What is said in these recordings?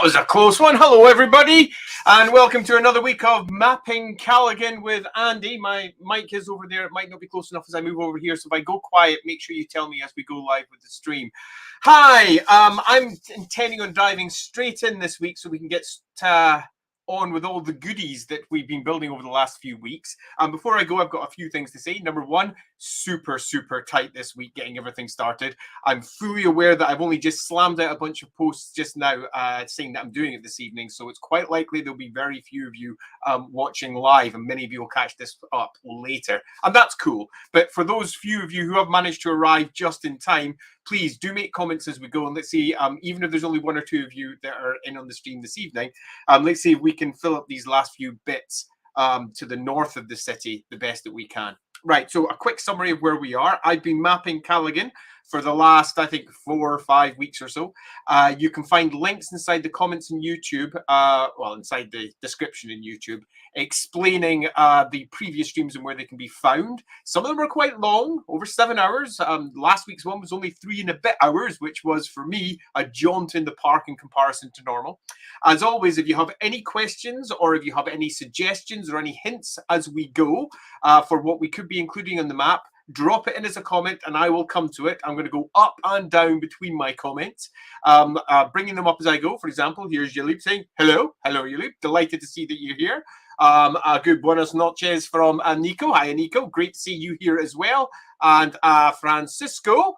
was a close one. Hello, everybody, and welcome to another week of Mapping Kalegen with Andy. My mic is over there. It might not be close enough as I move over here, so if I go quiet, make sure you tell me as we go live with the stream. Hi, I'm intending on diving straight in this week so we can get on with all the goodies that we've been building over the last few weeks. Before I go, I've got a few things to say. Number one, super tight this week getting everything started. I'm fully aware that I've only just slammed out a bunch of posts just now saying that I'm doing it this evening, so it's quite likely there'll be very few of you watching live, and many of you will catch this up later, and that's cool. But for those few of you who have managed to arrive just in time, please do make comments as we go, and let's see, even if there's only one or two of you that are in on the stream this evening, let's see if we can fill up these last few bits to the north of the city the best that we can. Right, so a quick summary of where we are. I've been mapping Kalegen for the last, I think, 4 or 5 weeks or so. You can find links inside the comments in YouTube, well, inside the description in YouTube, explaining the previous streams and where they can be found. Some of them are quite long, over 7 hours. Last week's one was only 3 and a bit hours, which was, for me, a jaunt in the park in comparison to normal. As always, if you have any questions or if you have any suggestions or any hints as we go for what we could be including on the map, drop it in as a comment and I will come to it. I'm going to go up and down between my comments, bringing them up as I go. For example, here's Yalip saying, hello Yalip, delighted to see that you're here. Good buenas noches from Nico. Hi, Nico. Great to see you here as well. And Francisco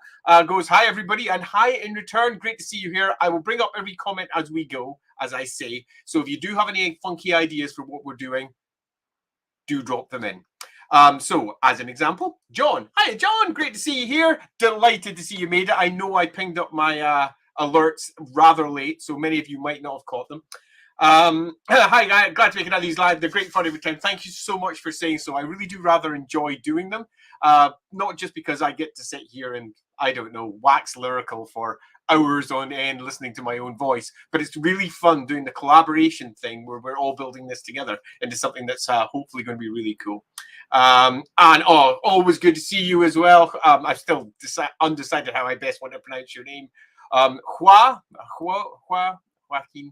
goes, hi, everybody. And hi in return. Great to see you here. I will bring up every comment as we go, as I say. So if you do have any funky ideas for what we're doing, do drop them in. So, as an example, John. Hi, John. Great to see you here. Delighted to see you made it. I know I pinged up my alerts rather late, so many of you might not have caught them. Hi, guys. Glad to make another of these live. They're great fun every time. Thank you so much for saying so. I really do rather enjoy doing them. Not just because I get to sit here and, I don't know, wax lyrical for hours on end listening to my own voice, but it's really fun doing the collaboration thing where we're all building this together into something that's hopefully going to be really cool. And always good to see you as well. I've still undecided how I best want to pronounce your name. Joaquin.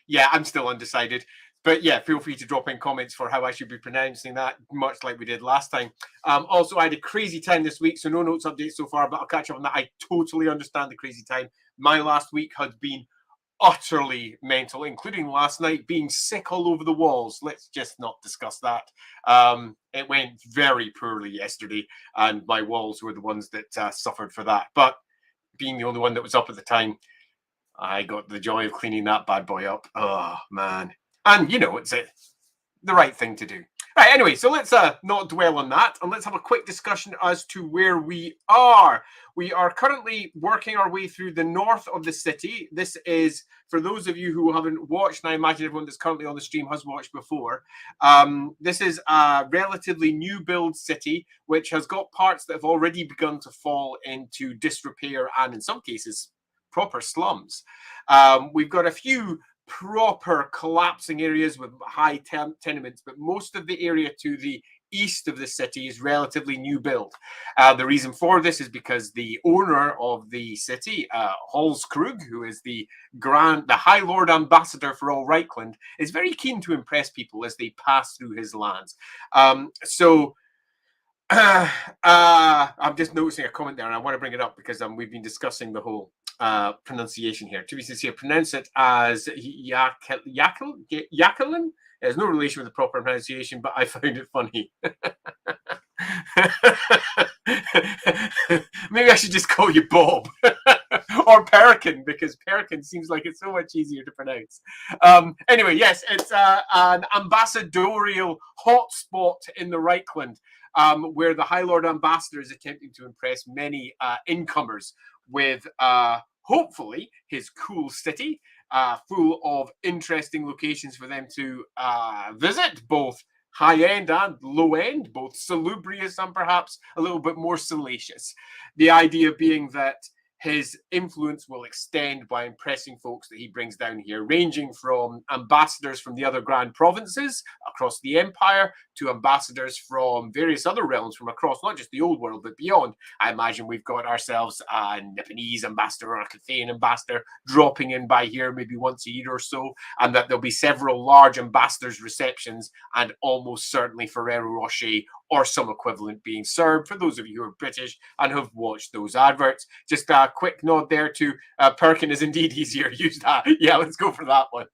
Yeah, I'm still undecided. But yeah, feel free to drop in comments for how I should be pronouncing that, much like we did last time. Also, I had a crazy time this week, so no notes updates so far, but I'll catch up on that. I totally understand the crazy time. My last week has been utterly mental, including last night being sick all over the walls. Let's just not discuss that. It went very poorly yesterday, and my walls were the ones that suffered for that. But being the only one that was up at the time, I got the joy of cleaning that bad boy up. Oh, man. And, you know, it's the right thing to do. Right, anyway, so let's not dwell on that, and let's have a quick discussion as to where we are. We are currently working our way through the north of the city. This is, for those of you who haven't watched, and I imagine everyone that's currently on the stream has watched before, this is a relatively new build city, which has got parts that have already begun to fall into disrepair and, in some cases, proper slums. We've got a few proper collapsing areas with high tenements, but most of the area to the east of the city is relatively new build. The reason for this is because the owner of the city, Holzkrug, who is the High Lord Ambassador for all Reikland, is very keen to impress people as they pass through his lands. I'm just noticing a comment there, and I want to bring it up because we've been discussing the whole pronunciation here. To be sincere, pronounce it as Yakelin. There's no relation with the proper pronunciation, but I found it funny. Maybe I should just call you Bob or Perkin, because Perkin seems like it's so much easier to pronounce. Anyway, yes, it's an ambassadorial hotspot in the Reikland, where the High Lord Ambassador is attempting to impress many incomers with hopefully his cool city, full of interesting locations for them to visit, both high-end and low-end, both salubrious and perhaps a little bit more salacious. The idea being that his influence will extend by impressing folks that he brings down here, ranging from ambassadors from the other grand provinces across the empire to ambassadors from various other realms from across not just the old world but beyond. I imagine we've got ourselves a Nipponese ambassador or a Cathayan ambassador dropping in by here maybe once a year or so, and that there'll be several large ambassadors' receptions and almost certainly Ferrero Rocher or some equivalent being served for those of you who are British and have watched those adverts. Just a quick nod there to Perkin is indeed easier. Use that. Yeah, let's go for that one.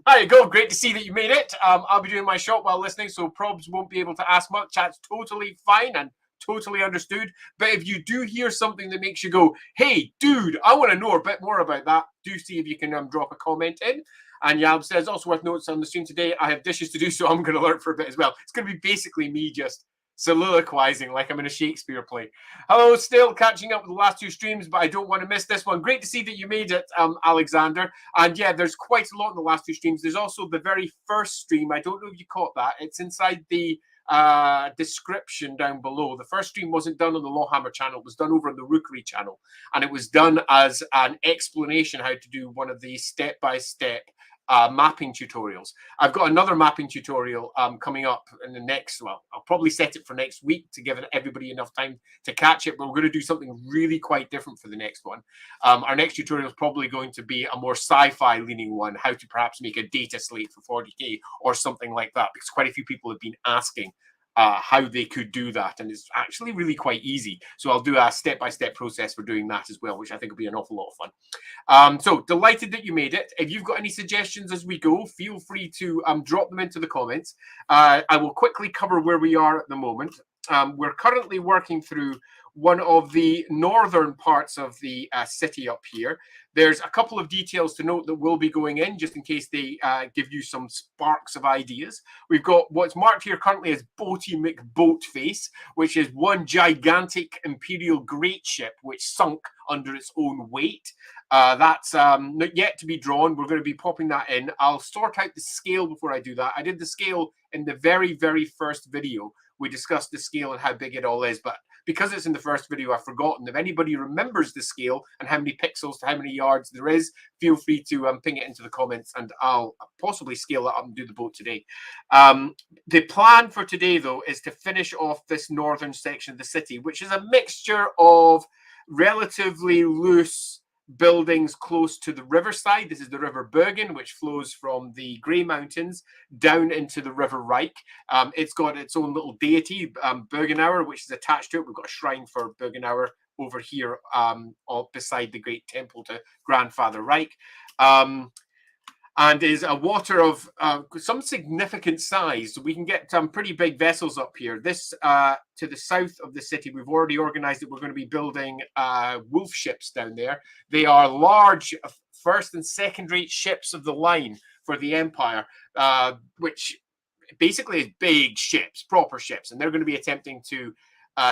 There you go. Great to see that you made it. I'll be doing my shot while listening, so probs won't be able to ask much. That's totally fine and totally understood. But if you do hear something that makes you go, hey, dude, I want to know a bit more about that, do see if you can drop a comment in. And Yab says, also worth noting on the stream today, I have dishes to do, so I'm going to learn for a bit as well. It's going to be basically me just soliloquizing like I'm in a Shakespeare play. Hello, still catching up with the last two streams, but I don't want to miss this one. Great to see that you made it, Alexander. And yeah, there's quite a lot in the last two streams. There's also the very first stream. I don't know if you caught that. It's inside the description down below. The first stream wasn't done on the Lawhammer channel. It was done over on the Rookery channel. And it was done as an explanation how to do one of these step-by-step mapping tutorials. I've got another mapping tutorial coming up in the next, well, I'll probably set it for next week to give everybody enough time to catch it, but we're going to do something really quite different for the next one. Our next tutorial is probably going to be a more sci-fi leaning one, how to perhaps make a data slate for 40k or something like that, because quite a few people have been asking how they could do that, and it's actually really quite easy. So I'll do a step-by-step process for doing that as well, which I think will be an awful lot of fun. So delighted that you made it. If you've got any suggestions as we go, feel free to drop them into the comments. I will quickly cover where we are at the moment. We're currently working through one of the northern parts of the city up here. There's a couple of details to note that will be going in, just in case they give you some sparks of ideas. We've got what's marked here currently as Boaty McBoatface, which is one gigantic Imperial great ship which sunk under its own weight. That's not yet to be drawn. We're going to be popping that in. I'll sort out the scale before I do that. I did the scale in the very, very first video. We discussed the scale and how big it all is, but because it's in the first video, I've forgotten. If anybody remembers the scale and how many pixels to how many yards there is, feel free to ping it into the comments, and I'll possibly scale it up and do the boat today. The plan for today, though, is to finish off this northern section of the city, which is a mixture of relatively loose buildings close to the riverside. This is the River Bergen, which flows from the Grey Mountains down into the River Reik. It's got its own little deity, Bergenauer, which is attached to it. We've got a shrine for Bergenauer over here beside the great temple to Grandfather Reich. And is a water of some significant size. So we can get some pretty big vessels up here. This, to the south of the city, we've already organized it. We're going to be building wolf ships down there. They are large first and second rate ships of the line for the Empire, which basically is big ships, proper ships. And they're going to be attempting to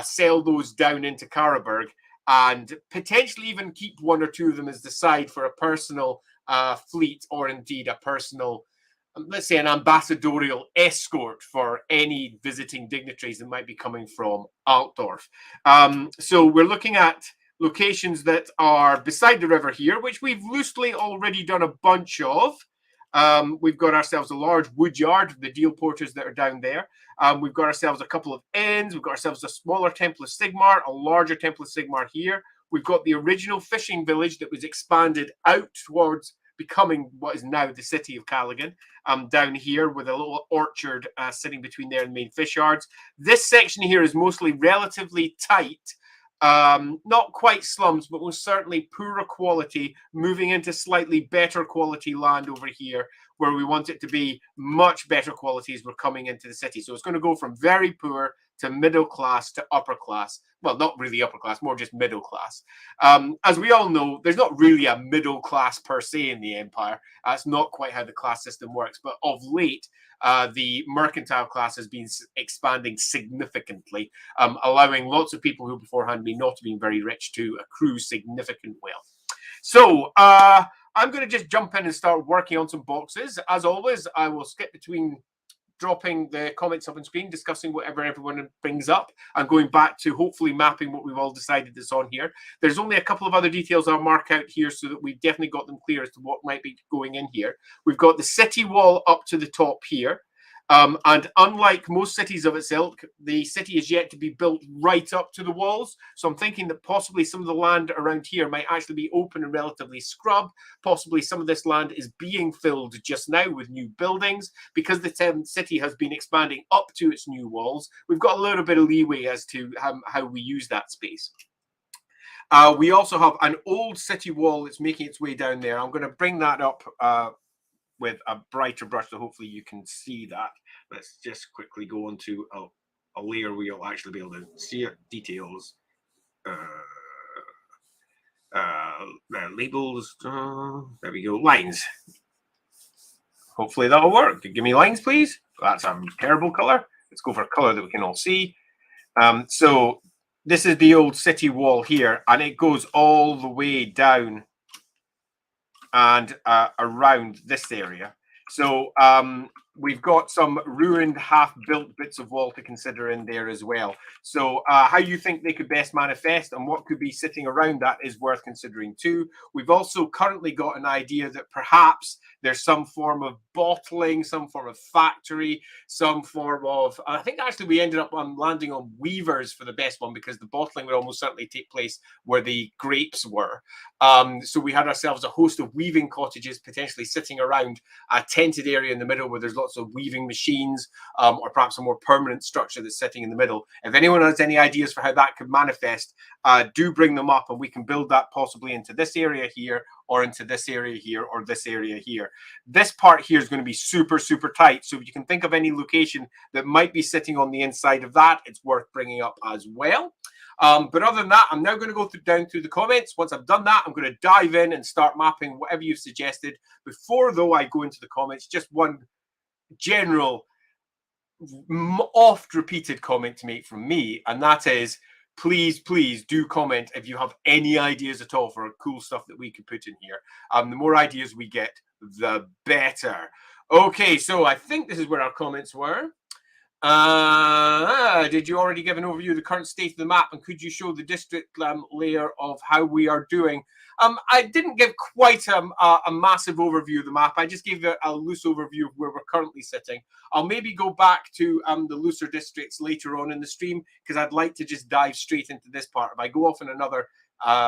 sail those down into Karaberg and potentially even keep one or two of them as the side for a personal fleet, or indeed a personal, let's say, an ambassadorial escort for any visiting dignitaries that might be coming from Altdorf. So we're looking at locations that are beside the river here, which we've loosely already done a bunch of. We've got ourselves a large wood yard, the deal porters that are down there. We've got ourselves a couple of inns. We've got ourselves a smaller Temple of Sigmar, a larger Temple of Sigmar here. We've got the original fishing village that was expanded out towards becoming what is now the city of Kalegen, down here with a little orchard sitting between there and the main fish yards. This section here is mostly relatively tight, not quite slums, but most certainly poorer quality, moving into slightly better quality land over here, where we want it to be much better quality as we're coming into the city. So it's going to go from very poor to middle class to upper class. Well, not really upper class, more just middle class. As we all know, there's not really a middle class per se in the Empire. That's not quite how the class system works. But of late, the mercantile class has been expanding significantly, allowing lots of people who beforehand may not have been very rich to accrue significant wealth. So I'm going to just jump in and start working on some boxes. As always, I will skip between dropping the comments up on screen, discussing whatever everyone brings up, and going back to hopefully mapping what we've all decided that's on here. There's only a couple of other details I'll mark out here so that we've definitely got them clear as to what might be going in here. We've got the city wall up to the top here. And unlike most cities of its ilk, the city is yet to be built right up to the walls. So I'm thinking that possibly some of the land around here might actually be open and relatively scrubbed. Possibly some of this land is being filled just now with new buildings. Because the city has been expanding up to its new walls, we've got a little bit of leeway as to how we use that space. We also have an old city wall that's making its way down there. I'm going to bring that up with a brighter brush, so hopefully you can see that. Let's just quickly go onto a layer where you'll actually be able to see it. Details, labels, there we go, lines. Hopefully that'll work. Give me lines, please. That's a terrible color. Let's go for a color that we can all see. So this is the old city wall here, and it goes all the way down and around this area. So we've got some ruined, half-built bits of wall to consider in there as well. So how you think they could best manifest and what could be sitting around that is worth considering too. We've also currently got an idea that perhaps there's some form of bottling, some form of factory, some form of, I think actually we ended up landing on weavers for the best one, because the bottling would almost certainly take place where the grapes were. So we had ourselves a host of weaving cottages potentially sitting around a tented area in the middle where there's lots of weaving machines, or perhaps a more permanent structure that's sitting in the middle. If anyone has any ideas for how that could manifest, do bring them up, and we can build that possibly into this area here, or into this area here, or this area here. This part here is going to be super, super tight. So if you can think of any location that might be sitting on the inside of that, it's worth bringing up as well. But other than that, I'm now going to go down through the comments. Once I've done that, I'm going to dive in and start mapping whatever you've suggested. Before, though, I go into the comments, just one general, oft-repeated comment to make from me, and that is, please, please do comment if you have any ideas at all for cool stuff that we could put in here. The more ideas we get, the better. Okay, so I think this is where our comments were. Did you already give an overview of the current state of the map, and could you show the district layer of how we are doing? I didn't give quite a massive overview of the map. I just gave a loose overview of where we're currently sitting. I'll maybe go back to the looser districts later on in the stream, because I'd like to just dive straight into this part. If I go off on another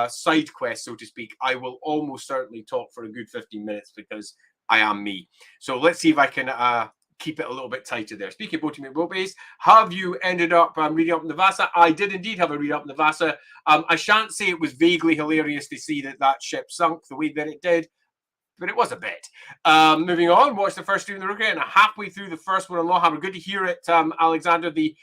side quest, so to speak, I will almost certainly talk for a good 15 minutes, because I am me. So let's see if I can keep it a little bit tighter there. Speaking of boating boat base, have you ended up reading up Navassa? I did indeed have a read up Navassa. I shan't say it was vaguely hilarious to see that ship sunk the way that it did, but it was a bit. Moving on, watch the first stream of the Rookie, and halfway through the first one on Lawhammer. Good to hear it, Alexander. The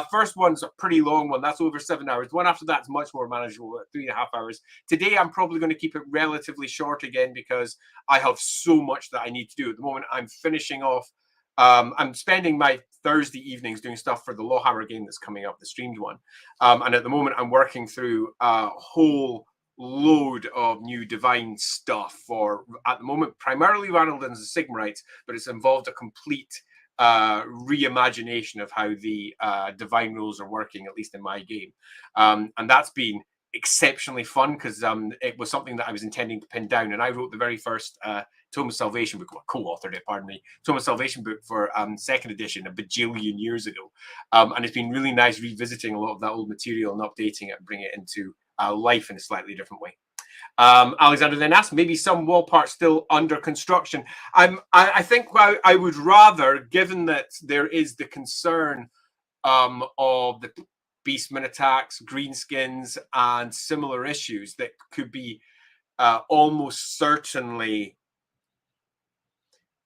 first one's a pretty long one. That's over 7 hours. The one after that's much more manageable at 3.5 hours. Today, I'm probably going to keep it relatively short again, because I have so much that I need to do. At the moment, I'm finishing off. I'm spending my Thursday evenings doing stuff for the Lawhammer game that's coming up, the streamed one. And at the moment, I'm working through a whole load of new divine stuff for, at the moment, primarily Ranaldans and Sigmarites, but it's involved a complete reimagination of how the divine rules are working, at least in my game. And that's been exceptionally fun, because it was something that I was intending to pin down, and I wrote the very first Tome of Salvation book, well, co-authored it, pardon me, Tome of Salvation book for 2nd edition a bajillion years ago. And it's been really nice revisiting a lot of that old material and updating it and bringing it into life in a slightly different way. Alexander then asked, maybe some wall parts still under construction. I think I would rather, given that there is the concern of the beastmen attacks, greenskins, and similar issues that could be almost certainly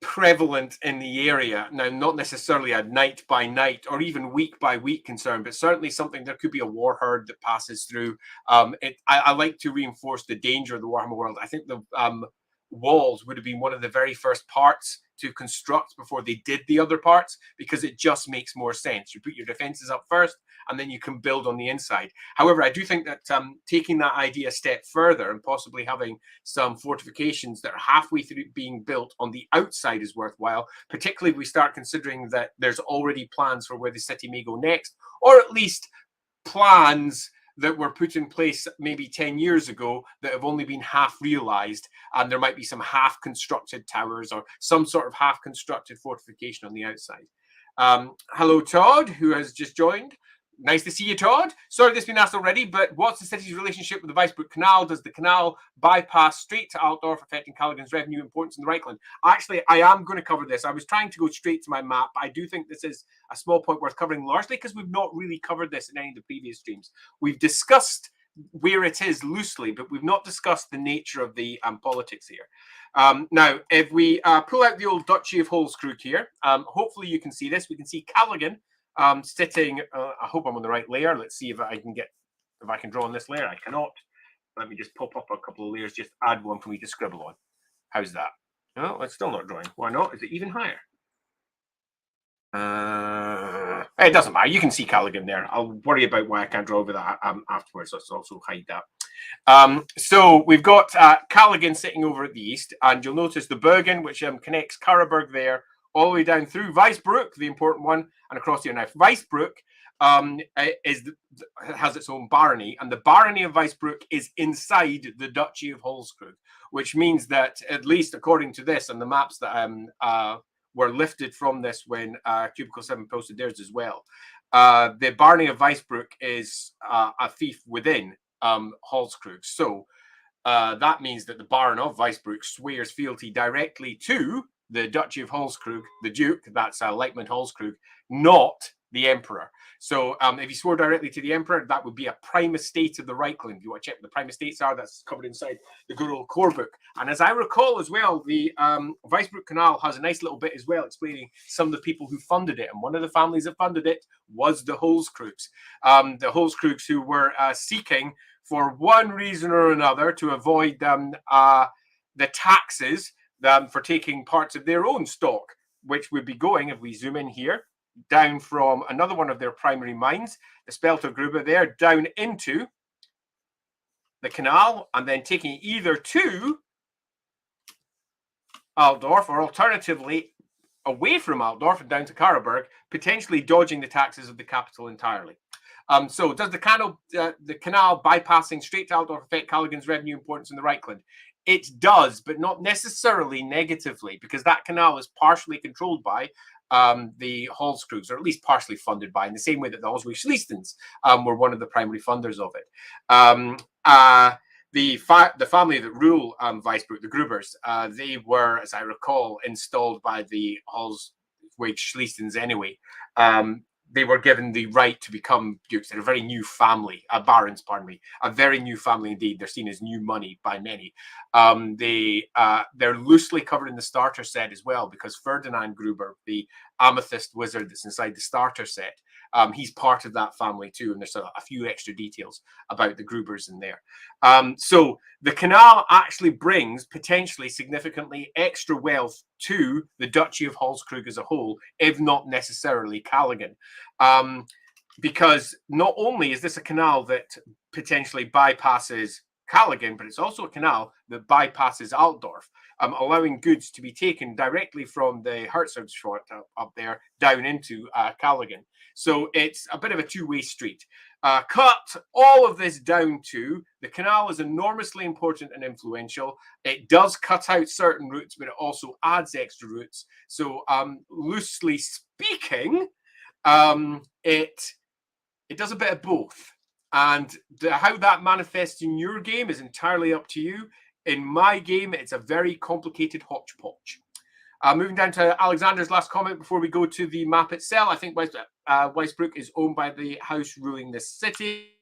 prevalent in the area. Now, not necessarily a night by night or even week by week concern, but certainly something, there could be a war herd that passes through. I like to reinforce the danger of the Warhammer world. I think the walls would have been one of the very first parts to construct before they did the other parts, because it just makes more sense. You put your defenses up first, and then you can build on the inside. However, I do think that taking that idea a step further and possibly having some fortifications that are halfway through being built on the outside is worthwhile, particularly if we start considering that there's already plans for where the city may go next, or at least plans that were put in place maybe 10 years ago that have only been half realized, and there might be some half constructed towers or some sort of half constructed fortification on the outside. Hello, Todd, who has just joined. Nice to see you, Todd. Sorry this has been asked already, but what's the city's relationship with the Weisbruck Canal? Does the canal bypass straight to Altdorf, affecting Kalegen's revenue importance in the Reikland? Actually, I am going to cover this. I was trying to go straight to my map. I do think this is a small point worth covering, largely because we've not really covered this in any of the previous streams. We've discussed where it is loosely, but we've not discussed the nature of the politics here. Now, if we pull out the old Duchy of Holzkrug here, hopefully you can see this. We can see Kalegen sitting. I hope I'm on the right layer. Let's see if I can draw on this layer. I cannot. Let me just pop up a couple of layers, just add one for me to scribble on. How's that? No, it's still not drawing. Why not? Is it even higher? It doesn't matter. You can see Kalegen there. I'll worry about why I can't draw over that afterwards. Let's also hide that. So we've got Kalegen sitting over at the east, and you'll notice the Bergen, which connects Karabberg there, all the way down through Weisbruck, the important one, and across here. Now, Weisbruck has its own barony, and the barony of Weisbruck is inside the Duchy of Holzkrug, which means that, at least according to this and the maps that were lifted from this when Cubicle 7 posted theirs as well, the barony of Weisbruck is a fief within Holzkrug. So that means that the Baron of Weisbruck swears fealty directly to the Duchy of Holzkrug, the Duke, that's Leitmund Holzkrug, not the Emperor. So if he swore directly to the Emperor, that would be a prime estate of the Reikland. If you want to check what the prime estates are, that's covered inside the good old core book. And as I recall as well, the Weisbruck Canal has a nice little bit as well explaining some of the people who funded it. And one of the families that funded it was the Holzkrugs. The Holzkrugs who were seeking, for one reason or another, to avoid the taxes for taking parts of their own stock, which would be going, if we zoom in here, down from another one of their primary mines, the Speltergrube there, down into the canal, and then taking it either to Altdorf or alternatively away from Altdorf and down to Karabberg, potentially dodging the taxes of the capital entirely. So does the canal bypassing straight to Altdorf affect Kalegen's revenue importance in the Reikland? It does, but not necessarily negatively, because that canal is partially controlled by the Holzkrugs, or at least partially funded by, in the same way that the Oswig-Schliestens were one of the primary funders of it. The family that rule Weisbruck, the Grubers, they were, as I recall, installed by the Oswig-Schliestens anyway. They were given the right to become dukes. They're a very new family, barons, pardon me, a very new family indeed. They're seen as new money by many. They're loosely covered in the starter set as well, because Ferdinand Gruber, the amethyst wizard that's inside the starter set, he's part of that family too. And there's a few extra details about the Grubers in there. So the canal actually brings potentially significantly extra wealth to the Duchy of Holzkrug as a whole, if not necessarily Kalegen. Because not only is this a canal that potentially bypasses Kalegen, but it's also a canal that bypasses Altdorf, allowing goods to be taken directly from the Herzogschwart up there down into Kalegen. So it's a bit of a two-way street. Cut all of this down to the canal is enormously important and influential. It does cut out certain routes, but it also adds extra routes. So loosely speaking, it does a bit of both. And how that manifests in your game is entirely up to you. In my game, it's a very complicated hodgepodge. Moving down to Alexander's last comment before we go to the map itself. I think Weisbruck is owned by the house ruling this city.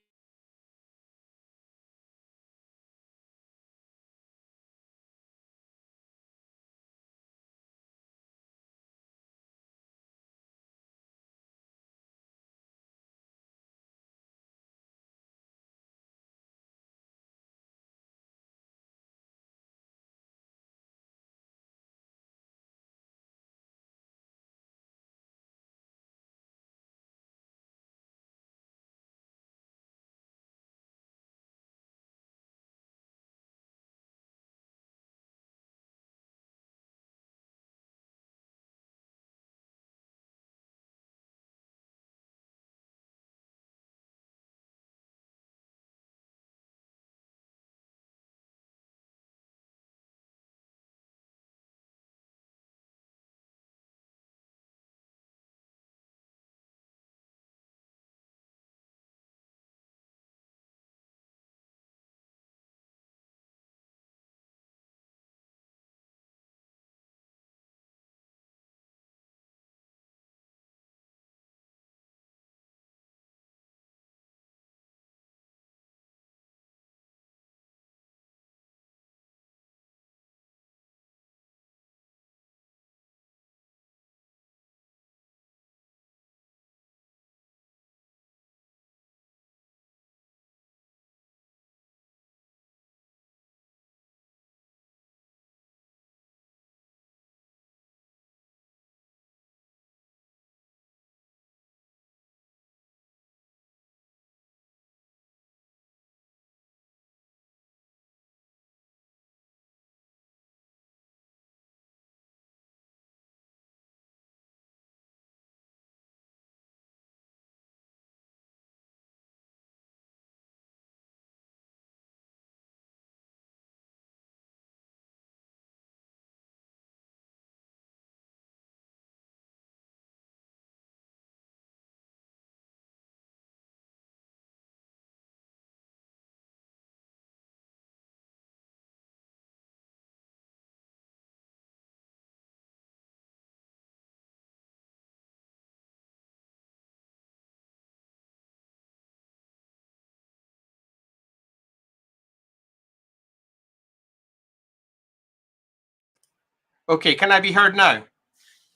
Okay, can I be heard now?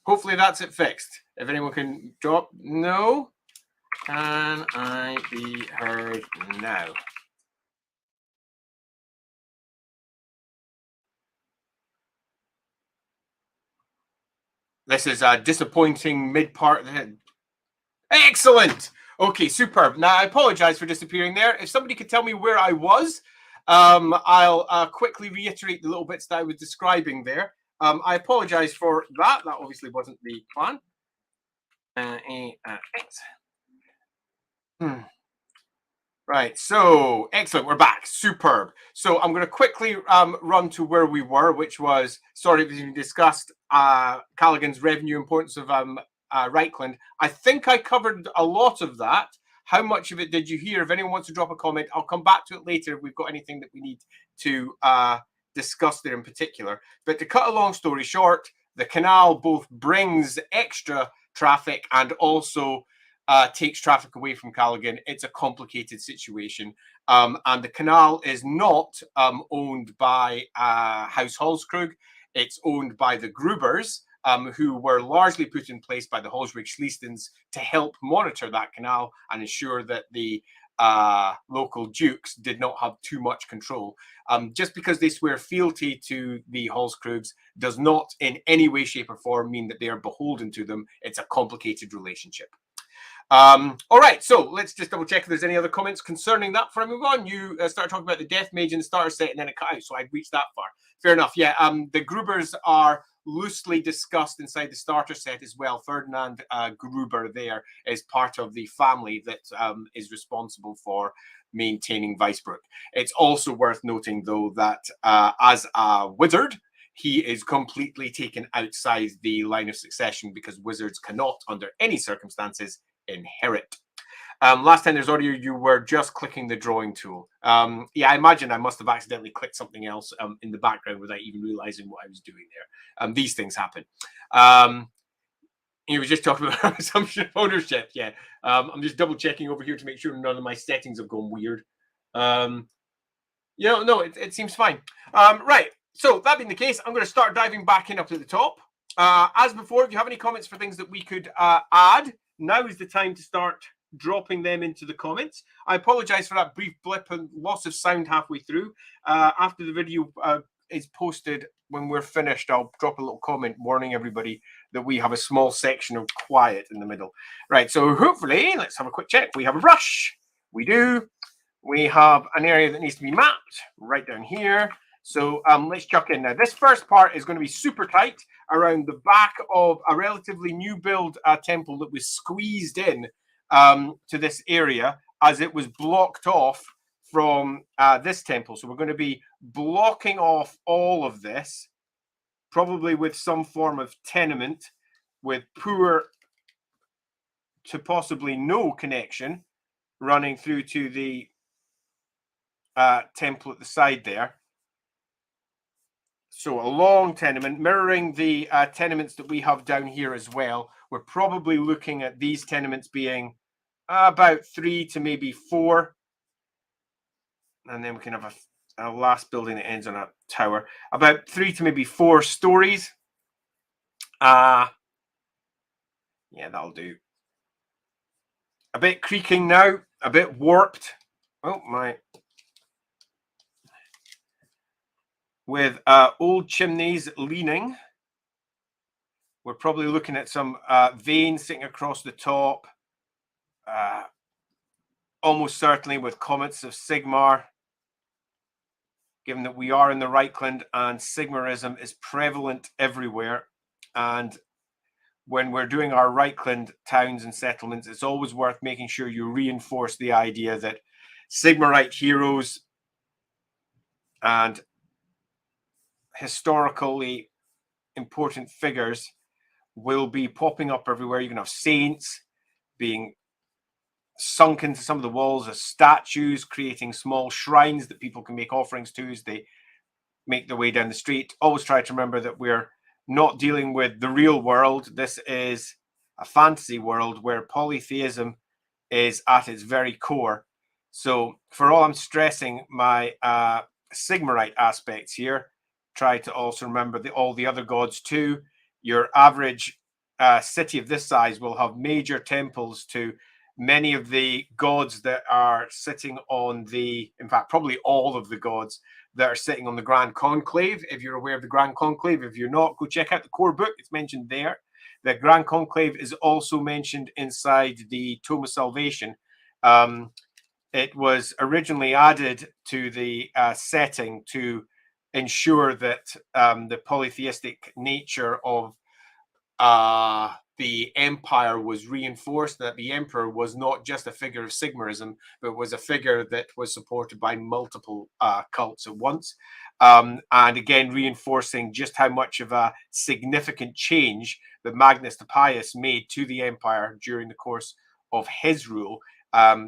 Hopefully that's it fixed. If anyone can drop, no. Can I be heard now? This is a disappointing mid-part. Excellent. Okay, superb. Now, I apologize for disappearing there. If somebody could tell me where I was, I'll quickly reiterate the little bits that I was describing there. I apologize for that. That obviously wasn't the plan. Right, so excellent. We're back. Superb. So I'm going to quickly run to where we were, which was sorry, we discussed Callaghan's revenue importance of Reikland. I think I covered a lot of that. How much of it did you hear? If anyone wants to drop a comment, I'll come back to it later if we've got anything that we need to discuss there in particular. But to cut a long story short, the canal both brings extra traffic and also takes traffic away from Kalegen. It's a complicated situation. And the canal is not owned by House Holskrug. It's owned by the Grubers, who were largely put in place by the Holswig Schliestens to help monitor that canal and ensure that the local dukes did not have too much control. Just because they swear fealty to the Holskrugs does not in any way, shape, or form mean that they are beholden to them. It's a complicated relationship. All right, so let's just double check if there's any other comments concerning that before I move on. You started talking about the Death Mage in the starter set and then it cut out, so I'd reached that far. Fair enough, yeah. The Grubers are loosely discussed inside the starter set as well. Ferdinand Gruber there is part of the family that is responsible for maintaining Weisbruck. It's also worth noting, though, that as a wizard, he is completely taken outside the line of succession because wizards cannot, under any circumstances, inherit. Last time there's audio, you were just clicking the drawing tool. Yeah, I imagine I must have accidentally clicked something else in the background without even realizing what I was doing there. These things happen. You were just talking about assumption of ownership. Yeah, I'm just double checking over here to make sure none of my settings have gone weird. No, it seems fine. Right. So that being the case, I'm going to start diving back in up to the top. As before, if you have any comments for things that we could add, now is the time to start dropping them into the comments. I apologize for that brief blip and loss of sound halfway through. After the video is posted, when we're finished, I'll drop a little comment warning everybody that we have a small section of quiet in the middle. Right, so hopefully, let's have a quick check. We have a brush. We do. We have an area that needs to be mapped right down here. So let's chuck in now. This first part is going to be super tight around the back of a relatively new build temple that was squeezed in to this area as it was blocked off from this temple. So we're going to be blocking off all of this, probably with some form of tenement with poor to possibly no connection running through to the temple at the side there. So a long tenement mirroring the tenements that we have down here as well. We're probably looking at these tenements being about 3 to maybe 4. And then we can have a last building that ends on a tower. About 3 to maybe 4 stories. Yeah, that'll do. A bit creaking now, a bit warped. Oh, my. With old chimneys leaning. We're probably looking at some veins sitting across the top. Almost certainly with comets of Sigmar, given that we are in the Reikland and Sigmarism is prevalent everywhere. And when we're doing our Reikland towns and settlements, it's always worth making sure you reinforce the idea that Sigmarite heroes and historically important figures will be popping up everywhere. You can have saints being sunk into some of the walls as statues, creating small shrines that people can make offerings to as they make their way down the street. Always try to remember that we're not dealing with the real world. This is a fantasy world where polytheism is at its very core. So for all I'm stressing my Sigmarite aspects here, try to also remember all the other gods too. Your average city of this size will have major temples to many of the gods that are sitting on in fact, probably all of the gods that are sitting on the Grand Conclave. If you're aware of the Grand Conclave, if you're not, go check out the core book. It's mentioned there. The Grand Conclave is also mentioned inside the Tome of Salvation. It was originally added to the setting to ensure that the polytheistic nature of the empire was reinforced, that the emperor was not just a figure of Sigmarism, but was a figure that was supported by multiple cults at once. And again, reinforcing just how much of a significant change that Magnus the Pious made to the empire during the course of his rule,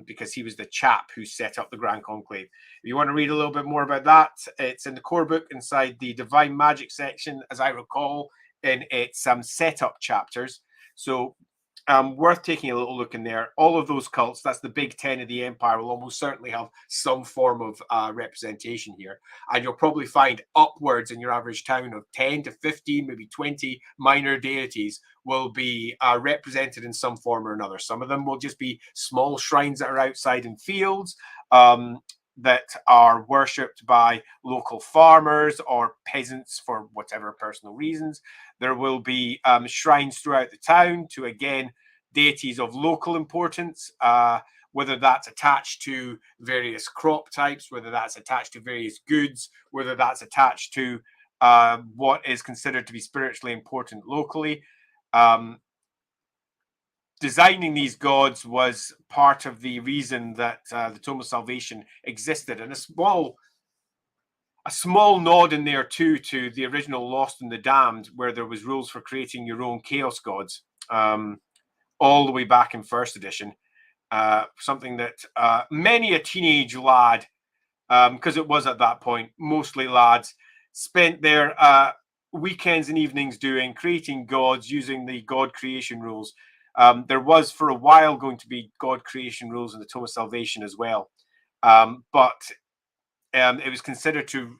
because he was the chap who set up the Grand Conclave. If you want to read a little bit more about that, it's in the core book inside the Divine Magic section, as I recall, in its setup chapters. So worth taking a little look in there. All of those cults, that's the big 10 of the empire, will almost certainly have some form of representation here. And you'll probably find upwards in your average town of 10 to 15, maybe 20 minor deities will be represented in some form or another. Some of them will just be small shrines that are outside in fields, that are worshipped by local farmers or peasants for whatever personal reasons. There will be shrines throughout the town to, again, deities of local importance, whether that's attached to various crop types, whether that's attached to various goods, whether that's attached to what is considered to be spiritually important locally. Designing these gods was part of the reason that the Tome of Salvation existed, and a small nod in there too to the original Lost and the Damned, where there was rules for creating your own chaos gods, all the way back in first edition. Something that many a teenage lad, because it was at that point mostly lads, spent their weekends and evenings doing, creating gods using the god creation rules. There was for a while going to be god creation rules in the Tome of Salvation as well, but it was considered to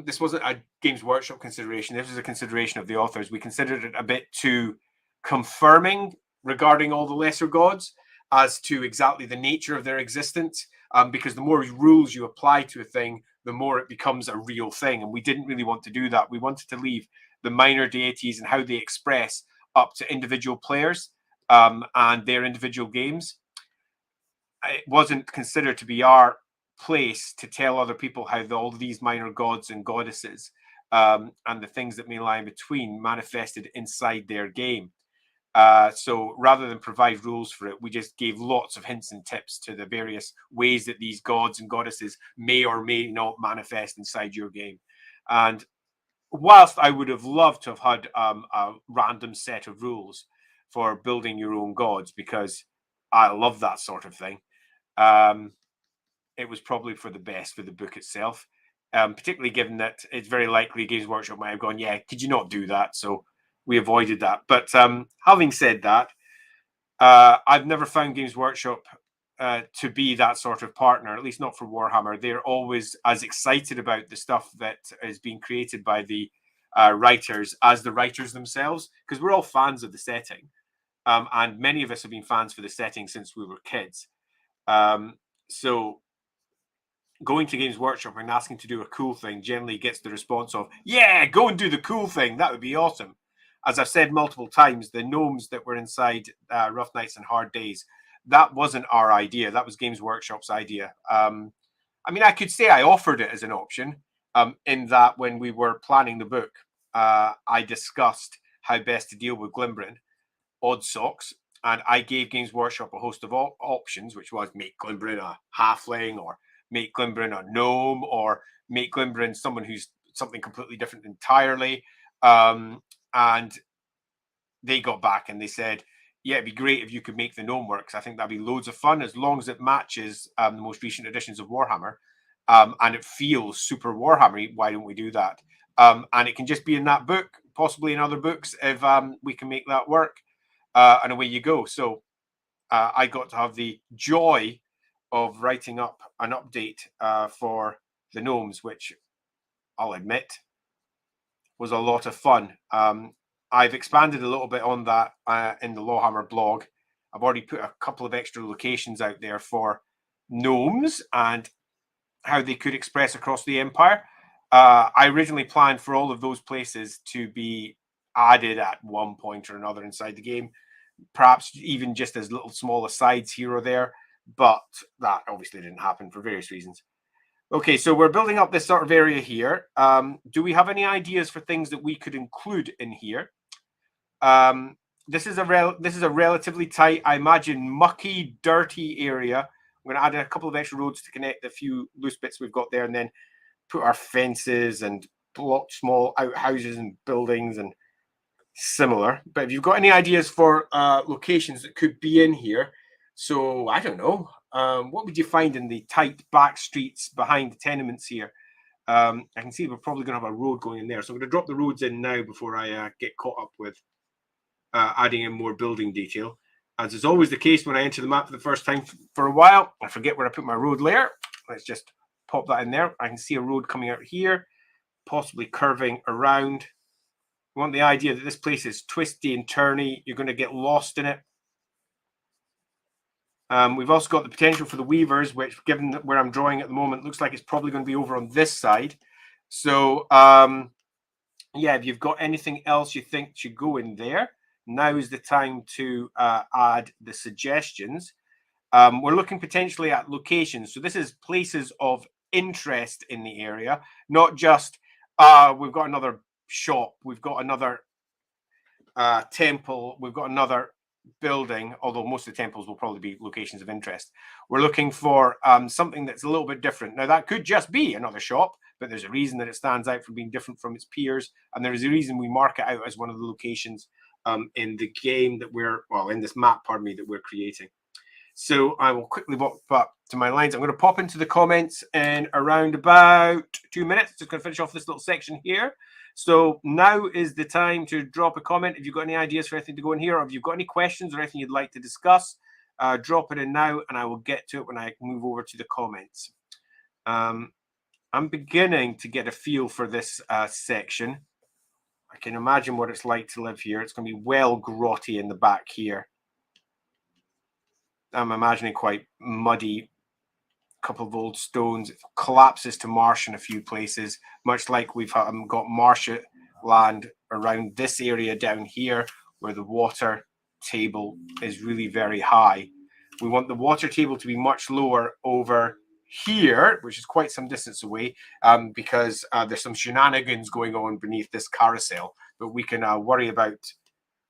this wasn't a Games Workshop consideration. This was a consideration of the authors. We considered it a bit too confirming regarding all the lesser gods as to exactly the nature of their existence, because the more rules you apply to a thing, the more it becomes a real thing. And we didn't really want to do that. We wanted to leave the minor deities and how they express up to individual players and their individual games. It wasn't considered to be our place to tell other people how all these minor gods and goddesses and the things that may lie in between manifested inside their game. So rather than provide rules for it, we just gave lots of hints and tips to the various ways that these gods and goddesses may or may not manifest inside your game. And whilst I would have loved to have had a random set of rules for building your own gods, because I love that sort of thing, it was probably for the best for the book itself, particularly given that it's very likely Games Workshop might have gone, yeah, could you not do that? So we avoided that. But having said that, I've never found Games Workshop to be that sort of partner, at least not for Warhammer. They're always as excited about the stuff that is being created by the writers as the writers themselves, because we're all fans of the setting. And many of us have been fans for the setting since we were kids. So going to Games Workshop and asking to do a cool thing generally gets the response of, yeah, go and do the cool thing. That would be awesome. As I've said multiple times, the gnomes that were inside Rough Nights and Hard Days, that wasn't our idea. That was Games Workshop's idea. I mean, I could say I offered it as an option, in that when we were planning the book, I discussed how best to deal with Glimbrin, Odd Socks, and I gave Games Workshop a host of options, which was make Glimbrin a halfling, or make Glimbrin a gnome, or make Glimbrin someone who's something completely different entirely. And they got back and they said, yeah, it'd be great if you could make the gnome work, because I think that'd be loads of fun as long as it matches the most recent editions of Warhammer, and it feels super Warhammery. Why don't we do that? And it can just be in that book, possibly in other books, if we can make that work. And away you go. So I got to have the joy of writing up an update for the gnomes, which I'll admit, was a lot of fun. I've expanded a little bit on that in the Lawhammer blog. I've already put a couple of extra locations out there for gnomes and how they could express across the Empire. I originally planned for all of those places to be added at one point or another inside the game, perhaps even just as little small asides here or there, but that obviously didn't happen for various reasons. Okay, so we're building up this sort of area here. Do we have any ideas for things that we could include in here? This is a relatively tight, I imagine, mucky, dirty area. I'm going to add a couple of extra roads to connect the few loose bits we've got there, and then put our fences and block small outhouses and buildings and similar. But if you've got any ideas for locations that could be in here, so I don't know, what would you find in the tight back streets behind the tenements here? I can see we're probably going to have a road going in there, so I'm going to drop the roads in now before I get caught up with adding in more building detail. As is always the case when I enter the map for the first time for a while, I forget where I put my road layer. Let's just pop that in there. I can see a road coming out here, possibly curving around. We want the idea that this place is twisty and turny. You're going to get lost in it. We've also got the potential for the weavers, which, given where I'm drawing at the moment, looks like it's probably going to be over on this side. So, yeah, if you've got anything else you think should go in there, now is the time to add the suggestions. We're looking potentially at locations. So this is places of interest in the area, not just we've got another shop, we've got another temple, we've got another building, although most of the temples will probably be locations of interest. We're looking for something that's a little bit different. Now, that could just be another shop, but there's a reason that it stands out from being different from its peers, and there is a reason we mark it out as one of the locations in the game that in this map, pardon me, that we're creating. So I will quickly walk back to my lines. I'm going to pop into the comments in around about 2 minutes. Just going to finish off this little section here. So now is the time to drop a comment. If you've got any ideas for anything to go in here, or if you've got any questions or anything you'd like to discuss, drop it in now, and I will get to it when I move over to the comments. I'm beginning to get a feel for this section. I can imagine what it's like to live here. It's going to be well grotty in the back here. I'm imagining quite muddy, couple of old stones. It collapses to marsh in a few places, much like we've got marsh land around this area down here where the water table is really very high. We want the water table to be much lower over here, which is quite some distance away, because there's some shenanigans going on beneath this carousel, but we can worry about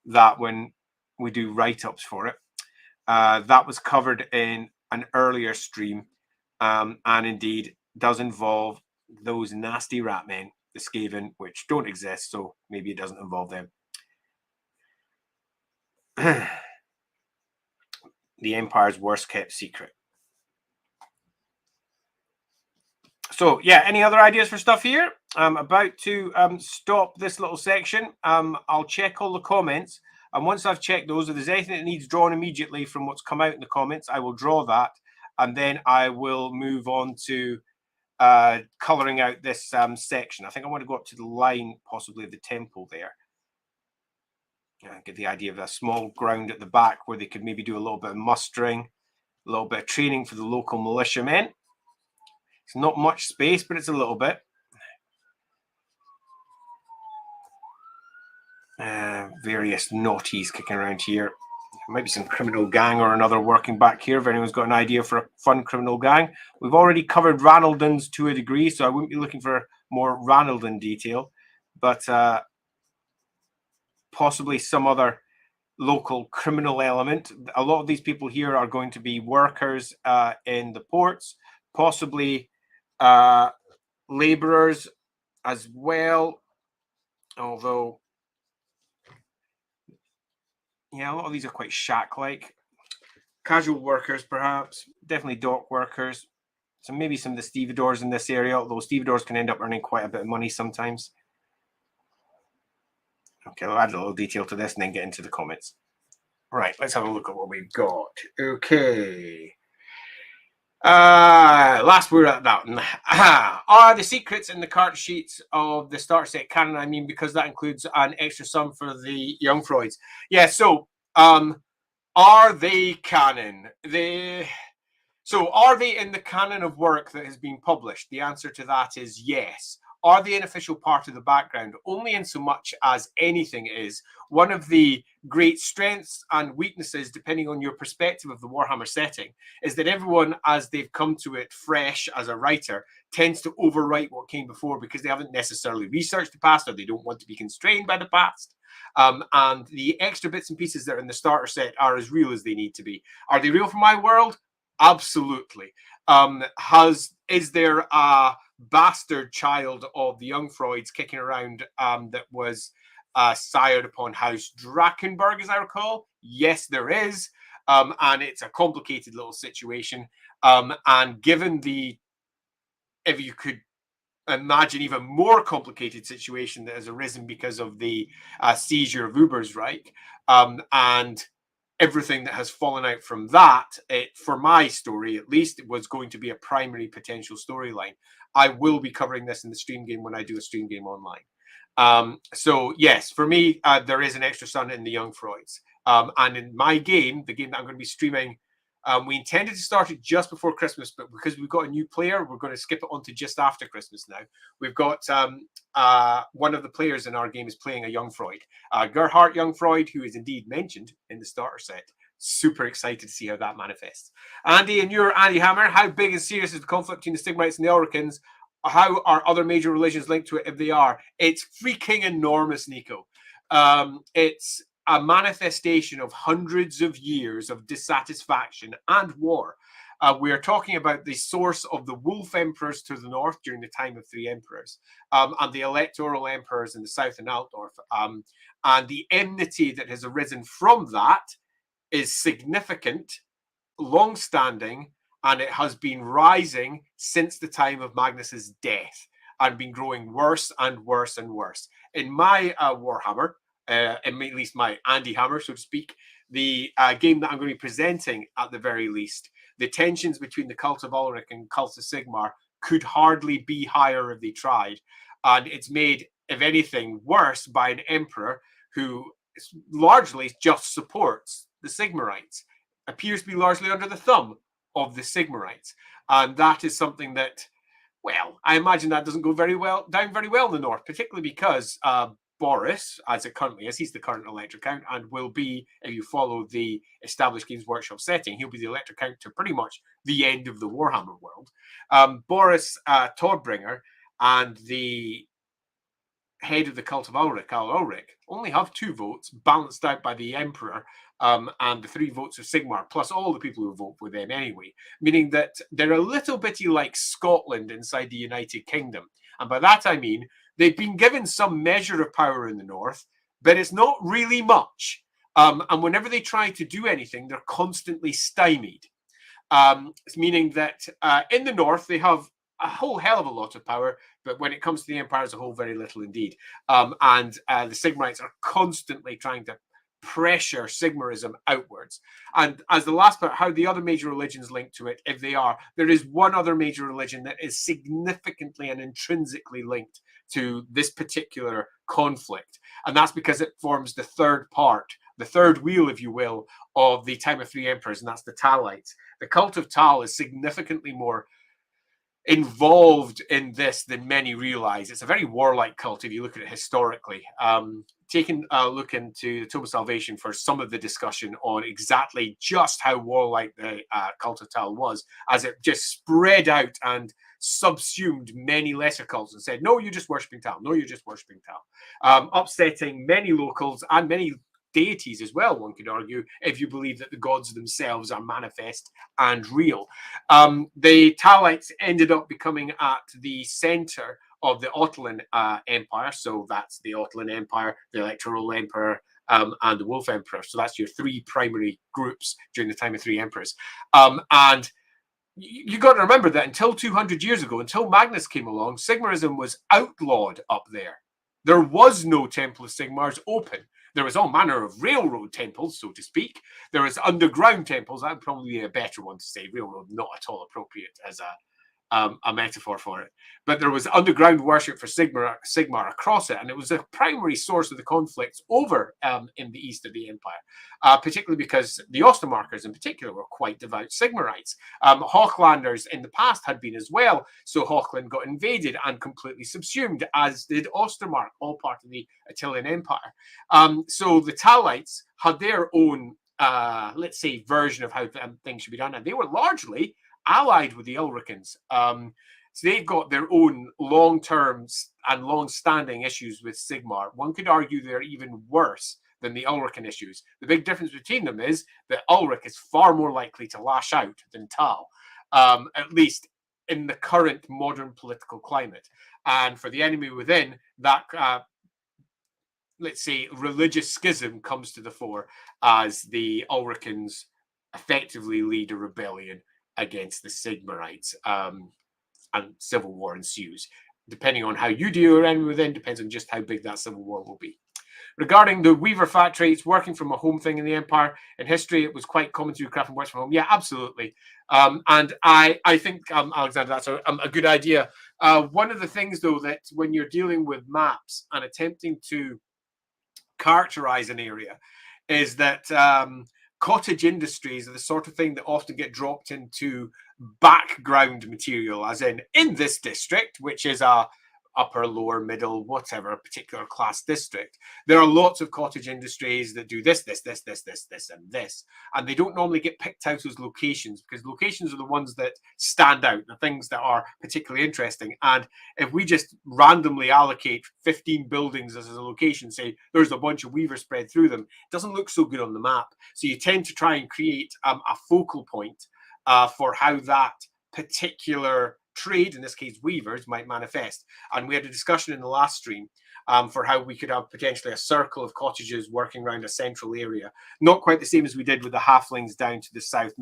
that when we do write-ups for it. That was covered in an earlier stream, and indeed does involve those nasty rat men, the Skaven, which don't exist, so maybe it doesn't involve them. The Empire's worst kept secret. So yeah, any other ideas for stuff here? I'm about to stop this little section. I'll check all the comments, and once I've checked those, if there's anything that needs drawn immediately from what's come out in the comments, I will draw that, and then I will move on to colouring out this section. I think I want to go up to the line, possibly of the temple there. Get the idea of a small ground at the back where they could maybe do a little bit of mustering, a little bit of training for the local militiamen. It's not much space, but it's a little bit. Various naughties kicking around here. There might be some criminal gang or another working back here if anyone's got an idea for a fun criminal gang. We've already covered Ranaldons to a degree, so I wouldn't be looking for more Ranaldon detail, but possibly some other local criminal element. A lot of these people here are going to be workers in the ports, possibly laborers as well, although yeah, a lot of these are quite shack-like. Casual workers, perhaps, definitely dock workers. So maybe some of the stevedores in this area, although stevedores can end up earning quite a bit of money sometimes. Okay, I'll add a little detail to this and then get into the comments. Right, let's have a look at what we've got. Okay. Last word at that one. Are the secrets in the card sheets of the starter set canon? I mean, because that includes an extra sum for the young Freuds. Yeah, so are they canon? So are they in the canon of work that has been published? The answer to that is yes. Are they an official part of the background? Only in so much as anything is. One of the great strengths and weaknesses, depending on your perspective of the Warhammer setting, is that everyone, as they've come to it fresh as a writer, tends to overwrite what came before because they haven't necessarily researched the past or they don't want to be constrained by the past. And the extra bits and pieces that are in the starter set are as real as they need to be. Are they real for my world? Absolutely. Is there a bastard child of the young Freuds kicking around that was sired upon House Drakenberg, as I recall? Yes, there is. And it's a complicated little situation. And given the, if you could imagine, even more complicated situation that has arisen because of the seizure of Ubersreich, and everything that has fallen out from that, for my story at least, it was going to be a primary potential storyline. I will be covering this in the stream game when I do a stream game online. So yes, for me, there is an extra son in the young Freuds. And in my game, the game that I'm going to be streaming, we intended to start it just before Christmas, but because we've got a new player, we're going to skip it on to just after Christmas now. We've got one of the players in our game is playing a young Freud, Gerhard Young Freud, who is indeed mentioned in the starter set. Super excited to see how that manifests. Andy, and you're Andy Hammer. How big and serious is the conflict between the Stigmites and the Ulricans? How are other major religions linked to it if they are? It's freaking enormous, Nico. It's a manifestation of hundreds of years of dissatisfaction and war. We are talking about the source of the wolf emperors to the north during the time of three emperors, and the electoral emperors in the south and Altdorf. And the enmity that has arisen from that is significant, long-standing, and it has been rising since the time of Magnus's death and been growing worse and worse and worse. In my Warhammer, at least my Andy Hammer, so to speak, the game that I'm going to be presenting at the very least, the tensions between the Cult of Ulrich and Cult of Sigmar could hardly be higher if they tried. And it's made, if anything, worse by an emperor who largely just supports the Sigmarites, appears to be largely under the thumb of the Sigmarites. And that is something that, well, I imagine that doesn't go down very well in the north, particularly because Boris, as it currently is, he's the current Elector Count and will be, if you follow the established Games Workshop setting, he'll be the Elector Count to pretty much the end of the Warhammer world. Boris Todbringer and the head of the Cult of Ulrich, Karl Ulrich, only have 2 votes, balanced out by the Emperor and the 3 votes of Sigmar, plus all the people who vote with them anyway, meaning that they're a little bitty like Scotland inside the United Kingdom. And by that I mean they've been given some measure of power in the north, but it's not really much. And whenever they try to do anything, they're constantly stymied. Meaning that in the north, they have a whole hell of a lot of power, but when it comes to the Empire as a whole, very little indeed. And the Sigmarites are constantly trying to pressure Sigmarism outwards. And as the last part, how the other major religions link to it, if they are, there is one other major religion that is significantly and intrinsically linked to this particular conflict. And that's because it forms the third part, the third wheel, if you will, of the time of three emperors, and that's the Talites. The cult of Tal is significantly more involved in this than many realize. It's a very warlike cult if you look at it historically. Taking a look into the Tome of Salvation for some of the discussion on exactly just how warlike the cult of Tal was, as it just spread out and subsumed many lesser cults and said, no, you're just worshipping Tal. No, you're just worshipping Tal. Upsetting many locals and many deities as well, one could argue, if you believe that the gods themselves are manifest and real. The Talites ended up becoming at the center of the Ottoman Empire. So that's the Ottoman Empire, the Electoral Emperor, and the Wolf Emperor. So that's your 3 primary groups during the time of 3 emperors. And you got to remember that until 200 years ago, until Magnus came along, Sigmarism was outlawed up there. There was no Temple of Sigmars open. there was all manner of railroad temples, so to speak. There was underground temples. That would probably be a better one to say. Railroad, not at all appropriate as a metaphor for it. But there was underground worship for Sigmar across it, and it was a primary source of the conflicts over in the east of the empire, particularly because the Ostermarkers in particular were quite devout Sigmarites. Hochlanders in the past had been as well, so Hochland got invaded and completely subsumed, as did Ostermark, all part of the Attilian Empire. So the Talites had their own, let's say, version of how things should be done, and they were largely allied with the Ulricans. So they've got their own long-term and long-standing issues with Sigmar. One could argue they're even worse than the Ulrican issues. The big difference between them is that Ulric is far more likely to lash out than Tal, at least in the current modern political climate. And for the enemy within, that let's say religious schism comes to the fore as the Ulricans effectively lead a rebellion against the Sigmarites, and civil war ensues. Depending on how you deal with your enemy within, depends on just how big that civil war will be. Regarding the Weaver factory, it's working from a home thing in the Empire. In history, it was quite common to do craft and work from home. Yeah, absolutely. And I think, Alexander, that's a good idea. One of the things, though, that when you're dealing with maps and attempting to characterize an area is that cottage industries are the sort of thing that often get dropped into background material, as in this district, which is a upper, lower, middle, whatever particular class district. There are lots of cottage industries that do this, and this. And they don't normally get picked out as locations, because locations are the ones that stand out, the things that are particularly interesting. And if we just randomly allocate 15 buildings as a location, say there's a bunch of weavers spread through them, it doesn't look so good on the map. So you tend to try and create a focal point for how that particular trade, in this case weavers, might manifest. And we had a discussion in the last stream for how we could have potentially a circle of cottages working around a central area, not quite the same as we did with the halflings down to the south.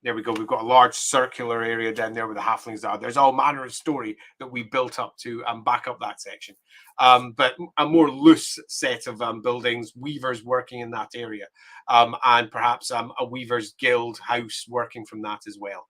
There we go, we've got a large circular area down there where the halflings are. There's all manner of story that we built up to back up that section, but a more loose set of buildings, weavers working in that area, and perhaps a weavers guild house working from that as well.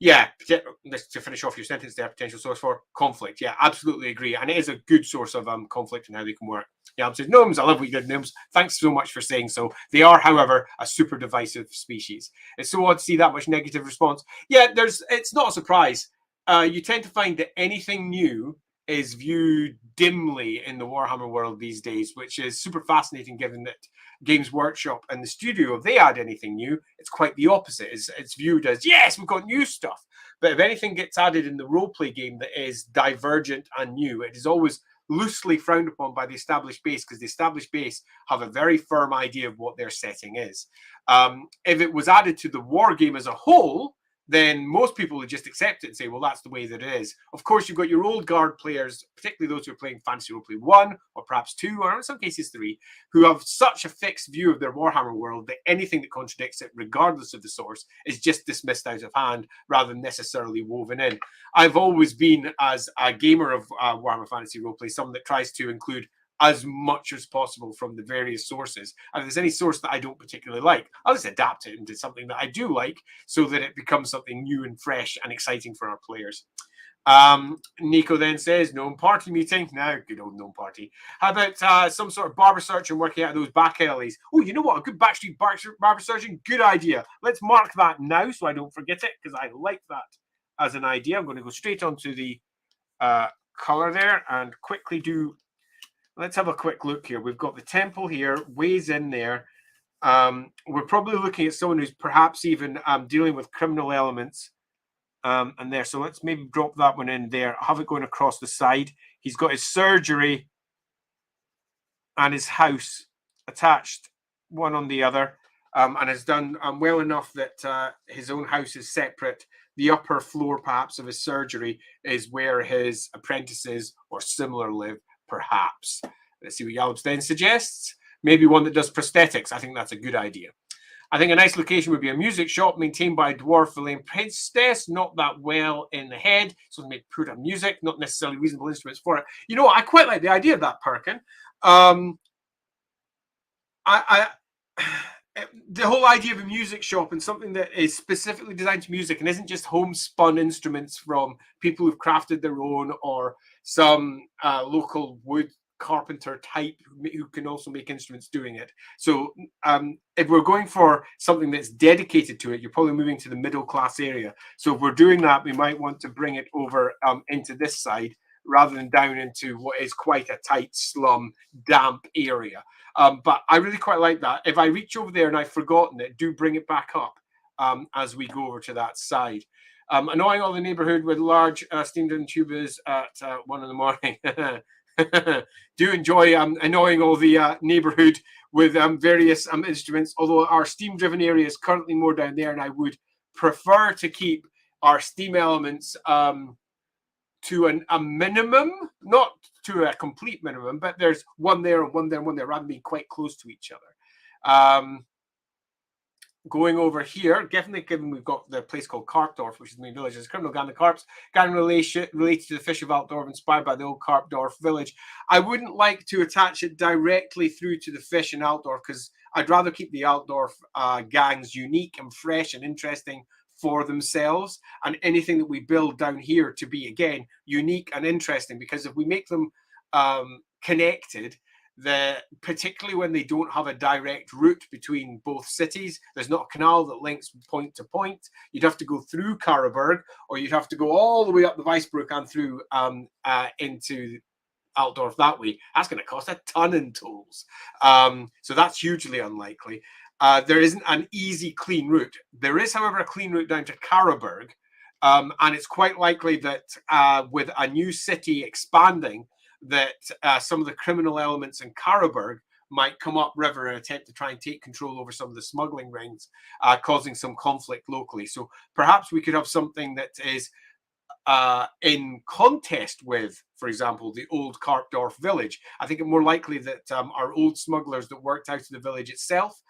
Yeah, to finish off your sentence there, potential source for conflict. Yeah, absolutely agree. And it is a good source of conflict and how they can work. Yeah, I'm saying gnomes. I love what you did, gnomes. Thanks so much for saying so. They are, however, a super divisive species. It's so odd to see that much negative response. Yeah, it's not a surprise. You tend to find that anything new is viewed dimly in the Warhammer world these days, which is super fascinating given that Games Workshop and the studio, if they add anything new, it's quite the opposite. It's viewed as, yes, we've got new stuff. But if anything gets added in the roleplay game that is divergent and new, it is always loosely frowned upon by the established base, because the established base have a very firm idea of what their setting is. If it was added to the war game as a whole, then most people would just accept it and say, well, that's the way that it is. Of course, you've got your old guard players, particularly those who are playing Fantasy Roleplay 1, or perhaps 2, or in some cases 3, who have such a fixed view of their Warhammer world that anything that contradicts it, regardless of the source, is just dismissed out of hand rather than necessarily woven in. I've always been, as a gamer of Warhammer Fantasy Roleplay, someone that tries to include as much as possible from the various sources. And if there's any source that I don't particularly like, I'll just adapt it into something that I do like, so that it becomes something new and fresh and exciting for our players. Nico then says, gnome party meeting. Now, good old gnome party. How about some sort of barber search and working out those back alleys? Oh, you know what? A good backstreet barber searching? Good idea. Let's mark that now so I don't forget it, because I like that as an idea. I'm going to go straight onto the color there and quickly do... Let's have a quick look here. We've got the temple here, ways in there. We're probably looking at someone who's perhaps even dealing with criminal elements. And there, so let's maybe drop that one in there. Have it going across the side. He's got his surgery and his house attached, one on the other, and has done well enough that his own house is separate. The upper floor, perhaps, of his surgery is where his apprentices or similar live, perhaps. Let's see what Yalobs then suggests. Maybe one that does prosthetics. I think that's a good idea. I think a nice location would be a music shop maintained by a dwarf Villain princess, not that well in the head, so they put a music, not necessarily reasonable instruments for it. You know, I quite like the idea of that, Perkin. I the whole idea of a music shop and something that is specifically designed to music and isn't just homespun instruments from people who've crafted their own or some local wood carpenter type who can also make instruments doing it. So if we're going for something that's dedicated to it, you're probably moving to the middle class area. So if we're doing that, we might want to bring it over into this side rather than down into what is quite a tight slum, damp area. But I really quite like that. If I reach over there and I've forgotten it, do bring it back up as we go over to that side. Annoying all the neighborhood with large steam-driven tubas at 1 in the morning. Do enjoy annoying all the neighborhood with various instruments, although our steam-driven area is currently more down there, and I would prefer to keep our steam elements to a minimum, not to a complete minimum, but there's one there and one there and one there, rather than being quite close to each other. Going over here, definitely given we've got the place called Karpdorf, which is the main village, there's criminal gang the Karps, gang related to the fish of Altdorf, inspired by the old Karpdorf village. I wouldn't like to attach it directly through to the fish in Altdorf, because I'd rather keep the Altdorf gangs unique and fresh and interesting for themselves, and anything that we build down here to be, again, unique and interesting, because if we make them connected, particularly when they don't have a direct route between both cities, there's not a canal that links point to point, you'd have to go through Karaberg, or you'd have to go all the way up the Weissbruck and through into Altdorf that way. That's going to cost a ton in tolls. So that's hugely unlikely. There isn't an easy, clean route. There is, however, a clean route down to Karaberg, and it's quite likely that with a new city expanding, that some of the criminal elements in Karaberg might come upriver and attempt to try and take control over some of the smuggling rings, causing some conflict locally. So perhaps we could have something that is in contest with, for example, the old Karpdorf village. I think it's more likely that our old smugglers that worked out of the village itself,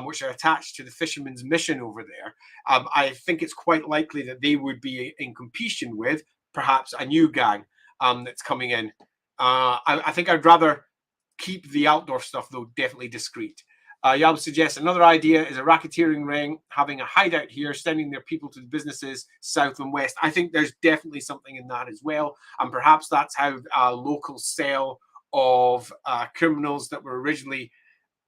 which are attached to the fisherman's mission over there, I think it's quite likely that they would be in competition with perhaps a new gang that's coming in. I think I'd rather keep the outdoor stuff, though, definitely discreet. Yab suggests another idea is a racketeering ring, having a hideout here, sending their people to the businesses south and west. I think there's definitely something in that as well. And perhaps that's how a local sale of criminals that were originally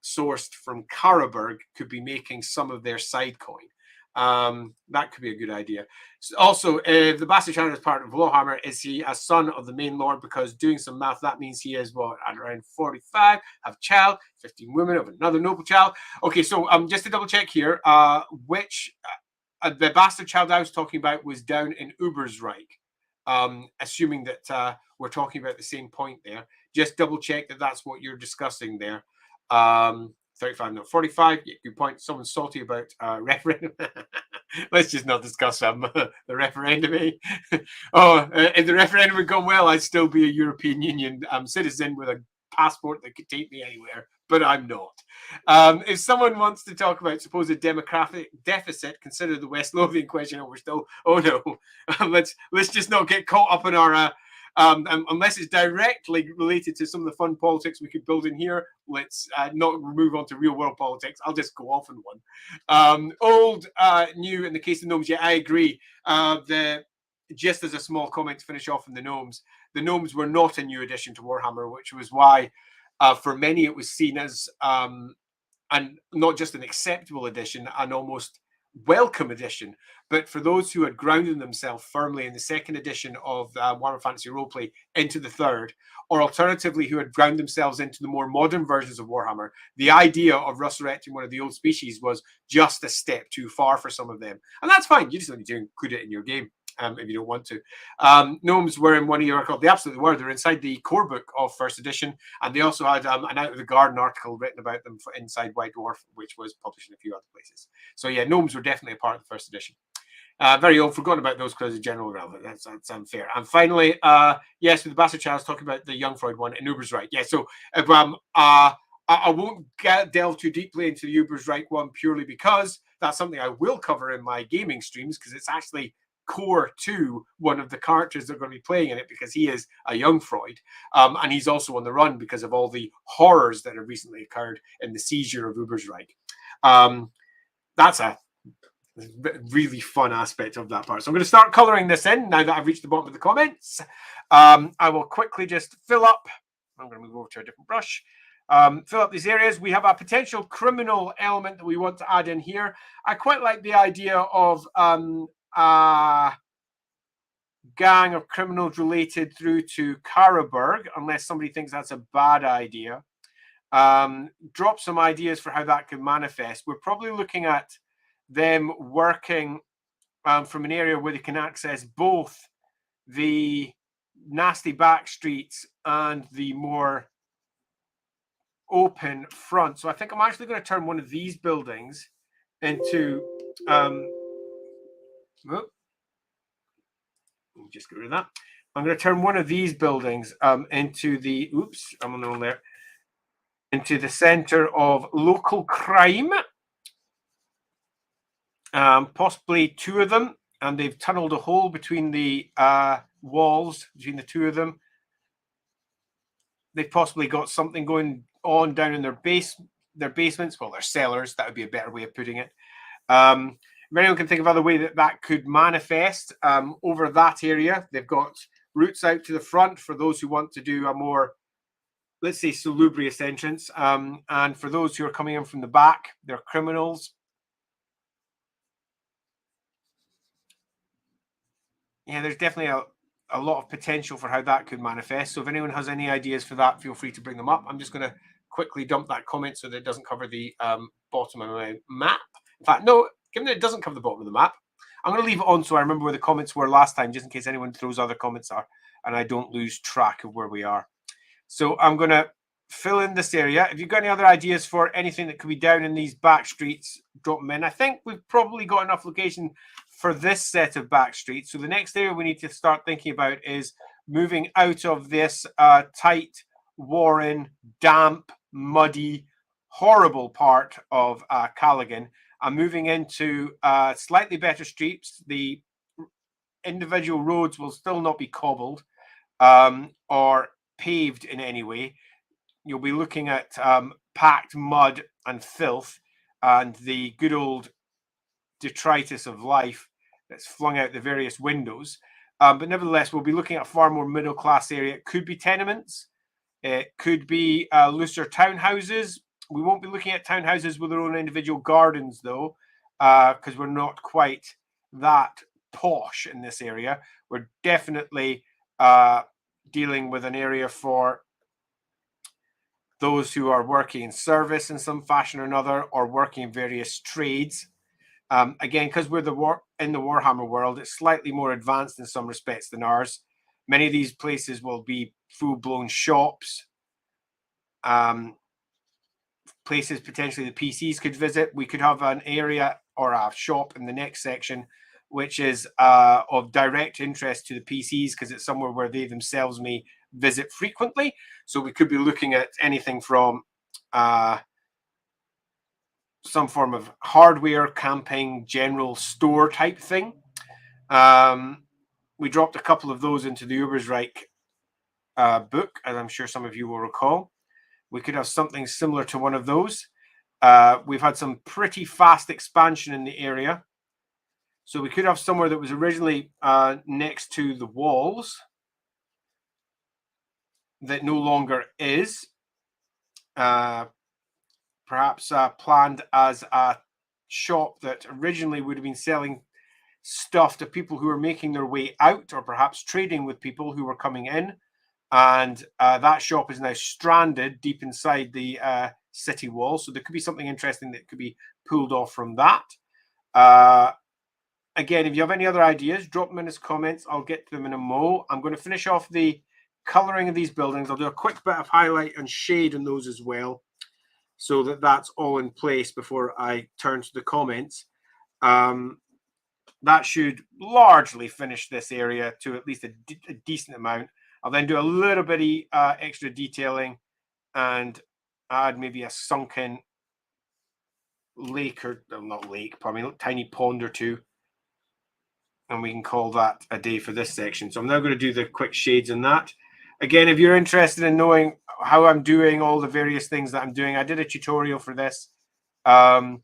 sourced from Karaberg could be making some of their side coin. That could be a good idea. Also, if the bastard child is part of Lawhammer, is he a son of the main lord? Because doing some math, that means he is what, at around 45, have a child, 15 women of another noble child. Okay, so just to double check here, which the bastard child I was talking about was down in Ubersreich, assuming that we're talking about the same point there. Just double check that that's what you're discussing there. 35, not 45. Yeah, good point. Someone's salty about referendum. Let's just not discuss the referendum. If the referendum had gone well, I'd still be a European Union citizen with a passport that could take me anywhere, but I'm not. If someone wants to talk about supposed demographic deficit, consider the West Lothian question. We're still, let's just not get caught up in our unless it's directly related to some of the fun politics we could build in here. Let's not move on to real world politics. I'll just go off on one. Old, new in the case of gnomes. Yeah, I agree. Just as a small comment to finish off on the gnomes were not a new addition to Warhammer, which was why for many it was seen as and not just an acceptable addition, an almost welcome addition. But for those who had grounded themselves firmly in the second edition of Warhammer Fantasy Roleplay into the third, or alternatively who had ground themselves into the more modern versions of Warhammer, the idea of resurrecting one of the old species was just a step too far for some of them. And that's fine. You just don't need to include it in your game if you don't want to. Gnomes were in one of your articles. They absolutely were. They're inside the core book of first edition. And they also had an Out of the Garden article written about them inside White Dwarf, which was published in a few other places. So yeah, gnomes were definitely a part of the first edition. Very old, forgotten about those because of general relevant. That's unfair. And finally, yes, with the Bastard Child's talking about the Young Freud one in Ubersreich. Yeah, so I won't delve too deeply into the Ubersreich one purely because that's something I will cover in my gaming streams, because it's actually core to one of the characters that are going to be playing in it, because he is a young Freud, and he's also on the run because of all the horrors that have recently occurred in the seizure of Ubersreich. That's a really fun aspect of that part. So I'm going to start coloring this in now that I've reached the bottom of the comments. I will quickly just fill up. I'm going to move over to a different brush. Fill up these areas. We have a potential criminal element that we want to add in here. I quite like the idea of a gang of criminals related through to Karaberg, unless somebody thinks that's a bad idea. Drop some ideas for how that could manifest. We're probably looking at them working from an area where they can access both the nasty back streets and the more open front. So I think I'm actually going to turn one of these buildings into just get rid of that. I'm going to turn one of these buildings into the I'm on the wrong there, into the center of local crime. Possibly two of them, and they've tunneled a hole between the walls between the two of them. They've possibly got something going on down in their basements. Well, their cellars. That would be a better way of putting it. If anyone can think of other way that could manifest over that area, they've got routes out to the front for those who want to do a more, let's say, salubrious entrance. And for those who are coming in from the back, they're criminals. Yeah, there's definitely a lot of potential for how that could manifest. So if anyone has any ideas for that, feel free to bring them up. I'm just going to quickly dump that comment so that it doesn't cover the bottom of my map. In fact, no, given that it doesn't cover the bottom of the map, I'm going to leave it on so I remember where the comments were last time, just in case anyone throws other comments are, and I don't lose track of where we are. So I'm going to fill in this area. If you've got any other ideas for anything that could be down in these back streets, drop them in. I think we've probably got enough location for this set of back streets. So the next area we need to start thinking about is moving out of this tight, warren, damp, muddy, horrible part of Kalegen and moving into slightly better streets. The individual roads will still not be cobbled or paved in any way. You'll be looking at packed mud and filth and the good old detritus of life that's flung out the various windows. But nevertheless, we'll be looking at a far more middle-class area. It could be tenements. It could be looser townhouses. We won't be looking at townhouses with their own individual gardens, though, because we're not quite that posh in this area. We're definitely dealing with an area for those who are working in service in some fashion or another, or working in various trades. Again, because we're in the Warhammer world, it's slightly more advanced in some respects than ours. Many of these places will be full-blown shops, places potentially the PCs could visit. We could have an area or a shop in the next section, which is of direct interest to the PCs because it's somewhere where they themselves may visit frequently. So we could be looking at anything from some form of hardware, camping, general store type thing. We dropped a couple of those into the Ubersreich book, as I'm sure some of you will recall. We could have something similar to one of those. We've had some pretty fast expansion in the area. So we could have somewhere that was originally next to the walls that no longer is. Perhaps planned as a shop that originally would have been selling stuff to people who are making their way out, or perhaps trading with people who were coming in. And that shop is now stranded deep inside the city wall. So there could be something interesting that could be pulled off from that. Again, if you have any other ideas, drop them in as comments. I'll get to them in a mo. I'm going to finish off the coloring of these buildings. I'll do a quick bit of highlight and shade on those as well, so that that's all in place before I turn to the comments. That should largely finish this area to at least a decent amount. I'll then do a little bit of extra detailing and add maybe a sunken lake, or not lake, probably a tiny pond or two. And we can call that a day for this section. So I'm now going to do the quick shades on that. Again, if you're interested in knowing how I'm doing all the various things that I'm doing, I did a tutorial for this. I'm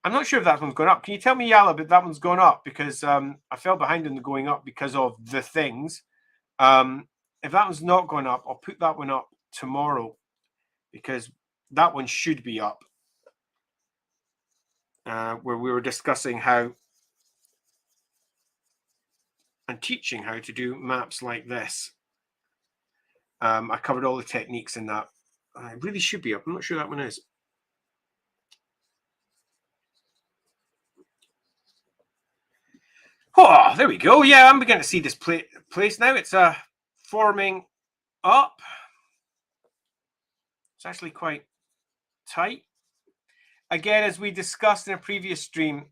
not sure if that one's going up. Can you tell me, Yala, if that one's gone up? Because I fell behind in the going up because of the things. If that one's not gone up, I'll put that one up tomorrow, because that one should be up, where we were discussing how and teaching how to do maps like this. I covered all the techniques in that. It really should be up. I'm not sure that one is. Oh, there we go. Yeah, I'm beginning to see this place now. It's forming up. It's actually quite tight. Again, as we discussed in a previous stream,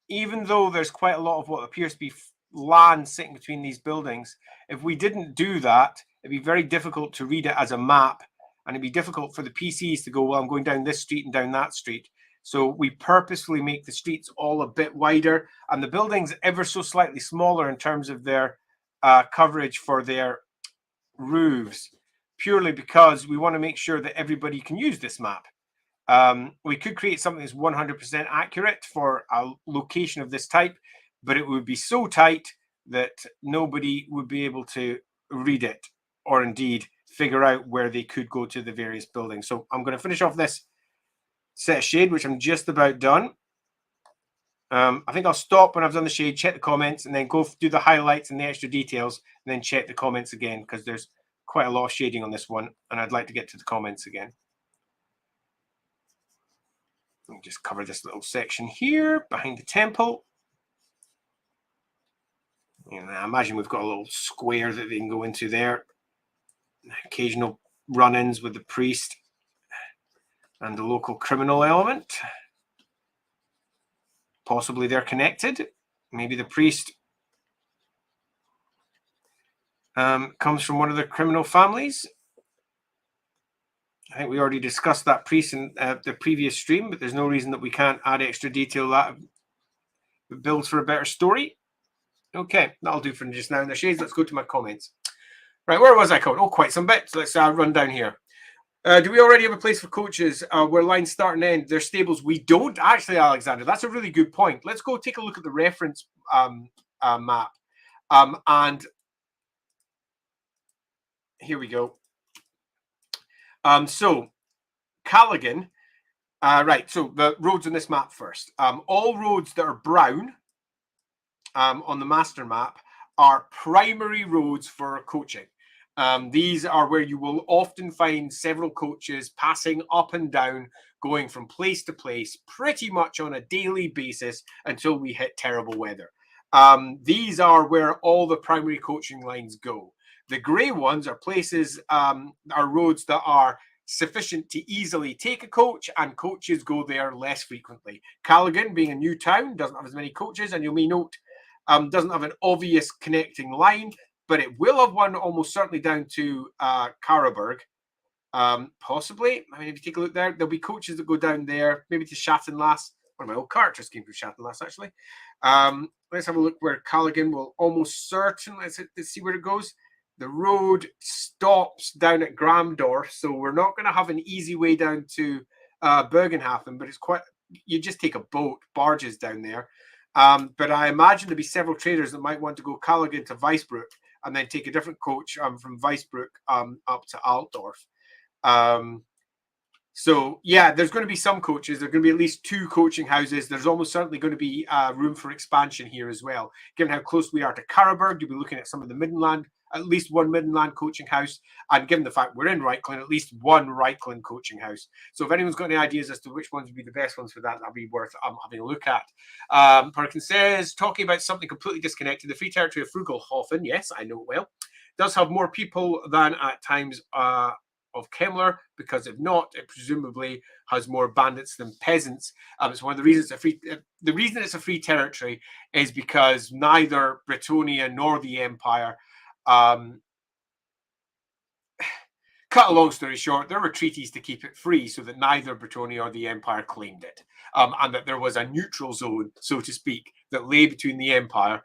even though there's quite a lot of what appears to be land sitting between these buildings, if we didn't do that, it'd be very difficult to read it as a map, and it'd be difficult for the PCs to go, well, I'm going down this street and down that street. So we purposefully make the streets all a bit wider and the buildings ever so slightly smaller in terms of their coverage for their roofs, purely because we want to make sure that everybody can use this map. We could create something that's 100% accurate for a location of this type, but it would be so tight that nobody would be able to read it, or indeed figure out where they could go to the various buildings. So I'm going to finish off this set of shade, which I'm just about done. I think I'll stop when I've done the shade, check the comments, and then go do the highlights and the extra details, and then check the comments again, because there's quite a lot of shading on this one, and I'd like to get to the comments again. Let me just cover this little section here behind the temple. And I imagine we've got a little square that they can go into there. Occasional run-ins with the priest and the local criminal element. Possibly they're connected. Maybe the priest comes from one of the criminal families. I think we already discussed that priest in the previous stream, but there's no reason that we can't add extra detail that builds for a better story. Okay, that'll do for just now in the shades. Let's go to my comments. Right, where was I called? Oh, quite some bits. Let's run down here. Do we already have a place for coaches where lines start and end? Their stables? We don't actually, Alexander. That's a really good point. Let's go take a look at the reference map. And here we go. So Kalegen, right. So the roads on this map first. All roads that are brown on the master map are primary roads for coaching. These are where you will often find several coaches passing up and down, going from place to place, pretty much on a daily basis until we hit terrible weather. These are where all the primary coaching lines go. The grey ones are places, are roads that are sufficient to easily take a coach, and coaches go there less frequently. Kalegen, being a new town, doesn't have as many coaches, and you may note doesn't have an obvious connecting line, but it will have one almost certainly down to Karaburg, possibly. I mean, if you take a look there, there'll be coaches that go down there, maybe to Shattenlass. One of my old characters came from Shattenlass, actually. Let's have a look where Kalegen will almost certainly, let's see where it goes. The road stops down at Gramdorf, so we're not going to have an easy way down to Bergenhafen, but it's quite, you just take a boat, barges down there. But I imagine there'll be several traders that might want to go Kalegen to Weisbruck and then take a different coach from Weisbruck up to Altdorf. So yeah, there's going to be some coaches. There are going to be at least 2 coaching houses. There's almost certainly going to be room for expansion here as well. Given how close we are to Karaburg, you'll be looking at some of the Middenland, at least one Middenland coaching house. And given the fact we're in Reikland, at least one Reikland coaching house. So if anyone's got any ideas as to which ones would be the best ones for that, that'd be worth having a look at. Perkins says, talking about something completely disconnected, the Free Territory of Frugelhofen, yes, I know it well, does have more people than at times of Kemmler, because if not, it presumably has more bandits than peasants. It's one of the reasons the reason it's a free territory is because neither Bretonia nor the Empire cut a long story short, there were treaties to keep it free so that neither Britannia or the Empire claimed it, and that there was a neutral zone, so to speak, that lay between the Empire,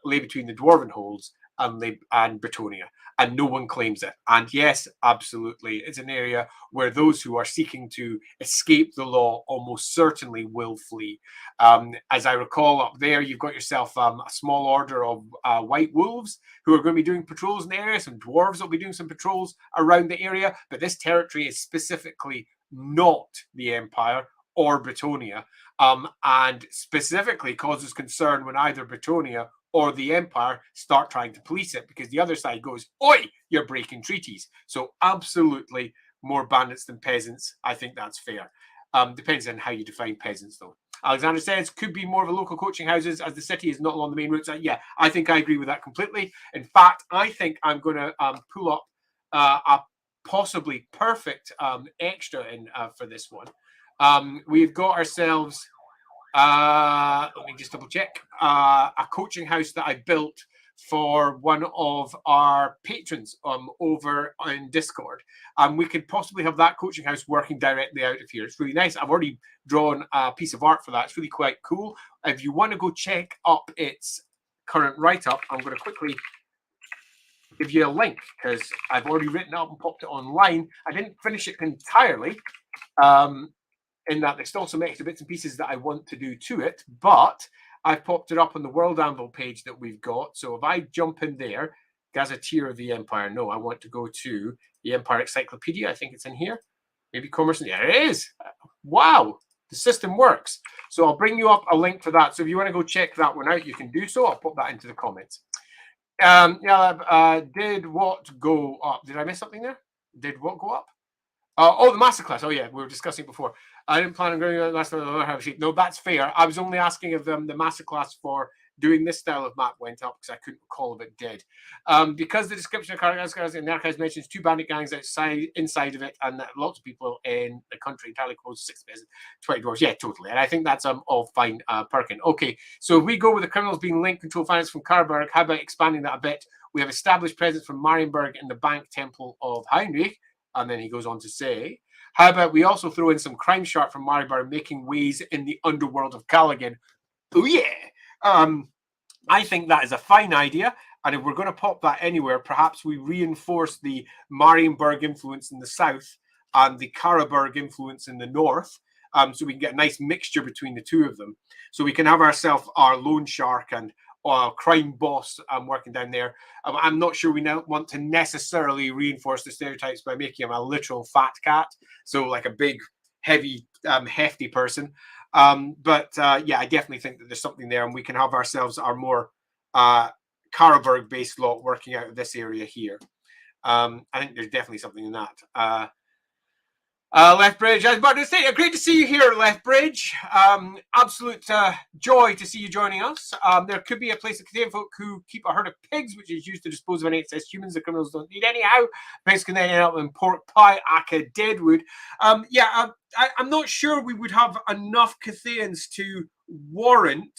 lay between the Dwarven Holds and Britannia, and no one claims it. And yes, absolutely, it's an area where those who are seeking to escape the law almost certainly will flee. As I recall, up there, you've got yourself a small order of white wolves who are going to be doing patrols in the area. Some dwarves will be doing some patrols around the area, but this territory is specifically not the Empire or Britannia, and specifically causes concern when either Britannia or the Empire start trying to police it, because the other side goes, oi, you're breaking treaties. So absolutely more bandits than peasants. I think that's fair. Depends on how you define peasants, though. Alexander says, could be more of a local coaching houses as the city is not along the main routes. Yeah, I think I agree with that completely. In fact, I think I'm going to pull up a possibly perfect extra in for this one. We've got ourselves, let me just double check, a coaching house that I built for one of our patrons over on Discord. We could possibly have that coaching house working directly out of here. It's really nice. I've already drawn a piece of art for that. It's really quite cool. If you want to go check up its current write-up, I'm going to quickly give you a link because I've already written it up and popped it online. I didn't finish it entirely, in that there's still some extra bits and pieces that I want to do to it, but I've popped it up on the World Anvil page that we've got. So if I jump in there, Gazetteer of the Empire, no, I want to go to the Empire Encyclopedia. I think it's in here. Maybe Commerce. Yeah, it is. Wow, the system works. So I'll bring you up a link for that. So if you want to go check that one out, you can do so. I'll put that into the comments. Did what go up? Did I miss something there? Did what go up? Oh, the masterclass. Oh, yeah, we were discussing it before. I didn't plan on going to the last one. No, that's fair. I was only asking if the masterclass for doing this style of map went up because I couldn't recall if it did. Because the description of Kalegen in the archives mentions 2 bandit gangs inside of it, and that lots of people in the country entirely composed 6 peasants, 20 dwarves. Yeah, totally. And I think that's all fine, Perkin. Okay, so if we go with the criminals being linked, control finance from Karberg, how about expanding that a bit? We have established presence from Marienburg in the Bank Temple of Heinrich. And then he goes on to say, how about we also throw in some crime sharp from Marienburg making ways in the underworld of Kalegen? Oh, yeah. I think that is a fine idea. And if we're going to pop that anywhere, perhaps we reinforce the Marienburg influence in the south and the Karberg influence in the north. So we can get a nice mixture between the two of them. So we can have ourselves our loan shark and crime boss working down there. I'm not sure we now want to necessarily reinforce the stereotypes by making him a literal fat cat, so like a big, heavy, hefty person. But yeah, I definitely think that there's something there, and we can have ourselves our more Karberg-based lot working out of this area here. I think there's definitely something in that. Lethbridge, I was about to say, great to see you here, Lethbridge. Absolute joy to see you joining us. There could be a place of Canadian folk who keep a herd of pigs, which is used to dispose of any excess humans the criminals don't need anyhow. Pigs can then end up in pork pie, aka deadwood. I'm not sure we would have enough Cathayans to warrant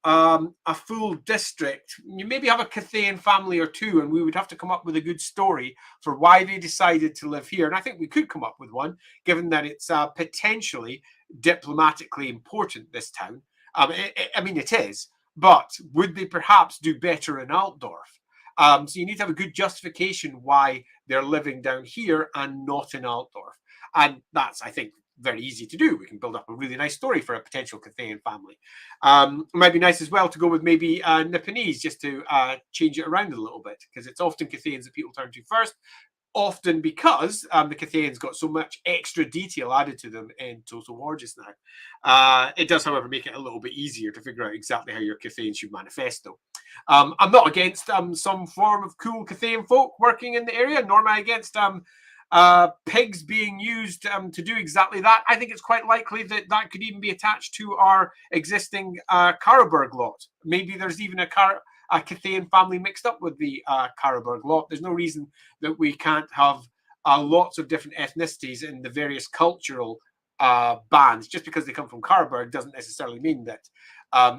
a full district. You maybe have a Cathayan family or two, and we would have to come up with a good story for why they decided to live here. And I think we could come up with one, given that it's potentially diplomatically important, this town. I mean, it is, but would they perhaps do better in Altdorf? So you need to have a good justification why they're living down here and not in Altdorf. And that's, I think, very easy to do. We can build up a really nice story for a potential Cathayan family. It might be nice as well to go with maybe Nipponese, just to change it around a little bit, because it's often Cathayans that people turn to first, often because the Cathayans got so much extra detail added to them in Total War just now. It does, however, make it a little bit easier to figure out exactly how your Cathayan should manifest, though. I'm not against some form of cool Cathayan folk working in the area, nor am I against pigs being used to do exactly that. I think it's quite likely that that could even be attached to our existing Karberg lot. Maybe there's even a Cathayan family mixed up with the Karberg lot. There's no reason that we can't have lots of different ethnicities in the various cultural bands. Just because they come from Karlberg doesn't necessarily mean that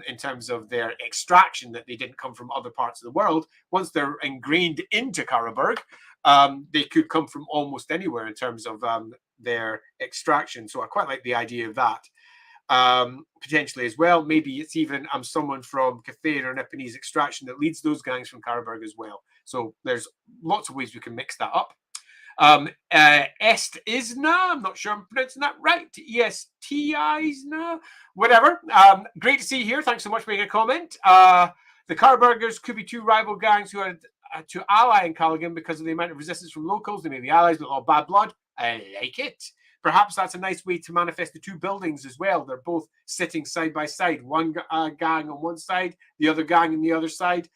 in terms of their extraction that they didn't come from other parts of the world. Once they're ingrained into Karlberg, they could come from almost anywhere in terms of their extraction. So I quite like the idea of that. Potentially as well. Maybe it's even someone from Cathay or Nipponese extraction that leads those gangs from Karlberg as well. So there's lots of ways we can mix that up. Est Isna, I'm not sure I'm pronouncing that right. EST Isna, whatever. Great to see you here. Thanks so much for making a comment. The Karlbergers could be two rival gangs who had to ally in Kalegen because of the amount of resistance from locals. They may be allies, but all bad blood. I like it. Perhaps that's a nice way to manifest the two buildings as well. They're both sitting side by side. One gang on one side, the other gang on the other side,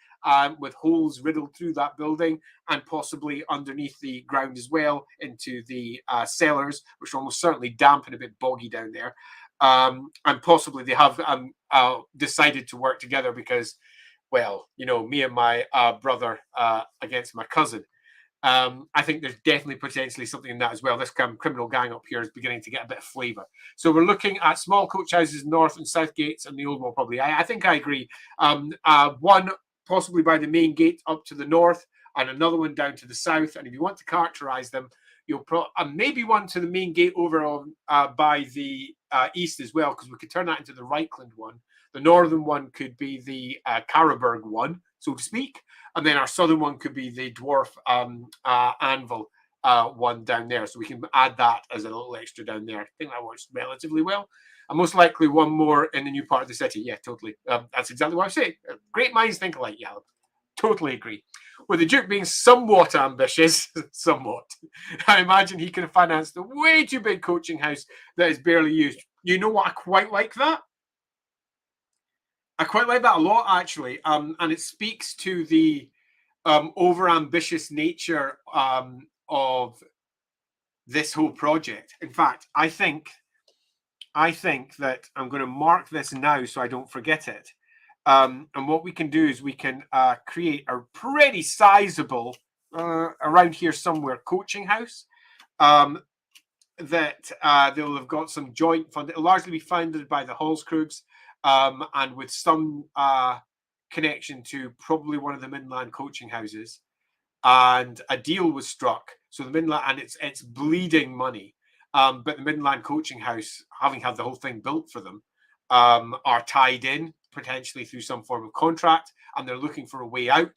with holes riddled through that building and possibly underneath the ground as well into the cellars, which are almost certainly damp and a bit boggy down there. And possibly they have decided to work together because, well, you know, me and my brother against my cousin. I think there's definitely potentially something in that as well. This criminal gang up here is beginning to get a bit of flavour. So we're looking at small coach houses north and south gates and the old one probably. I think I agree. One possibly by the main gate up to the north and another one down to the south. And if you want to characterise them, you'll maybe one to the main gate over on by the east as well, because we could turn that into the Reikland one. The northern one could be the Karlberg one, so to speak. And then our southern one could be the dwarf anvil one down there. So we can add that as a little extra down there. I think that works relatively well. And most likely one more in the new part of the city. Yeah, totally. That's exactly what I say. Great minds think alike, yeah. Totally agree. With the Duke being somewhat ambitious, somewhat, I imagine he could have financed a way too big coaching house that is barely used. You know what? I quite like that. I quite like that a lot, actually. And it speaks to the over-ambitious nature of this whole project. In fact, I think that I'm going to mark this now so I don't forget it. And what we can do is we can create a pretty sizable, around here somewhere, coaching house that they'll have got some joint funding. It'll largely be funded by the Hallskrugs and with some connection to probably one of the Midland coaching houses. And a deal was struck. So the Midland, and it's bleeding money. But the Midland coaching house, having had the whole thing built for them, are tied in potentially through some form of contract, and they're looking for a way out.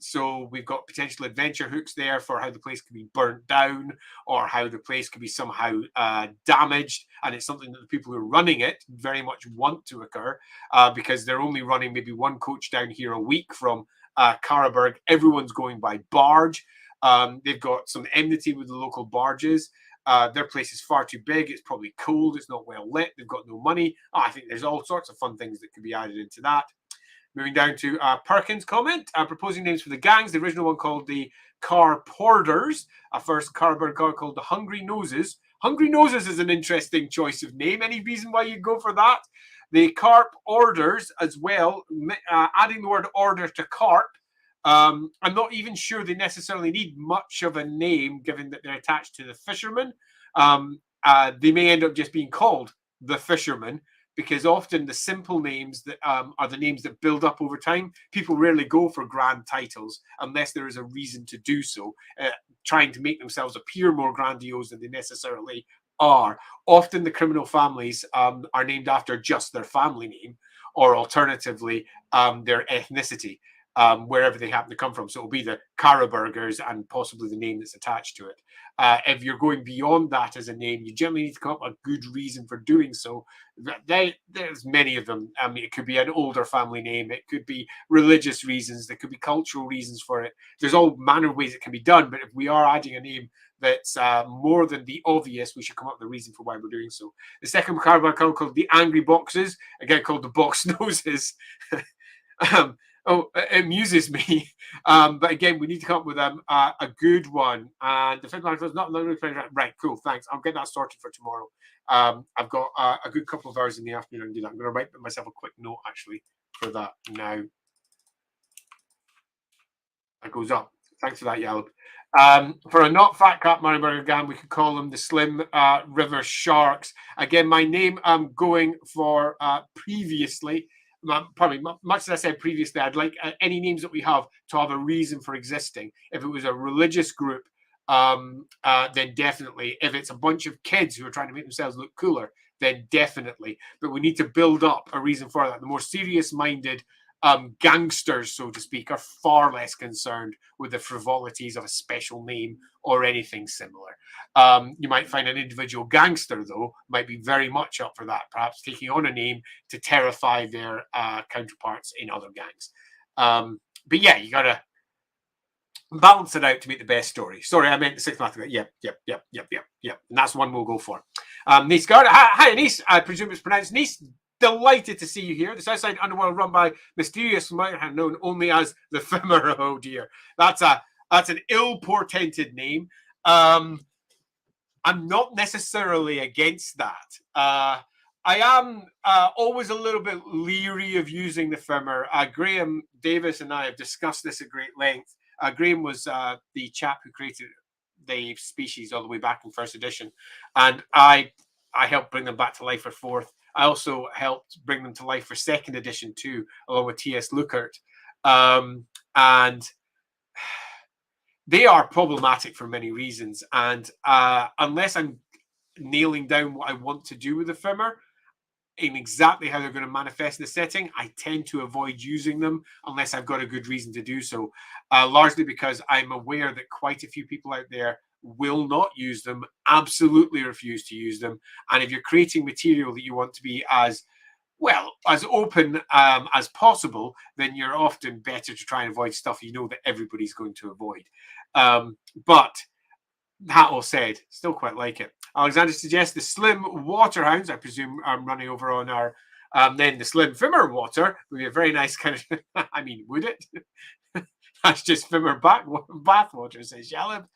So we've got potential adventure hooks there for how the place could be burnt down or how the place could be somehow damaged. And it's something that the people who are running it very much want to occur because they're only running maybe one coach down here a week from Karlberg. Everyone's going by barge. They've got some enmity with the local barges. Their place is far too big. It's probably cold. It's not well lit. They've got no money. I think there's all sorts of fun things that could be added into that. Moving down to Perkins' comment, proposing names for the gangs. The original one called the Car Porters. A first Karlberg car called the Hungry Noses. Hungry Noses is an interesting choice of name. Any reason why you'd go for that? The Carp Orders as well, adding the word order to carp. I'm not even sure they necessarily need much of a name, given that they're attached to the fishermen. They may end up just being called the fishermen, because often the simple names that are the names that build up over time. People rarely go for grand titles unless there is a reason to do so, trying to make themselves appear more grandiose than they necessarily are. Often the criminal families are named after just their family name, or alternatively, their ethnicity. Wherever they happen to come from. So it'll be the Karlbergers and possibly the name that's attached to it. If you're going beyond that as a name, you generally need to come up with a good reason for doing so. There's many of them. I mean, it could be an older family name. It could be religious reasons. There could be cultural reasons for it. There's all manner of ways it can be done. But if we are adding a name that's more than the obvious, we should come up with a reason for why we're doing so. The second Karlberg called the Angry Boxes, again called the Box Noses. It amuses me. But again, we need to come up with a good one. And the fifth line is not right. Cool. Thanks. I'll get that sorted for tomorrow. I've got a good couple of hours in the afternoon to do that. I'm going to write myself a quick note actually for that now. That goes up. Thanks for that, Yalb. For a not fat cat Murray Burger gang, we could call them the Slim River Sharks. Again, my name I'm going for previously. Probably much as I said previously, I'd like any names that we have to have a reason for existing. If it was a religious group, then definitely. If it's a bunch of kids who are trying to make themselves look cooler, then definitely. But we need to build up a reason for that. The more serious-minded gangsters, so to speak, are far less concerned with the frivolities of a special name or anything similar. You might find an individual gangster, though, might be very much up for that, perhaps taking on a name to terrify their counterparts in other gangs. But yeah, you got to balance it out to make the best story. Sorry, I meant the sixth mathematical. Yep. And that's one we'll go for. Nice Garda. Hi, Nice. I presume it's pronounced Nice. Delighted to see you here. The Southside Underworld run by mysterious man known only as the Fimmer. Oh dear. That's an ill-portended name. I'm not necessarily against that. I am always a little bit leery of using the Fimmer. Graham Davis and I have discussed this at great length. Graham was the chap who created the species all the way back in first edition, and I helped bring them back to life for fourth. I also helped bring them to life for second edition too, along with T.S. Lukert, and they are problematic for many reasons. And unless I'm nailing down what I want to do with the Fimmer and exactly how they're going to manifest in the setting, I tend to avoid using them unless I've got a good reason to do so, largely because I'm aware that quite a few people out there will not use them, absolutely refuse to use them. And if you're creating material that you want to be as open as possible, then you're often better to try and avoid stuff you know that everybody's going to avoid. But that all said, still quite like it. Alexander suggests the Slim Waterhounds, I presume I'm running over on our, then the Slim Fimmer Water would be a very nice kind of, I mean, would it? That's just Fimmer bath water, says Shalib.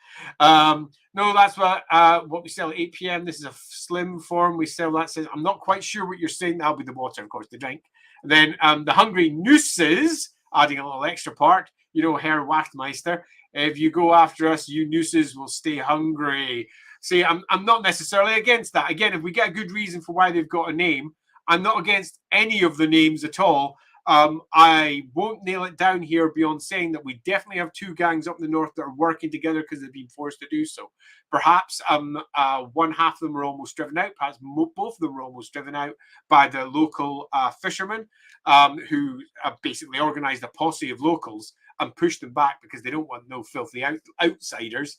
No, that's what we sell at 8 p.m. This is a slim form. We sell that. Says, I'm not quite sure what you're saying. That'll be the water, of course, the drink. And then the Hungry Nooses, adding a little extra part. You know, Herr Wachtmeister. If you go after us, you nooses will stay hungry. See, I'm not necessarily against that. Again, if we get a good reason for why they've got a name, I'm not against any of the names at all. I won't nail it down here beyond saying that we definitely have two gangs up in the north that are working together because they've been forced to do so. Perhaps one half of them are almost driven out. Perhaps both of them are almost driven out by the local fishermen who basically organized a posse of locals and pushed them back because they don't want no filthy outsiders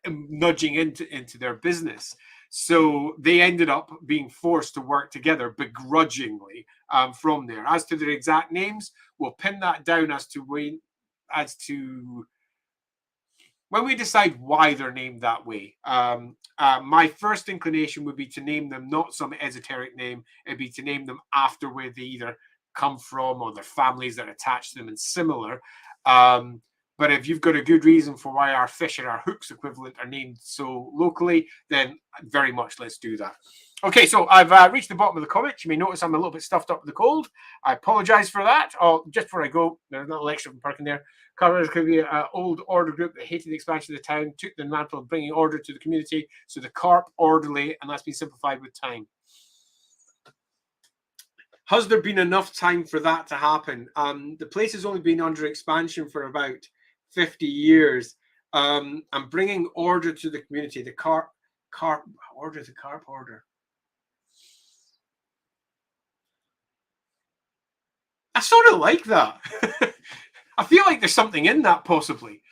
nudging into their business. So they ended up being forced to work together begrudgingly from there. As to their exact names, we'll pin that down as to when we decide why they're named that way. My first inclination would be to name them not some esoteric name. It'd be to name them after where they either come from or their families that are attached to them and similar. But if you've got a good reason for why our fish and our hooks equivalent are named so locally, then very much let's do that. Okay, so I've reached the bottom of the comments. You may notice I'm a little bit stuffed up with the cold. I apologize for that. Oh, just before I go, there's a little extra from Perkin there. Covers could be an old order group that hated the expansion of the town, took the mantle of bringing order to the community. So the Carp orderly, and that's been simplified with time. Has there been enough time for that to happen? The place has only been under expansion for about 50 years. I'm bringing order to the community. The carp order. I sort of like that. I feel like there's something in that possibly.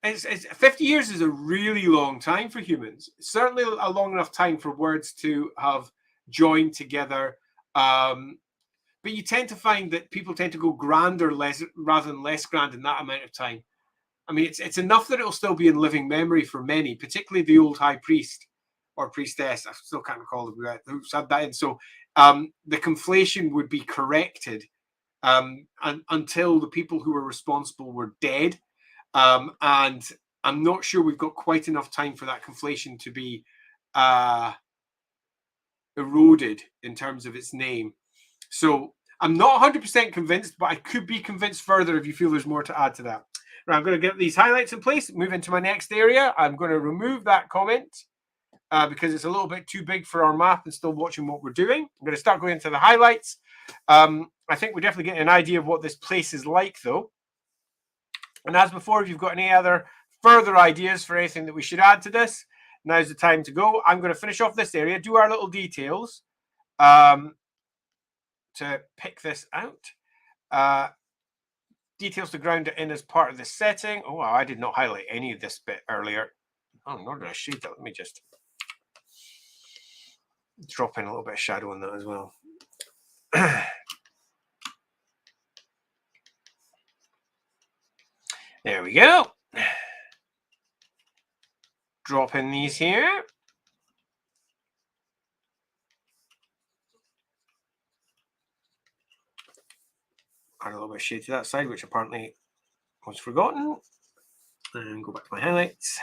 It's 50 years is a really long time for humans. Certainly a long enough time for words to have joined together. But you tend to find that people tend to go grander rather than less grand in that amount of time. I mean, it's enough that it'll still be in living memory for many, particularly the old high priest or priestess. I still can't recall who said that in. So the conflation would be corrected until the people who were responsible were dead. And I'm not sure we've got quite enough time for that conflation to be eroded in terms of its name. So I'm not 100% convinced, but I could be convinced further if you feel there's more to add to that. Right, I'm going to get these highlights in place, move into my next area. I'm going to remove that comment because it's a little bit too big for our map and still watching what we're doing. I'm going to start going into the highlights. I think we're definitely getting an idea of what this place is like, though. And as before, if you've got any other further ideas for anything that we should add to this, now's the time to go. I'm going to finish off this area, do our little details to pick this out. Details to ground it in as part of the setting. Oh, wow, I did not highlight any of this bit earlier. Oh, nor did I shade that. Let me just drop in a little bit of shadow on that as well. There we go. Drop in these here. Add a little bit of shade to that side, which apparently was forgotten. And go back to my highlights.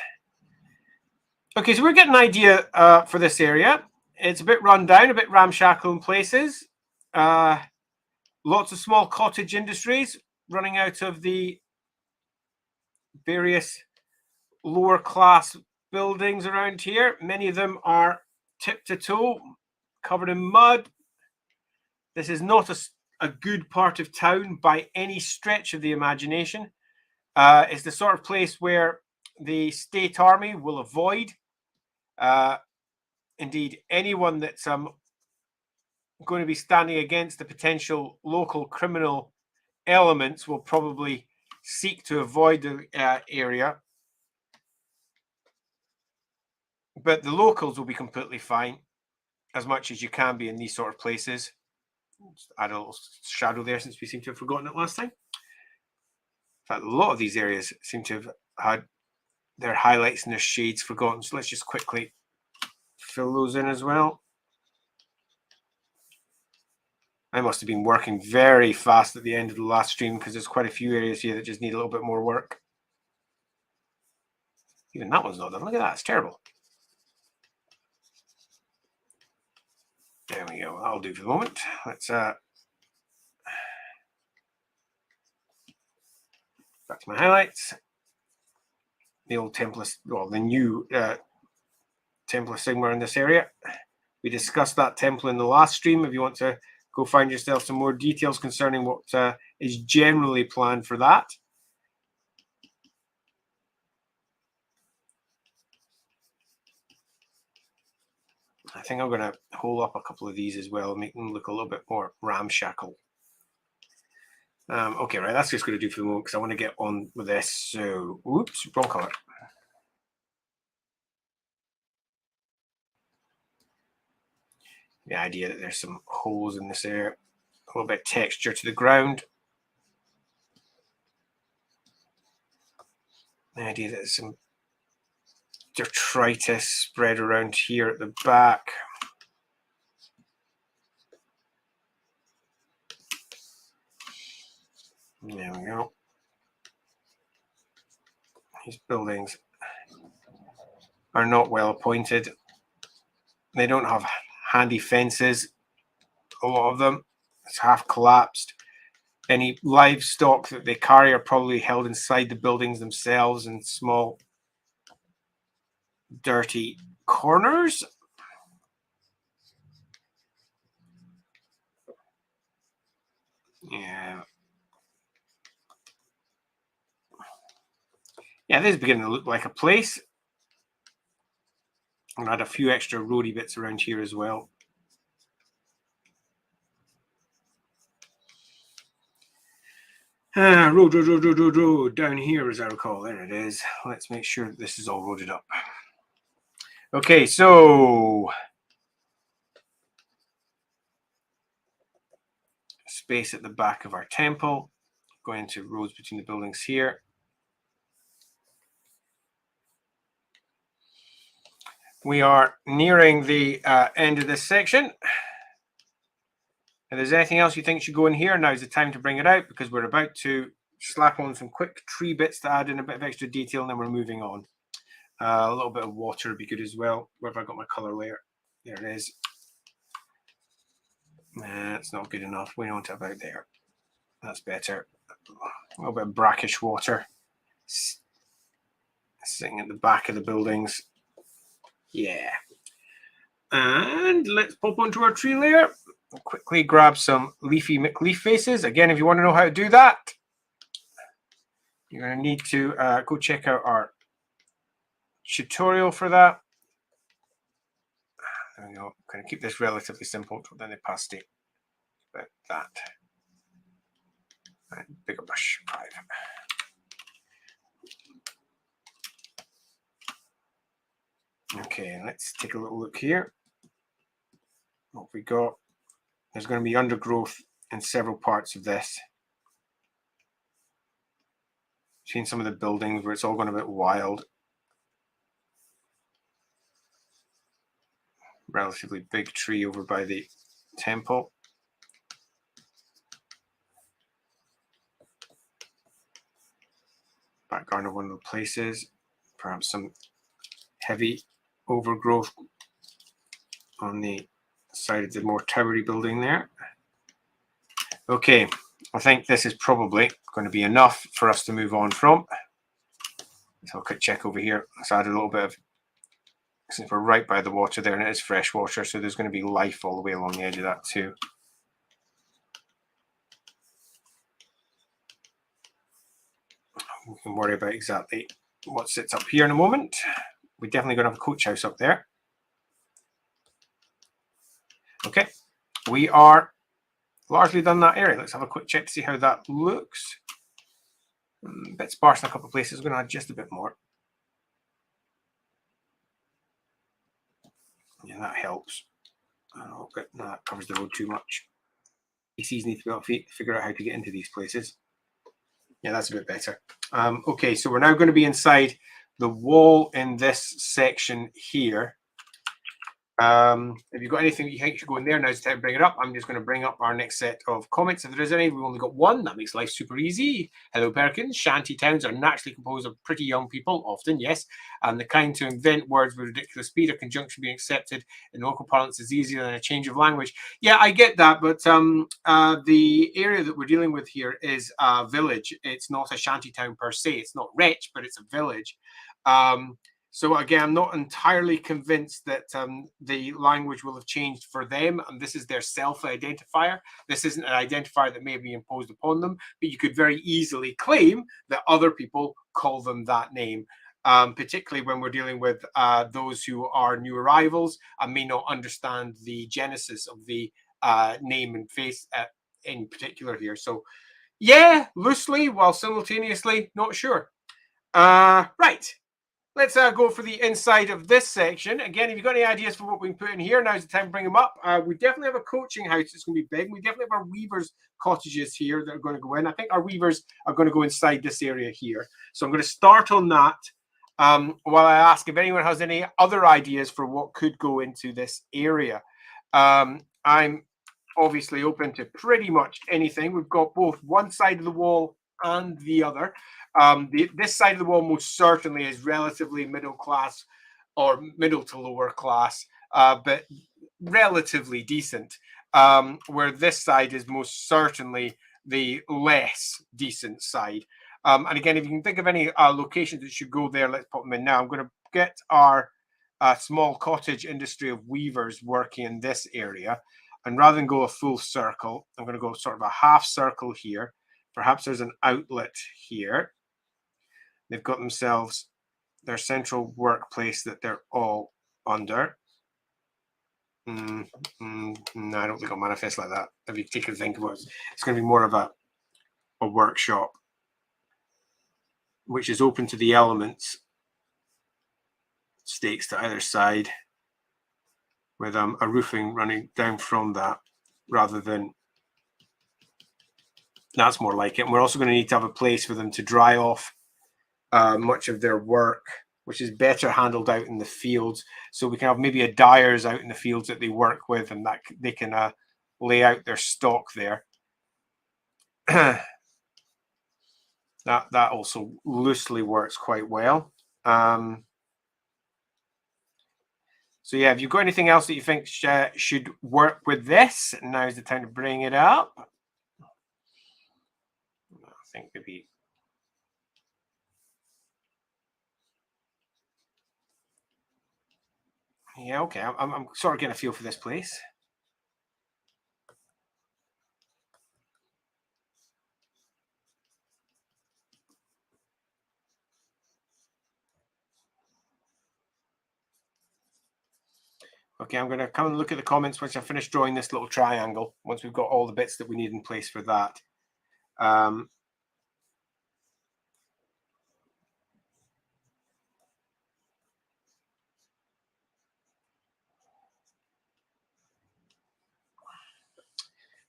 Okay, so we're getting an idea for this area. It's a bit run down, a bit ramshackle in places. Lots of small cottage industries running out of the various lower class buildings around here. Many of them are tip to toe, covered in mud. This is not a good part of town by any stretch of the imagination. It's the sort of place where the state army will avoid. Indeed, anyone that's going to be standing against the potential local criminal elements will probably seek to avoid the area. But the locals will be completely fine, as much as you can be in these sort of places. Just add a little shadow there since we seem to have forgotten it last time. In fact, a lot of these areas seem to have had their highlights and their shades forgotten. So let's just quickly fill those in as well. I must have been working very fast at the end of the last stream because there's quite a few areas here that just need a little bit more work. Even that one's not done. Look at that. It's terrible. There we go. That'll do for the moment. Let's back to my highlights. The old Templar, well, the new Templar Sigma in this area. We discussed that temple in the last stream. If you want to go find yourself some more details concerning what is generally planned for that. I think I'm going to hold up a couple of these as well, make them look a little bit more ramshackle. Okay, right, that's just going to do for the moment because I want to get on with this. So, oops, wrong color. The idea that there's some holes in this area, a little bit of texture to the ground. The idea that there's some detritus spread around here at the back. There we go. These buildings are not well appointed. They don't have handy fences. A lot of them, it's half collapsed. Any livestock that they carry are probably held inside the buildings themselves in small, dirty corners. Yeah. Yeah, this is beginning to look like a place. And add a few extra roady bits around here as well. Road down here, as I recall. There it is. Let's make sure that this is all roaded up. Okay, so space at the back of our temple. Going to roads between the buildings here. We are nearing the end of this section. If there's anything else you think should go in here, now's the time to bring it out because we're about to slap on some quick tree bits to add in a bit of extra detail, and then we're moving on. A little bit of water would be good as well. Where have I got my color layer? There it is. That's not good enough. We want it about there. That's better. A little bit of brackish water. sitting at the back of the buildings. Yeah. And let's pop onto our tree layer. We'll quickly grab some leafy McLeaf faces. Again, if you want to know how to do that, you're going to need to go check out our tutorial for that. There we go. I'm going to keep this relatively simple to then opacity. About that. And bigger brush, 5. Okay, let's take a little look here. What we got? There's going to be undergrowth in several parts of this. Seen some of the buildings where it's all gone a bit wild. Relatively big tree over by the temple. Background of one of the places. Perhaps some heavy overgrowth on the side of the more towery building there. Okay, I think this is probably going to be enough for us to move on from. So I'll quick check over here. Let's add a little bit of, since we're right by the water there and it is fresh water, so there's going to be life all the way along the edge of that too. We can worry about exactly what sits up here in a moment. We're definitely going to have a coach house up there. Okay, we are largely done that area. Let's have a quick check to see how that looks. A bit sparse in a couple of places. We're going to add just a bit more. Yeah, that helps. Oh, but that covers the road too much. PCs need to be able to figure out how to get into these places. Yeah, that's a bit better. Okay, so we're now going to be inside the wall in this section here. If you've got anything that you think should go in there, now's the time to bring it up. I'm just going to bring up our next set of comments. If there is any, we've only got one. That makes life super easy. Hello, Perkins. Shanty towns are naturally composed of pretty young people, often, yes. And the kind to invent words with ridiculous speed or conjunction being accepted in local parlance is easier than a change of language. Yeah, I get that. But the area that we're dealing with here is a village. It's not a shanty town per se. It's not rich, but it's a village. So again, I'm not entirely convinced that the language will have changed for them, and this is their self-identifier. This isn't an identifier that may be imposed upon them, but you could very easily claim that other people call them that name, particularly when we're dealing with those who are new arrivals and may not understand the genesis of the name and face in particular here. So yeah, loosely, while simultaneously not sure. Right. Let's go for the inside of this section. Again, if you've got any ideas for what we can put in here, now's the time to bring them up. We definitely have a coaching house that's going to be big. We definitely have our weavers' cottages here that are going to go in. I think our weavers are going to go inside this area here. So I'm going to start on that while I ask if anyone has any other ideas for what could go into this area. I'm obviously open to pretty much anything. We've got both one side of the wall and the other. This side of the wall most certainly is relatively middle class or middle to lower class, but relatively decent, where this side is most certainly the less decent side. And again, if you can think of any locations that should go there, let's put them in now. I'm going to get our small cottage industry of weavers working in this area. And rather than go a full circle, I'm going to go sort of a half circle here. Perhaps there's an outlet here. They've got themselves their central workplace that they're all under. No, I don't think I'll manifest like that. If you take a think about it, it's going to be more of a workshop, which is open to the elements. Stakes to either side, with a roofing running down from that, rather than. That's more like it. And we're also going to need to have a place for them to dry off much of their work, which is better handled out in the fields. So we can have maybe a dyers out in the fields that they work with, and that they can lay out their stock there. that also loosely works quite well. So yeah, if you've got anything else that you think should work with this, now's the time to bring it up. I think maybe Yeah, okay. I'm sort of getting a feel for this place. Okay, I'm going to come and look at the comments once I finish drawing this little triangle, once we've got all the bits that we need in place for that.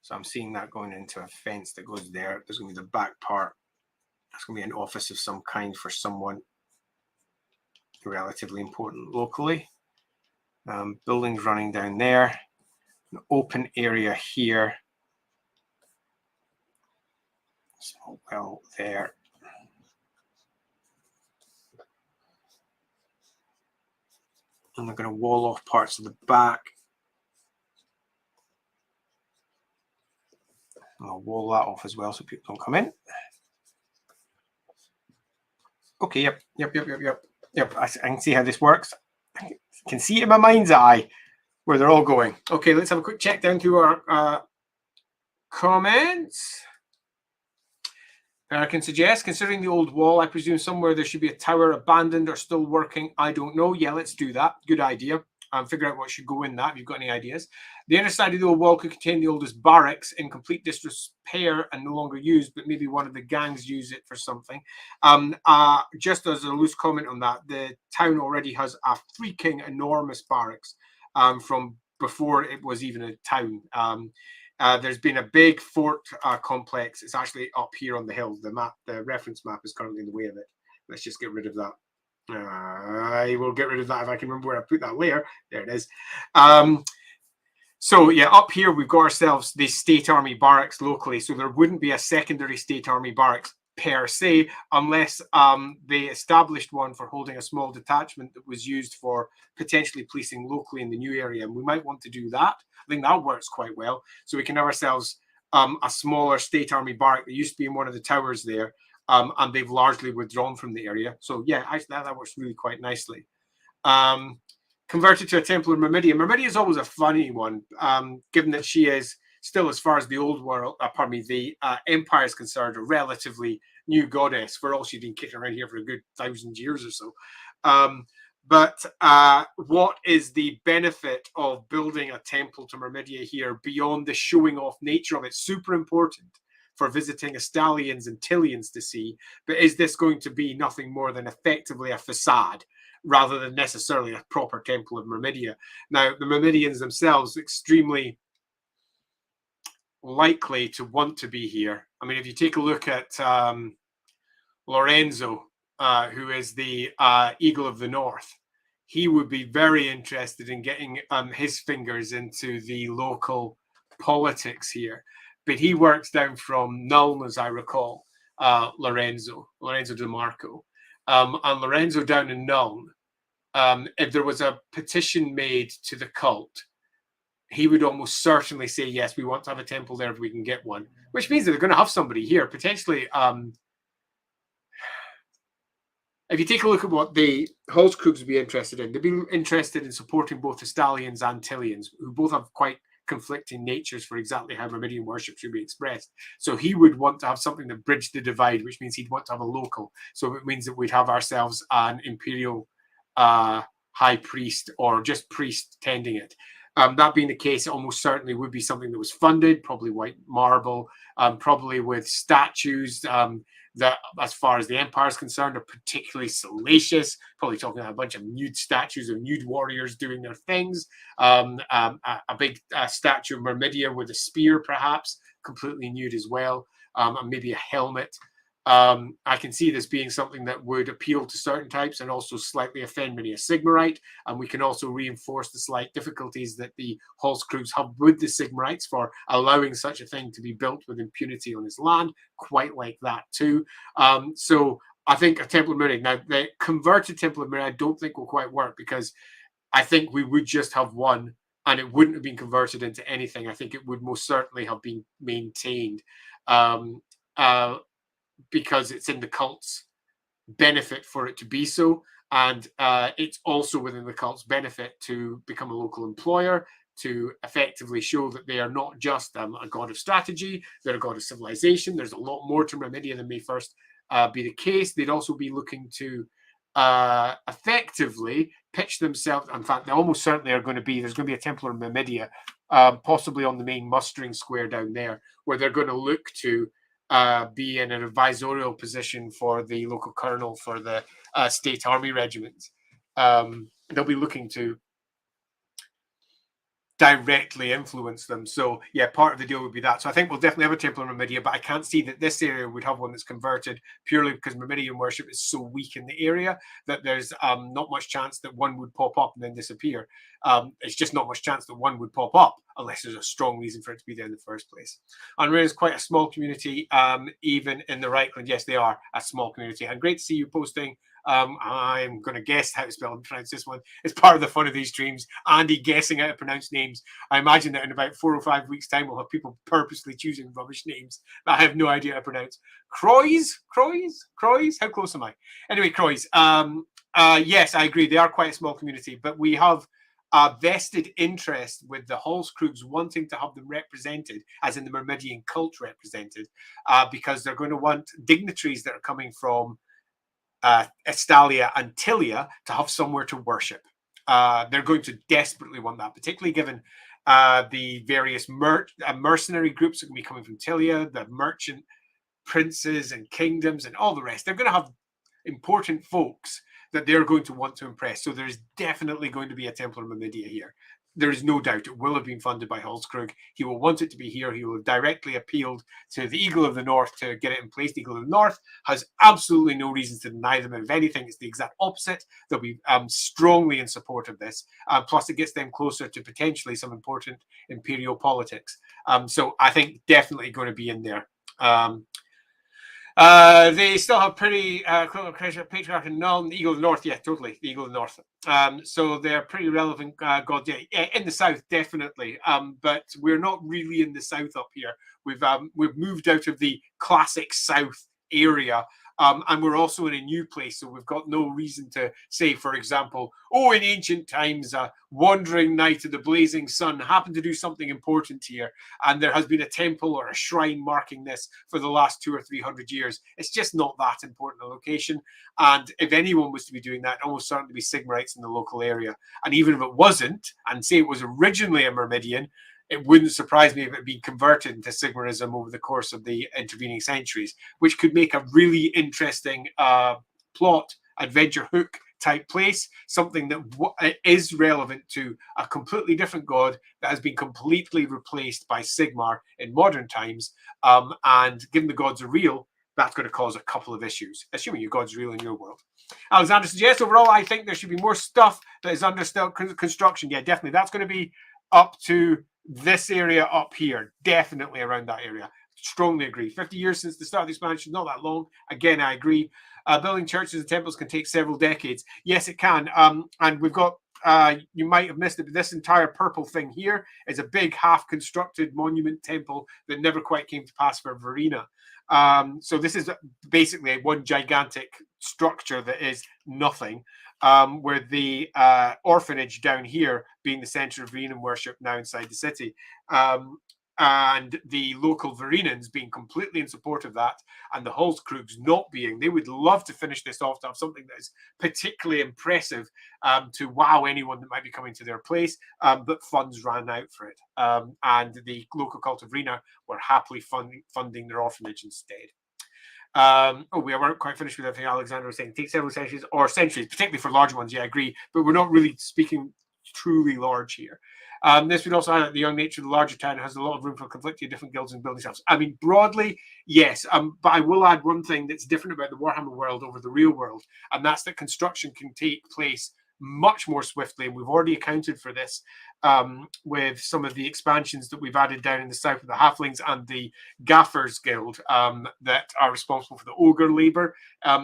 So I'm seeing that going into a fence that goes there. There's going to be the back part. That's going to be an office of some kind for someone relatively important locally. Buildings running down there. An open area here. Small well there. And they're going to wall off parts of the back. I'll wall that off as well so people don't come in. Okay, yep. I can see how this works. I can see it in my mind's eye where they're all going. Okay, let's have a quick check down through our comments. I can suggest, considering the old wall, I presume somewhere there should be a tower abandoned or still working. I don't know. Yeah, let's do that. Good idea. Figure out what should go in that if you've got any ideas. The inner side of the old wall could contain the oldest barracks in complete disrepair and no longer used, but maybe one of the gangs use it for something. Just as a loose comment on that, the town already has a freaking enormous barracks from before it was even a town. There's been a big fort complex. It's actually up here on the hill. The reference map is currently in the way of it. Let's just get rid of that. I will get rid of that if I can remember where I put that layer. There it is. So yeah, up here we've got ourselves the State Army barracks locally. So there wouldn't be a secondary State Army barracks per se, unless they established one for holding a small detachment that was used for potentially policing locally in the new area. And we might want to do that. I think that works quite well. So we can have ourselves a smaller State Army barrack that used to be in one of the towers there. And they've largely withdrawn from the area. So yeah, actually that works really quite nicely. Converted to a temple in Myrmidia. Myrmidia is always a funny one, given that she is still, as far as the old world, the empire is concerned, a relatively new goddess, for all she's been kicking around here for a good 1,000 years or so. But what is the benefit of building a temple to Myrmidia here beyond the showing off nature of it? Super important for visiting Astalians and Tillians to see. But is this going to be nothing more than effectively a facade rather than necessarily a proper temple of Myrmidia? Now, the Myrmidians themselves extremely likely to want to be here. I mean, if you take a look at Lorenzo, who is the Eagle of the North, he would be very interested in getting his fingers into the local politics here. But he works down from Nuln, as I recall, Lorenzo De Marco. And Lorenzo down in Nuln, if there was a petition made to the cult, he would almost certainly say, yes, we want to have a temple there if we can get one, which means that they're going to have somebody here, potentially. If you take a look at what the Holzkrugs would be interested in, they'd be interested in supporting both the Stalians and Tillians, who both have quite conflicting natures for exactly how Myrmidian worship should be expressed. So he would want to have something that bridged the divide, which means he'd want to have a local. So it means that we'd have ourselves an imperial high priest or just priest tending it. That being the case, it almost certainly would be something that was funded, probably white marble, probably with statues that, as far as the empire is concerned, are particularly salacious. Probably talking about a bunch of nude statues of nude warriors doing their things. A big statue of Myrmidia with a spear, perhaps, completely nude as well, and maybe a helmet. I can see this being something that would appeal to certain types and also slightly offend many a Sigmarite. And we can also reinforce the slight difficulties that the Holzkrugs have with the Sigmarites for allowing such a thing to be built with impunity on his land. Quite like that too. So I think a Temple of Myrmidia, now the converted Temple of Myrmidia, I don't think will quite work, because I think we would just have one and it wouldn't have been converted into anything. I think it would most certainly have been maintained. Because it's in the cult's benefit for it to be so. And it's also within the cult's benefit to become a local employer, to effectively show that they are not just a god of strategy, they're a god of civilization. There's a lot more to Myrmidia than may first be the case. They'd also be looking to effectively pitch themselves. In fact, they almost certainly are going to be, there's going to be a temple in Myrmidia, possibly on the main mustering square down there, where they're going to look to be in an advisorial position for the local colonel for the state army regiment. They'll be looking to directly influence them. So yeah, part of the deal would be that. So I think we'll definitely have a temple in Myrmidia, but I can't see that this area would have one that's converted, purely because Myrmidian worship is so weak in the area that there's not much chance that one would pop up and then disappear. It's just not much chance that one would pop up unless there's a strong reason for it to be there in the first place. And is quite a small community, even in the Reikland. Yes, they are a small community. And great to see you posting. I'm going to guess how to spell and pronounce this one. It's part of the fun of these streams. Andy guessing how to pronounce names. I imagine that in about 4 or 5 weeks' time, we'll have people purposely choosing rubbish names that I have no idea how to pronounce. Croys? How close am I? Anyway, Croys. Yes, I agree. They are quite a small community, but we have a vested interest with the Hallskrugs wanting to have them represented, as in the Myrmidian cult represented, because they're going to want dignitaries that are coming from Estalia and Tilia to have somewhere to worship. They're going to desperately want that, particularly given the various mercenary groups that can be coming from Tilia, the merchant princes and kingdoms and all the rest. They're going to have important folks that they're going to want to impress. So there's definitely going to be a temple in Myrmidia here. There is no doubt it will have been funded by Hallskrug. He will want it to be here. He will have directly appealed to the Eagle of the North to get it in place. The Eagle of the North has absolutely no reasons to deny them. If anything, it's the exact opposite. They'll be strongly in support of this. Plus, it gets them closer to potentially some important imperial politics. So I think definitely going to be in there. They still have pretty patriarch and null. The Eagle of the North, yeah, totally. The Eagle of the North. So they're pretty relevant gods. Yeah, in the south, definitely. But we're not really in the south up here. We've moved out of the classic south area. And we're also in a new place, so we've got no reason to say, for example, oh, in ancient times, a wandering knight of the blazing sun happened to do something important here, and there has been a temple or a shrine marking this for the last 200 or 300 years. It's just not that important a location, and if anyone was to be doing that, it almost certainly be Sigmarites in the local area. And even if it wasn't, and say it was originally a Myrmidian, it wouldn't surprise me if it had been converted into Sigmarism over the course of the intervening centuries, which could make a really interesting plot, adventure hook type place, something that is relevant to a completely different god that has been completely replaced by Sigmar in modern times. And given the gods are real, that's going to cause a couple of issues, assuming your god's real in your world. Alexander suggests, overall, I think there should be more stuff that is under still construction. Yeah, definitely. That's going to be up to this area up here, definitely around that area. Strongly agree. 50 years since the start of the expansion, not that long. Again, I agree. Building churches and temples can take several decades. Yes, it can. And we've got, you might have missed it, but this entire purple thing here is a big half-constructed monument temple that never quite came to pass for Verena. So this is basically one gigantic structure that is nothing. Where the orphanage down here being the center of Verenan worship now inside the city. And the local Verenans being completely in support of that, and the Hallskrugs not being. They would love to finish this off to have something that is particularly impressive to wow anyone that might be coming to their place, but funds ran out for it. And the local cult of Verena were happily funding their orphanage instead. We weren't quite finished with everything Alexander was saying. It takes several centuries, particularly for larger ones. Yeah, I agree. But we're not really speaking truly large here. This would also highlight the young nature of the larger town. It has a lot of room for conflicting different guilds and building styles. I mean, broadly, yes. But I will add one thing that's different about the Warhammer world over the real world, and that's that construction can take place much more swiftly, and we've already accounted for this with some of the expansions that we've added down in the south of the Halflings and the Gaffers Guild that are responsible for the ogre labor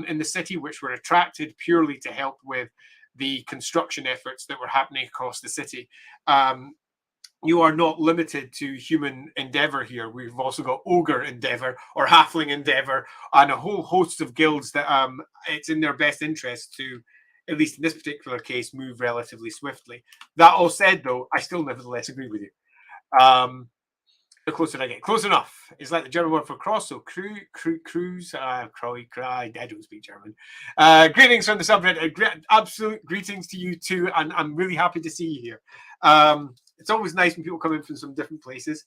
in the city, which were attracted purely to help with the construction efforts that were happening across the city. You are not limited to human endeavor here. We've also got ogre endeavor or halfling endeavor and a whole host of guilds that it's in their best interest to at least in this particular case, move relatively swiftly. That all said, though, I still nevertheless agree with you. The closer I get, close enough. It's like the German word for cross, so cruise, I don't speak German. Greetings from the subreddit. Absolute greetings to you too, and I'm really happy to see you here. It's always nice when people come in from some different places.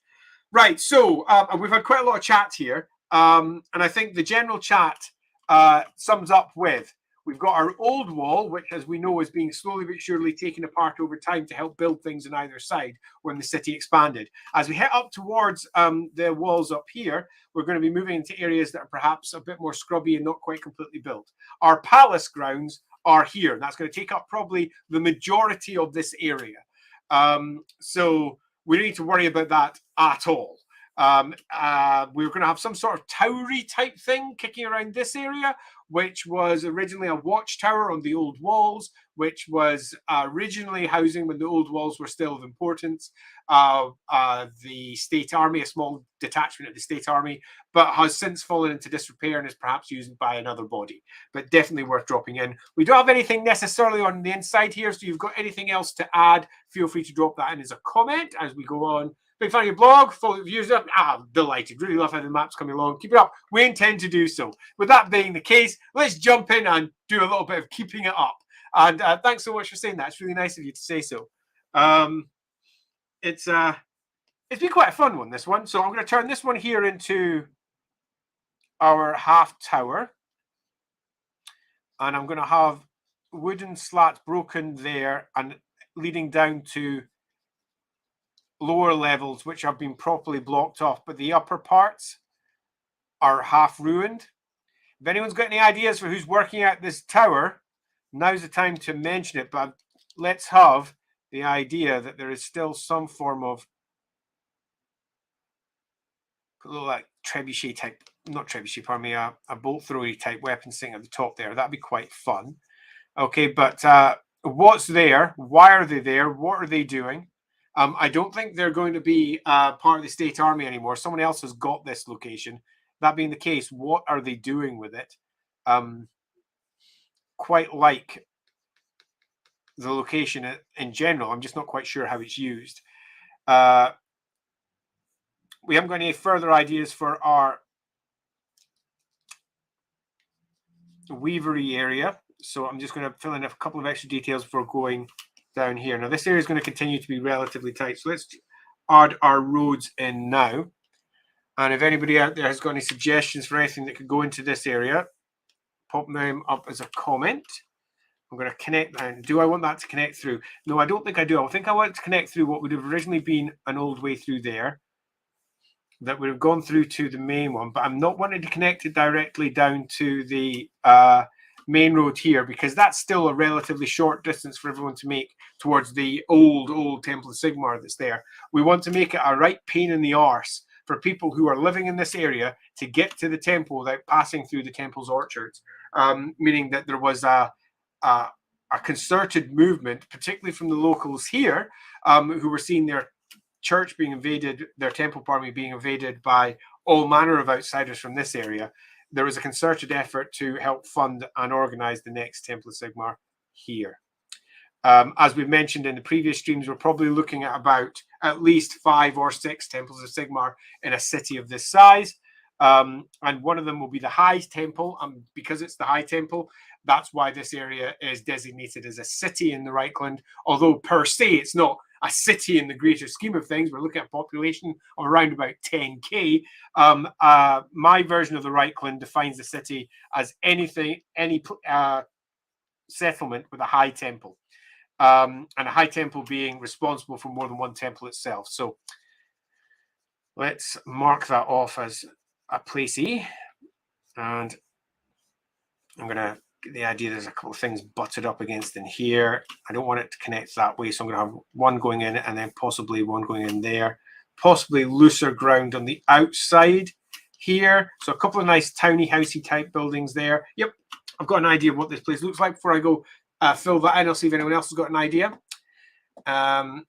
Right, so we've had quite a lot of chat here, and I think the general chat sums up with, we've got our old wall, which, as we know, is being slowly but surely taken apart over time to help build things on either side when the city expanded. As we head up towards the walls up here, we're going to be moving into areas that are perhaps a bit more scrubby and not quite completely built. Our palace grounds are here. That's going to take up probably the majority of this area. So we don't need to worry about that at all. We're going to have some sort of towery type thing kicking around this area, which was originally a watchtower on the old walls, which was originally housing, when the old walls were still of importance, the state army, a small detachment of the state army, but has since fallen into disrepair and is perhaps used by another body, but definitely worth dropping in. We don't have anything necessarily on the inside here, so you've got anything else to add, feel free to drop that in as a comment as we go on. Big fan of your blog, full of views up. Delighted. Really love how the map's coming along. Keep it up. We intend to do so. With that being the case, let's jump in and do a little bit of keeping it up. And thanks so much for saying that. It's really nice of you to say so. It's been quite a fun one, this one. So I'm going to turn this one here into our half tower. And I'm going to have wooden slats broken there and leading down to lower levels, which have been properly blocked off, but the upper parts are half ruined. If anyone's got any ideas for who's working out this tower, now's the time to mention it. But let's have the idea that there is still some form of a little like trebuchet type, not trebuchet, pardon me, a bolt throwery type weapon sitting at the top there. That'd be quite fun. Okay, but what's there? Why are they there? What are they doing? I don't think they're going to be part of the state army anymore. Someone else has got this location. That being the case, what are they doing with it? Quite like the location in general. I'm just not quite sure how it's used. We haven't got any further ideas for our weavery area. So I'm just going to fill in a couple of extra details before going down here. Now, this area is going to continue to be relatively tight. So let's add our roads in now. And if anybody out there has got any suggestions for anything that could go into this area, pop them up as a comment. I'm going to connect that. Do I want that to connect through? No, I don't think I do. I think I want it to connect through what would have originally been an old way through there that would have gone through to the main one. But I'm not wanting to connect it directly down to the main road here, because that's still a relatively short distance for everyone to make towards the old Temple of Sigmar that's there. We want to make it a right pain in the arse for people who are living in this area to get to the temple without passing through the temple's orchards, meaning that there was a concerted movement, particularly from the locals here, who were seeing their church being invaded, their temple army being invaded by all manner of outsiders from this area. There was a concerted effort to help fund and organize the next Temple of Sigmar here. As we've mentioned in the previous streams, we're probably looking at about at least 5 or 6 Temples of Sigmar in a city of this size. And one of them will be the High Temple. And because it's the High Temple, that's why this area is designated as a city in the Reikland. Although per se, it's not a city in the greater scheme of things. We're looking at a population of around about 10K. My version of the Reikland defines the city as any settlement with a high temple. And a high temple being responsible for more than one temple itself. So let's mark that off as a placey. And I'm going to get the idea there's a couple of things butted up against in here. I don't want it to connect that way, so I'm going to have one going in and then possibly one going in there. Possibly looser ground on the outside here. So a couple of nice towny housey type buildings there. Yep, I've got an idea of what this place looks like. Before I go fill that in, I'll see if anyone else has got an idea. Estisna,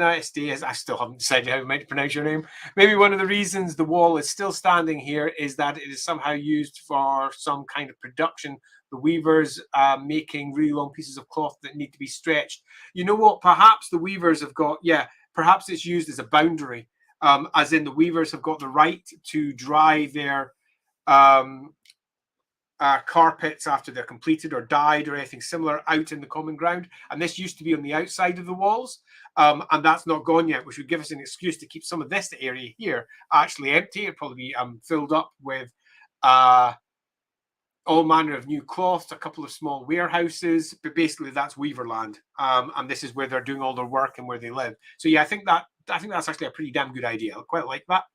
I still haven't decided how to pronounce your name. Maybe one of the reasons the wall is still standing here is that it is somehow used for some kind of production the weavers making really long pieces of cloth that need to be stretched. You know what? Perhaps the weavers have got, perhaps it's used as a boundary, as in the weavers have got the right to dry their carpets after they're completed or dyed or anything similar out in the common ground. And this used to be on the outside of the walls, and that's not gone yet, which would give us an excuse to keep some of this area here actually empty. It'd probably be filled up with all manner of new cloths, a couple of small warehouses, but basically that's Weaverland, and this is where they're doing all their work and where they live. So yeah, I think that's actually a pretty damn good idea. I quite like that.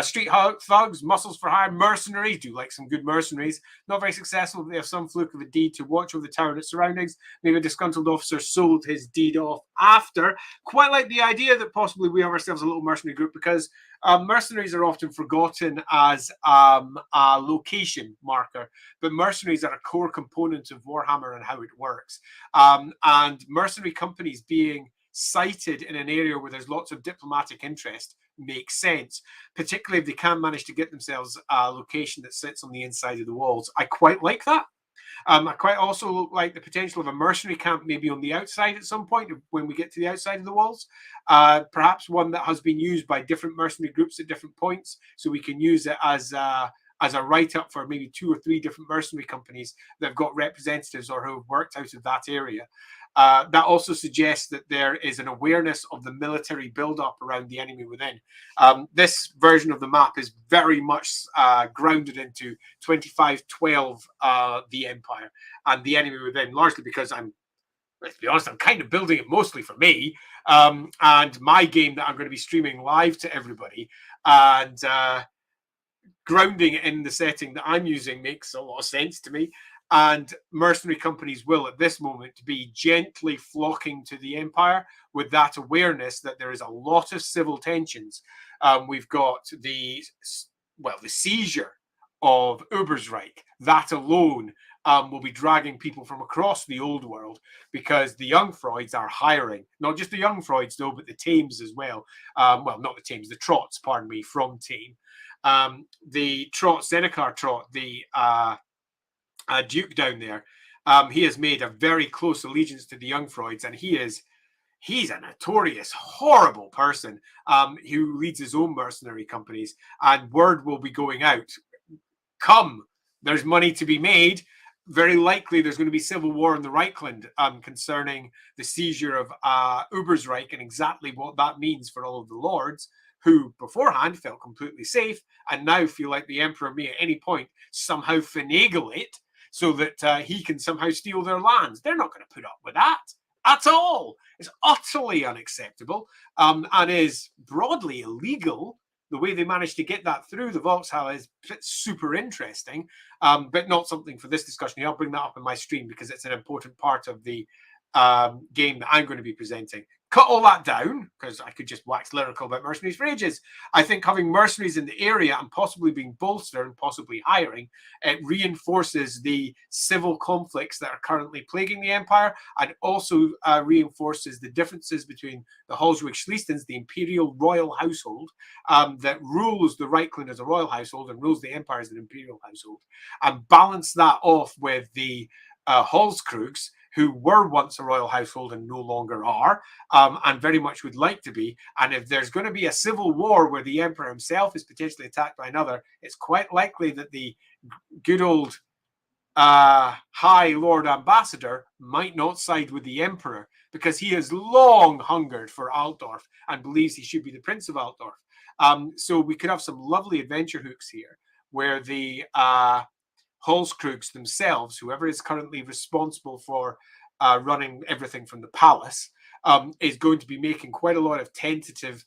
Street thugs, muscles for hire, mercenaries. Do like some good mercenaries. Not very successful, but they have some fluke of a deed to watch over the town and its surroundings. Maybe a disgruntled officer sold his deed off after. Quite like the idea that possibly we have ourselves a little mercenary group, because mercenaries are often forgotten as a location marker, but mercenaries are a core component of Warhammer and how it works. And mercenary companies being sited in an area where there's lots of diplomatic interest makes sense, particularly if they can manage to get themselves a location that sits on the inside of the walls. I quite like that. I quite also like the potential of a mercenary camp maybe on the outside at some point when we get to the outside of the walls. Perhaps one that has been used by different mercenary groups at different points, so we can use it as a write-up for maybe 2 or 3 different mercenary companies that have got representatives or who have worked out of that area. That also suggests that there is an awareness of the military build-up around the enemy within. This version of the map is very much grounded into 2512, the Empire, and the enemy within, largely because let's be honest, I'm kind of building it mostly for me, and my game that I'm going to be streaming live to everybody, and grounding it in the setting that I'm using makes a lot of sense to me. And mercenary companies will, at this moment, be gently flocking to the Empire with that awareness that there is a lot of civil tensions. We've got the seizure of Ubersreich. That alone will be dragging people from across the old world, because the young Freuds are hiring, not just the young Freuds though, but the Thames as well. Not the Thames, the Trots, pardon me, from Thame. The Trot, Zenekar Trot, the Duke down there, he has made a very close allegiance to the young Freuds, and he's a notorious, horrible person who leads his own mercenary companies, and word will be going out. Come, there's money to be made. Very likely there's going to be civil war in the Reikland concerning the seizure of Ubersreich and exactly what that means for all of the lords, who beforehand felt completely safe and now feel like the Emperor may at any point somehow finagle it so that he can somehow steal their lands. They're not going to put up with that at all. It's utterly unacceptable, and is broadly illegal. The way they managed to get that through the Vauxhall is super interesting, but not something for this discussion. I'll bring that up in my stream because it's an important part of the game that I'm going to be presenting. Cut all that down, because I could just wax lyrical about mercenaries for ages. I think having mercenaries in the area and possibly being bolstered and possibly hiring, it reinforces the civil conflicts that are currently plaguing the Empire, and also reinforces the differences between the Holzwig-Schließens, the imperial royal household that rules the Reikland as a royal household and rules the Empire as an imperial household, and balance that off with the Holzkrugs, who were once a royal household and no longer are, and very much would like to be. And if there's going to be a civil war where the Emperor himself is potentially attacked by another, it's quite likely that the good old High Lord Ambassador might not side with the Emperor, because he has long hungered for Altdorf and believes he should be the Prince of Altdorf. So we could have some lovely adventure hooks here where the Holzkrugs themselves, whoever is currently responsible for running everything from the palace, is going to be making quite a lot of tentative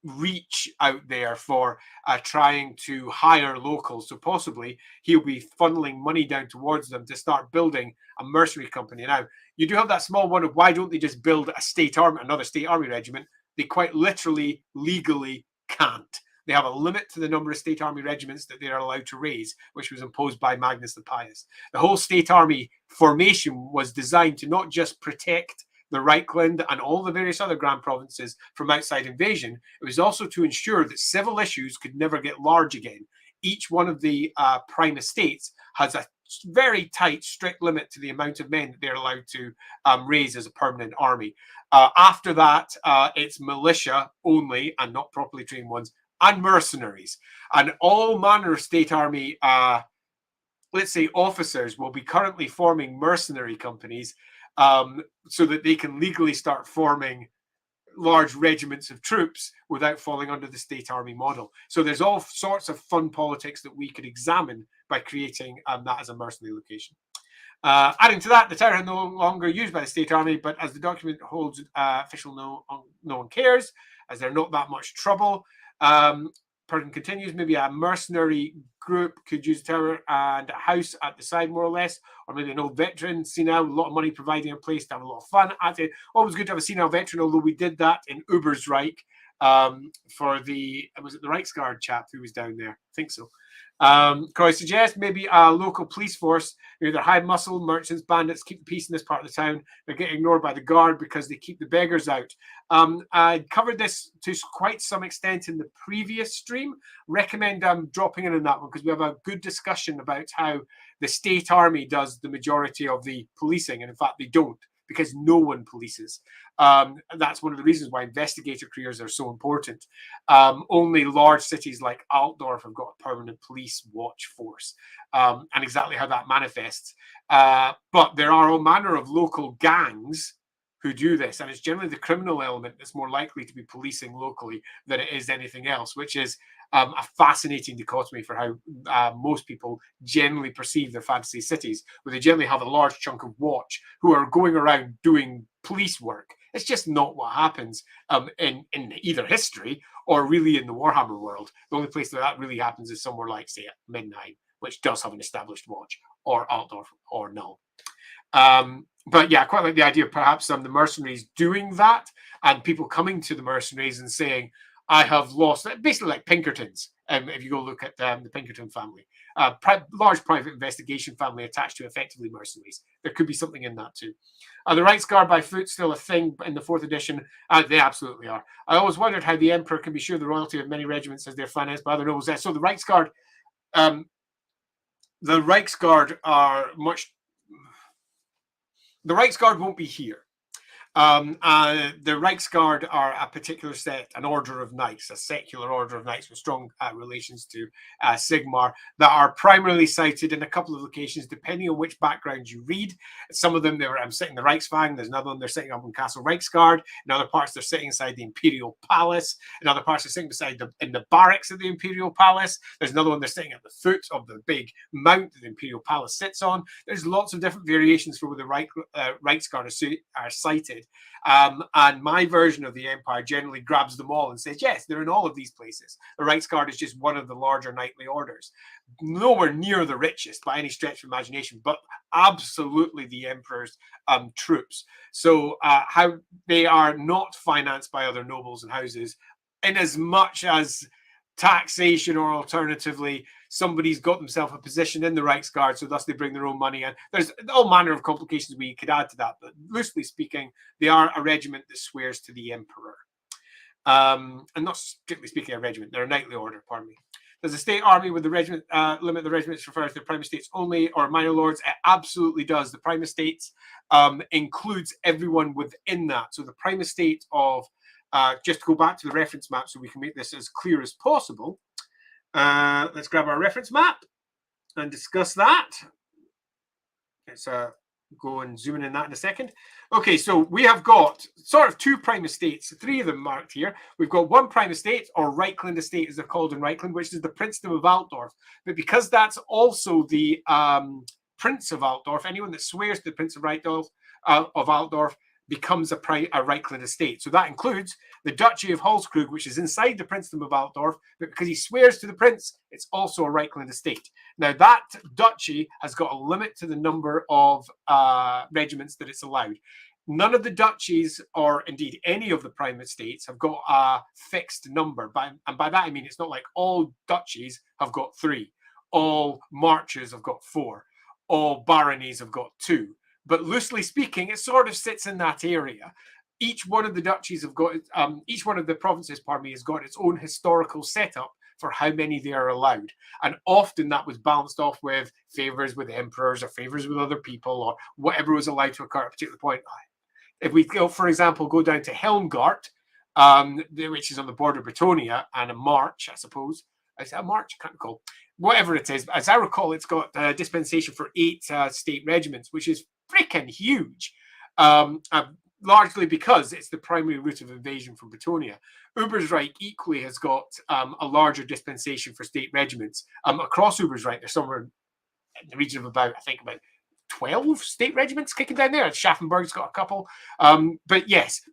reach out there for trying to hire locals. So possibly he'll be funneling money down towards them to start building a mercenary company. Now, you do have that small one of why don't they just build another state army regiment? They quite literally, legally can't. They have a limit to the number of state army regiments that they are allowed to raise, which was imposed by Magnus the Pious. The whole state army formation was designed to not just protect the Reikland and all the various other grand provinces from outside invasion. It was also to ensure that civil issues could never get large again. Each one of the prime estates has a very tight, strict limit to the amount of men that they're allowed to raise as a permanent army. After that, it's militia only and not properly trained ones, and mercenaries. And all manner of state army, let's say, officers will be currently forming mercenary companies so that they can legally start forming large regiments of troops without falling under the state army model. So there's all sorts of fun politics that we could examine by creating that as a mercenary location. Adding to that, the tower is no longer used by the state army, but as the document holds official no one cares, as they're not that much trouble. Pardon continues, maybe a mercenary group could use a tower and a house at the side, more or less, or maybe an old veteran, senile, a lot of money providing a place to have a lot of fun. Always good to have a senile veteran, although we did that in Ubersreich for was it the Reichsguard chap who was down there? I think so. Croy suggests maybe a local police force. Maybe they're high muscle merchants, bandits, keep the peace in this part of the town. They're getting ignored by the guard because they keep the beggars out. I covered this to quite some extent in the previous stream. Recommend dropping in on that one because we have a good discussion about how the state army does the majority of the policing, and in fact they don't, because no one polices. That's one of the reasons why investigator careers are so important. Only large cities like Altdorf have got a permanent police watch force, and exactly how that manifests. But there are all manner of local gangs who do this, and it's generally the criminal element that's more likely to be policing locally than it is anything else, which is a fascinating dichotomy for how most people generally perceive their fantasy cities, where they generally have a large chunk of watch who are going around doing police work. It's just not what happens in either history or really in the Warhammer world. The only place that really happens is somewhere like, say, Midnight, which does have an established watch, or Altdorf, or Null. But yeah, I quite like the idea of perhaps the mercenaries doing that and people coming to the mercenaries and saying, I have lost, basically like Pinkertons. If you go look at the Pinkerton family, large private investigation family attached to effectively mercenaries. There could be something in that too. Are the Reichsguard by foot still a thing in the 4th edition? They absolutely are. I always wondered how the Emperor can be sure the royalty of many regiments as they're financed by other nobles. So the Reichsguard are much. The Reichsguard won't be here. The Reichsguard are a particular set, an order of knights, a secular order of knights with strong relations to Sigmar, that are primarily cited in a couple of locations, depending on which background you read. Some of them, they're sitting in the Reichsfang. There's another one, they're sitting up in Castle Reichsguard. In other parts, they're sitting inside the Imperial Palace. In other parts, they're sitting in the barracks of the Imperial Palace. There's another one, they're sitting at the foot of the big mount that the Imperial Palace sits on. There's lots of different variations for where the Reichsguard are cited. And my version of the Empire generally grabs them all and says, yes, they're in all of these places. The Reichsguard is just one of the larger knightly orders. Nowhere near the richest by any stretch of imagination, but absolutely the Emperor's troops. So how they are not financed by other nobles and houses, in as much as taxation or alternatively somebody's got themselves a position in the Reichsguard, so thus they bring their own money in. There's all manner of complications we could add to that, but loosely speaking, they are a regiment that swears to the Emperor. And not strictly speaking a regiment, they're a knightly order, pardon me. Does the state army with the regiment limit the regiments referred to the prime estates only or minor lords? It absolutely does. The prime estates includes everyone within that. So the prime estate of just to go back to the reference map so we can make this as clear as possible. Let's grab our reference map and discuss that. Let's go and zoom in that in a second. Okay, so we have got sort of two prime estates, three of them marked here. We've got one prime estate, or Reikland estate as they're called in Reikland, which is the Princedom of Altdorf. But because that's also the Prince of Altdorf, anyone that swears to the Prince of Altdorf becomes a Reikland estate. So that includes the Duchy of Holzkrug, which is inside the Princedom of Altdorf, but because he swears to the prince, it's also a Reikland estate. Now, that duchy has got a limit to the number of regiments that it's allowed. None of the duchies, or indeed any of the prime estates, have got a fixed number. And by that, I mean it's not like all duchies have got 3, all marches have got 4, all baronies have got 2. But loosely speaking, it sort of sits in that area. Each one of the duchies have got, each one of the provinces, pardon me, has got its own historical setup for how many they are allowed. And often that was balanced off with favors with emperors or favors with other people or whatever was allowed to occur at a particular point. If we go, for example, go down to Helmgart, which is on the border of Bretonia, and a march, I suppose. Is that a march? I can't recall. Whatever it is, as I recall, it's got dispensation for 8 state regiments, which is freaking huge. Largely because it's the primary route of invasion from Bretonia. Ubersreich equally has got a larger dispensation for state regiments. Across Ubersreich, there's somewhere in the region of about 12 state regiments kicking down there. Schaffenburg's got a couple. But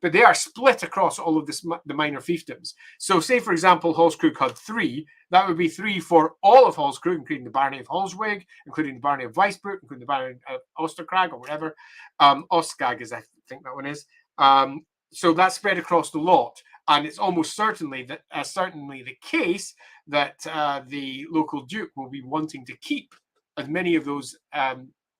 they are split across all of the minor fiefdoms. So say, for example, Holzkrug had 3. That would be 3 for all of Holzkrug, including the barony of Holzwig, including the barony of Weisbruck, including the barony of Osterkrag or whatever. Ostgag is, I think that one is. So that's spread across the lot. And it's almost certainly the case that the local duke will be wanting to keep as many of those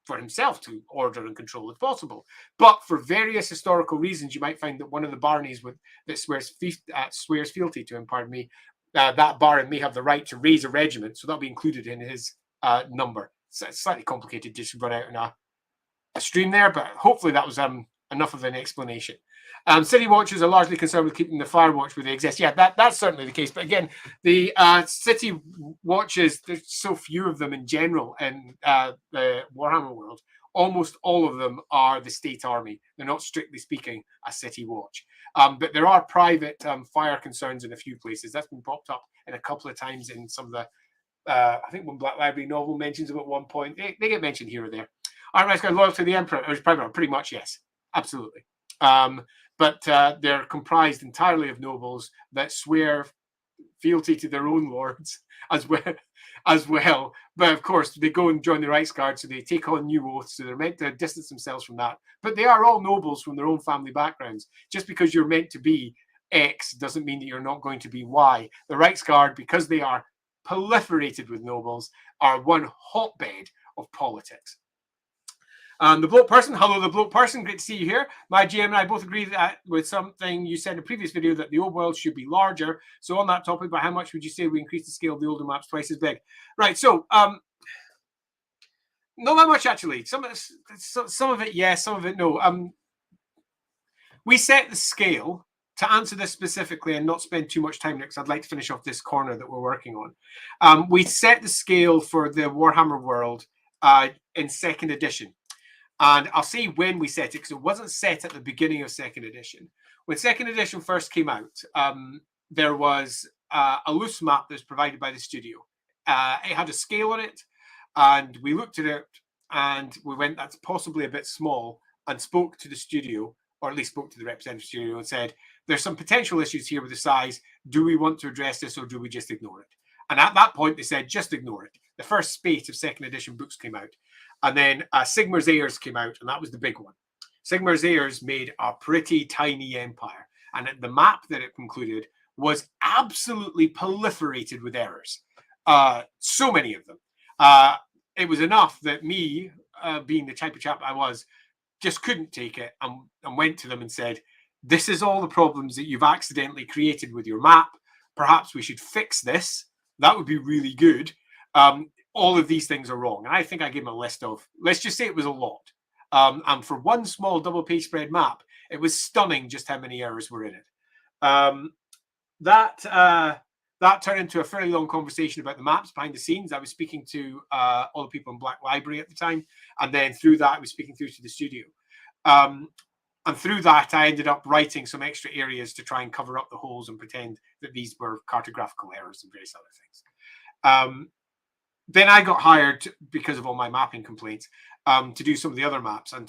for himself to order and control as possible. But for various historical reasons, you might find that one of the baronies that swears fealty to him, that baron may have the right to raise a regiment, so that'll be included in his number. So it's slightly complicated to run out in a stream there, but hopefully that was enough of an explanation. City watches are largely concerned with keeping the fire watch where they exist. Yeah, that's certainly the case. But again, the city watches, there's so few of them in general in the Warhammer world. Almost all of them are the state army. They're not, strictly speaking, a city watch. But there are private fire concerns in a few places. That's been popped up in a couple of times in some of the, I think one Black Library novel mentions them at one point. They get mentioned here or there. Are Reichsguard loyal to the Emperor? Pretty much, yes. Absolutely. But they're comprised entirely of nobles that swear fealty to their own lords as well. But of course, they go and join the Reichsguard, so they take on new oaths, so they're meant to distance themselves from that. But they are all nobles from their own family backgrounds. Just because you're meant to be X doesn't mean that you're not going to be Y. The Reichsguard, because they are proliferated with nobles, are one hotbed of politics. The bloke person, hello, the bloke person, great to see you here. My GM and I both agree that with something you said in a previous video that the old world should be larger. So on that topic, by how much would you say we increase the scale of the older maps twice as big? Right, so not that much actually. Some of it yes, some of it no. We set the scale to answer this specifically and not spend too much time next. I'd like to finish off this corner that we're working on. We set the scale for the Warhammer world in 2nd edition. And I'll say when we set it, because it wasn't set at the beginning of 2nd edition. When 2nd edition first came out, there was a loose map that was provided by the studio. It had a scale on it, and we looked at it, and we went, that's possibly a bit small, and spoke to the studio, or at least spoke to the representative studio, and said, there's some potential issues here with the size. Do we want to address this, or do we just ignore it? And at that point, they said, just ignore it. The first spate of 2nd edition books came out. And then Sigmar's Heirs came out, and that was the big one. Sigmar's Heirs made a pretty tiny empire. And the map that it concluded was absolutely proliferated with errors. So many of them. It was enough that me, being the type of chap I was, just couldn't take it and went to them and said, this is all the problems that you've accidentally created with your map. Perhaps we should fix this. That would be really good. All of these things are wrong. And I think I gave him a list of, let's just say it was a lot. And for one small double page spread map, it was stunning just how many errors were in it. That turned into a fairly long conversation about the maps behind the scenes. I was speaking to all the people in Black Library at the time. And then through that, I was speaking through to the studio. And through that, I ended up writing some extra areas to try and cover up the holes and pretend that these were cartographical errors and various other things. Then I got hired, because of all my mapping complaints, to do some of the other maps. And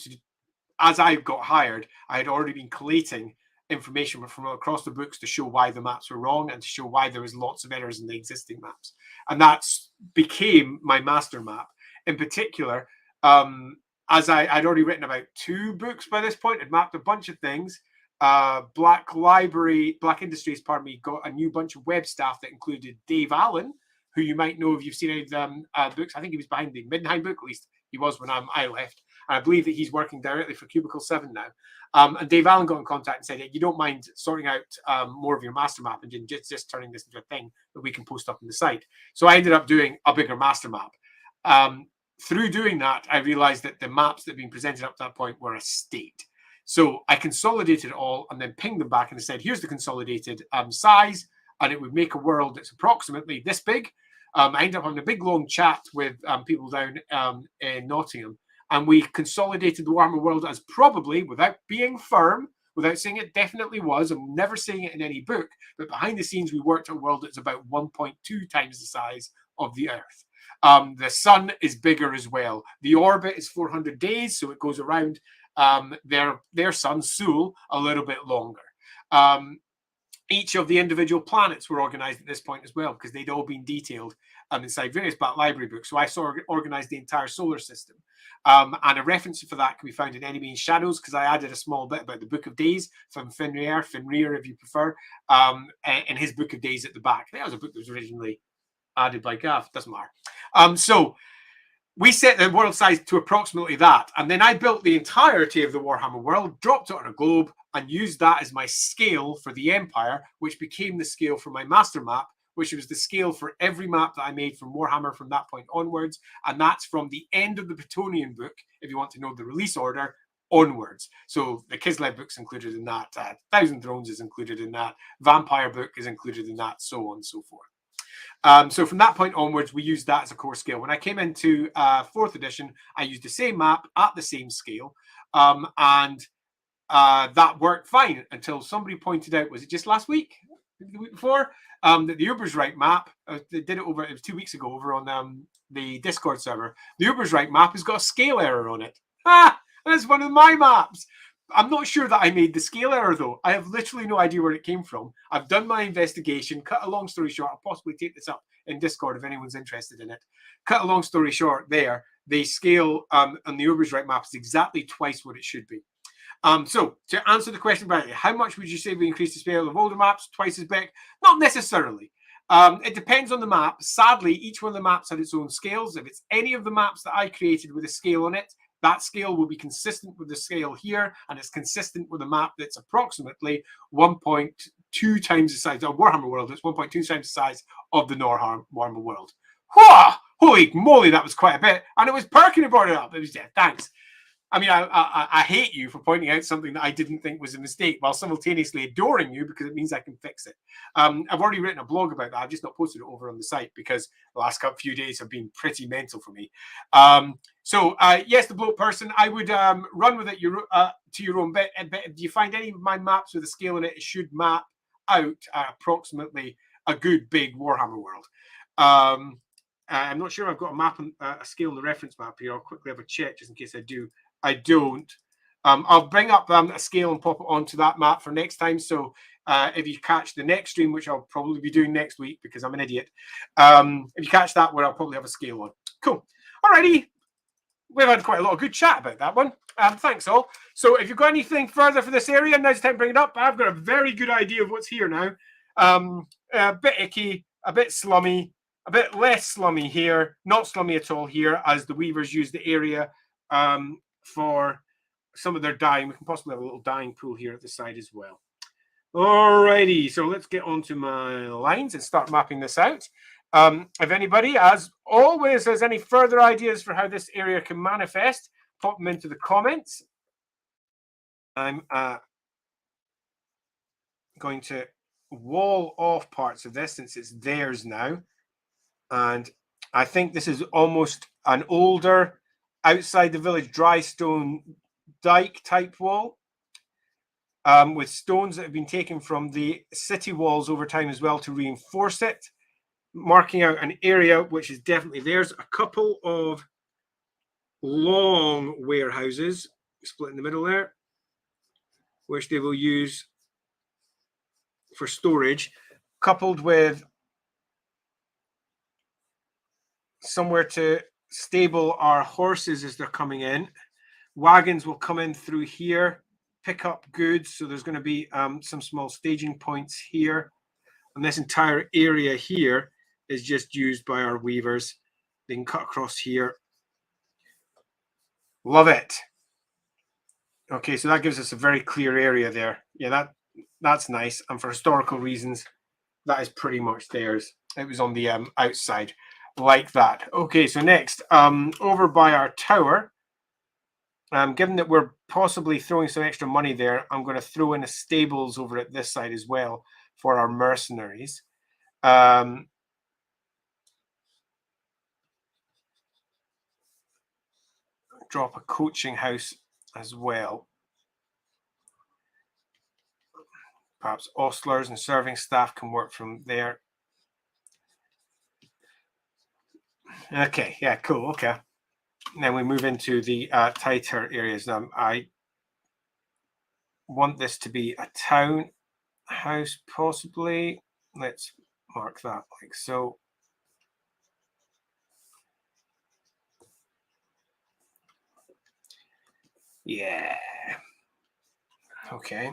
as I got hired, I had already been collating information from across the books to show why the maps were wrong and to show why there was lots of errors in the existing maps. And that became my master map. In particular, as I'd already written about 2 books by this point, I'd mapped a bunch of things. Black Industries, got a new bunch of web staff that included Dave Allen, who you might know if you've seen any of the books. I think he was behind the Middenheim book, at least he was when I left. I believe that he's working directly for Cubicle 7 now. And Dave Allen got in contact and said, hey, you don't mind sorting out more of your master map and just turning this into a thing that we can post up on the site. So I ended up doing a bigger master map. Through doing that, I realized that the maps that had been presented up to that point were a state. So I consolidated it all and then pinged them back and said, here's the consolidated size, and it would make a world that's approximately this big. I ended up having a big long chat with people down in Nottingham, and we consolidated the Warhammer world as probably, without being firm, without saying it definitely was, I'm never saying it in any book, but behind the scenes we worked at a world that's about 1.2 times the size of the Earth. The sun is bigger as well. The orbit is 400 days, so it goes around their sun, Sul, a little bit longer. Each of the individual planets were organized at this point as well, because they'd all been detailed inside various Bat Library books. So I organized the entire solar system. And a reference for that can be found in Enemy and Shadows, because I added a small bit about the Book of Days from Fenrir if you prefer, in his Book of Days at the back. That was a book that was originally added by Gav, doesn't matter. So we set the world size to approximately that. And then I built the entirety of the Warhammer world, dropped it on a globe, and used that as my scale for the Empire, which became the scale for my master map, which was the scale for every map that I made from Warhammer from that point onwards. And that's from the end of the Bretonnian book, if you want to know the release order, onwards. So the Kislev book's included in that, Thousand Thrones is included in that, Vampire book is included in that, so on and so forth. So from that point onwards, we used that as a core scale. When I came into 4th edition, I used the same map at the same scale, and that worked fine until somebody pointed out, was it just last week, the week before, that the Ubersreich map, they did it over, it was 2 weeks ago over on the Discord server, the Ubersreich map has got a scale error on it. That's one of my maps. I'm not sure that I made the scale error, though. I have literally no idea where it came from. I've done my investigation. Cut a long story short, I'll possibly take this up in Discord if anyone's interested in it. Cut a long story short there, the scale on the Ubersreich map is exactly twice what it should be. So to answer the question about how much would you say we increase the scale of older maps? Twice as big? Not necessarily. It depends on the map. Sadly, each one of the maps had its own scales. If it's any of the maps that I created with a scale on it, that scale will be consistent with the scale here, and it's consistent with a map that's approximately 1.2 times the size of Warhammer World. It's 1.2 times the size of the Warhammer World. Whoa! Holy moly, that was quite a bit. And it was Perkin who brought it up. It was, yeah, thanks. I mean, I hate you for pointing out something that I didn't think was a mistake while simultaneously adoring you because it means I can fix it. I've already written a blog about that. I've just not posted it over on the site because the last few days have been pretty mental for me. Yes, the bloke person, I would run with it to your own bit. Do you find any of my maps with a scale in it? It should map out approximately a good big Warhammer world. I'm not sure I've got a map, a scale in the reference map here. I'll quickly have a check just in case I do. I don't. I'll bring up a scale and pop it onto that map for next time. So if you catch the next stream, which I'll probably be doing next week because I'm an idiot, if you catch that, where I'll probably have a scale on. Cool. Alrighty. We've had quite a lot of good chat about that one. Thanks all. So if you've got anything further for this area, now's the time to bring it up. I've got a very good idea of what's here now. A bit icky, a bit slummy, a bit less slummy here, not slummy at all here, as the weavers use the area for some of their dyeing. We can possibly have a little dyeing pool here at the side as well. Alrighty, so let's get onto my lines and start mapping this out. If anybody, as always, has any further ideas for how this area can manifest, pop them into the comments. I'm going to wall off parts of this since it's theirs now. And I think this is almost an older outside the village dry stone dike type wall with stones that have been taken from the city walls over time as well to reinforce it, marking out an area which is definitely theirs. A couple of long warehouses split in the middle there, which they will use for storage, coupled with somewhere to stable our horses as they're coming in. Wagons will come in through here, pick up goods. So there's going to be some small staging points here. And this entire area here is just used by our weavers. They can cut across here Love it. Okay, so that gives us a very clear area there. Yeah, that's nice. And for historical reasons, that is pretty much theirs. It was on the outside like that. Okay, so next, over by our tower, given that we're possibly throwing some extra money there, I'm going to throw in a stables over at this side as well for our mercenaries. Drop a coaching house as well. Perhaps ostlers and serving staff can work from there. Okay, yeah, cool. Okay. And then we move into the tighter areas. Now, I want this to be a town house, possibly. Let's mark that like so. Yeah. Okay.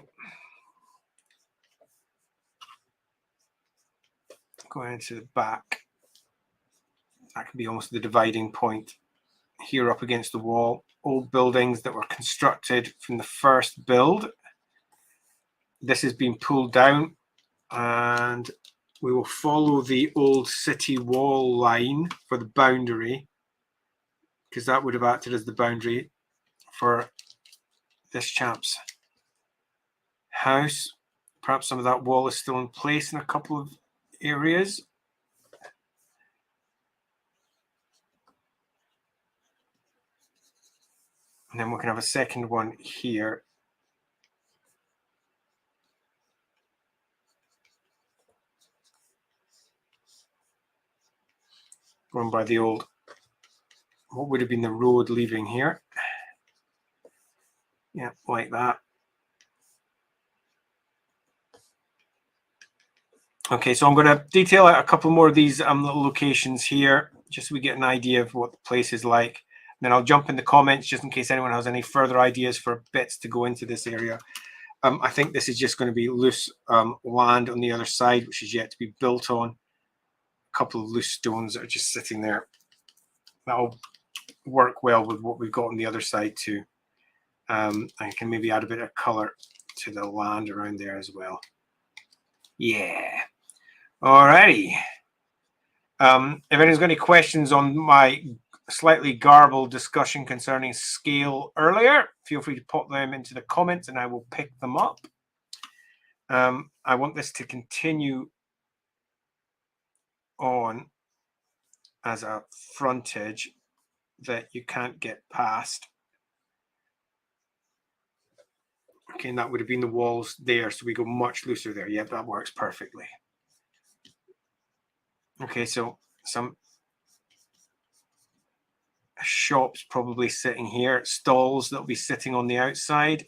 Going into the back. That can be almost the dividing point. Here up against the wall, old buildings that were constructed from the first build. This has been pulled down, and we will follow the old city wall line for the boundary, because that would have acted as the boundary for this chap's house. Perhaps some of that wall is still in place in a couple of areas. And then we can have a second one here. Going by the old, what would have been the road leaving here. Yeah, like that. Okay, so I'm going to detail out a couple more of these little locations here, just so we get an idea of what the place is like. And then I'll jump in the comments just in case anyone has any further ideas for bits to go into this area. I think this is just going to be loose land on the other side, which is yet to be built on. A couple of loose stones that are just sitting there. That'll work well with what we've got on the other side too. I can maybe add a bit of color to the land around there as well. Yeah. Alrighty. If anyone's got any questions on my slightly garbled discussion concerning scale earlier, feel free to pop them into the comments and I will pick them up. I want this to continue on as a frontage that you can't get past. Okay, and that would have been the walls there, so we go much looser there. Yep, that works perfectly. Okay, so some shops probably sitting here, stalls that'll be sitting on the outside.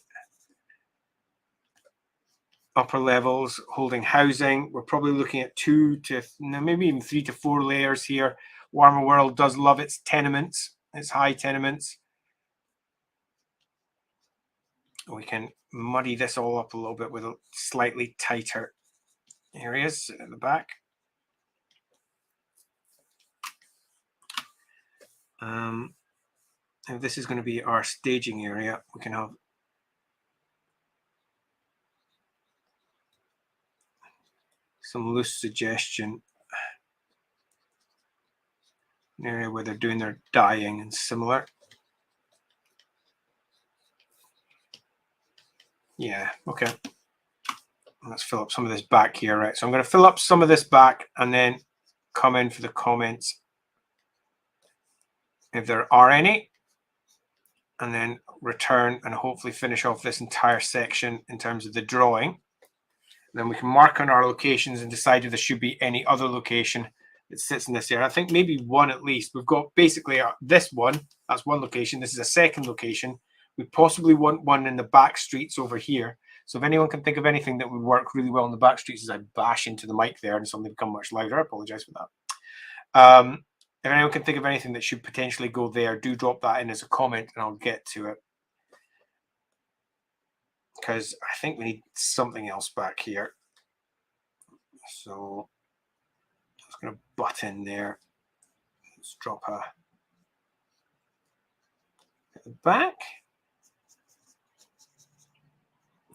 Upper levels holding housing. We're probably looking at 2 to maybe even 3 to 4 layers here. Warmer World does love its tenements, its high tenements. We can muddy this all up a little bit with a slightly tighter areas at the back. If this is going to be our staging area, we can have some loose suggestion. An area where they're doing their dyeing and similar. Yeah, okay. Let's fill up some of this back here, right? So I'm going to fill up some of this back and then come in for the comments if there are any, and then return and hopefully finish off this entire section in terms of the drawing. And then we can mark on our locations and decide if there should be any other location that sits in this area. I think maybe one at least. We've got basically this one. That's one location. This is a second location. We possibly want one in the back streets over here. So if anyone can think of anything that would work really well in the back streets, as I bash into the mic there and something become much louder, I apologize for that. If anyone can think of anything that should potentially go there, do drop that in as a comment and I'll get to it. Because I think we need something else back here. So I'm just going to butt in there. Let's drop a Back.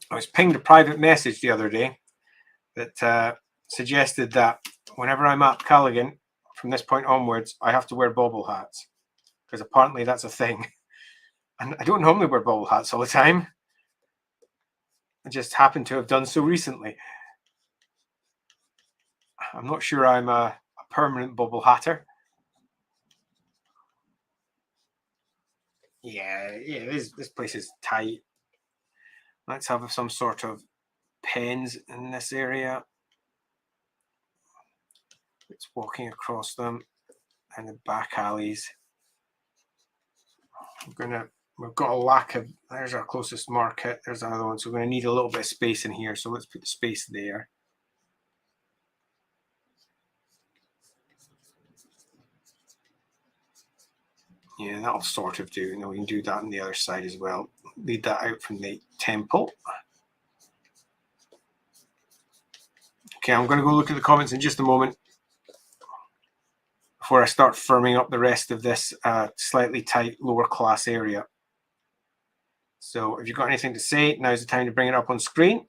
I was pinged a private message the other day that suggested that whenever I'm at Kalegen, from this point onwards, I have to wear bobble hats because apparently that's a thing. And I don't normally wear bobble hats all the time. I just happen to have done so recently. I'm not sure I'm a permanent bobble hatter. Yeah, this place is tight. Let's have some sort of pens in this area. It's walking across them and the back alleys. We've got a lack of, there's our closest market. There's another one. So we're going to need a little bit of space in here. So let's put the space there. Yeah, that'll sort of do. We can do that on the other side as well. Lead that out from the temple. Okay, I'm going to go look at the comments in just a moment before I start firming up the rest of this slightly tight lower class area. So if you've got anything to say, now's the time to bring it up on screen.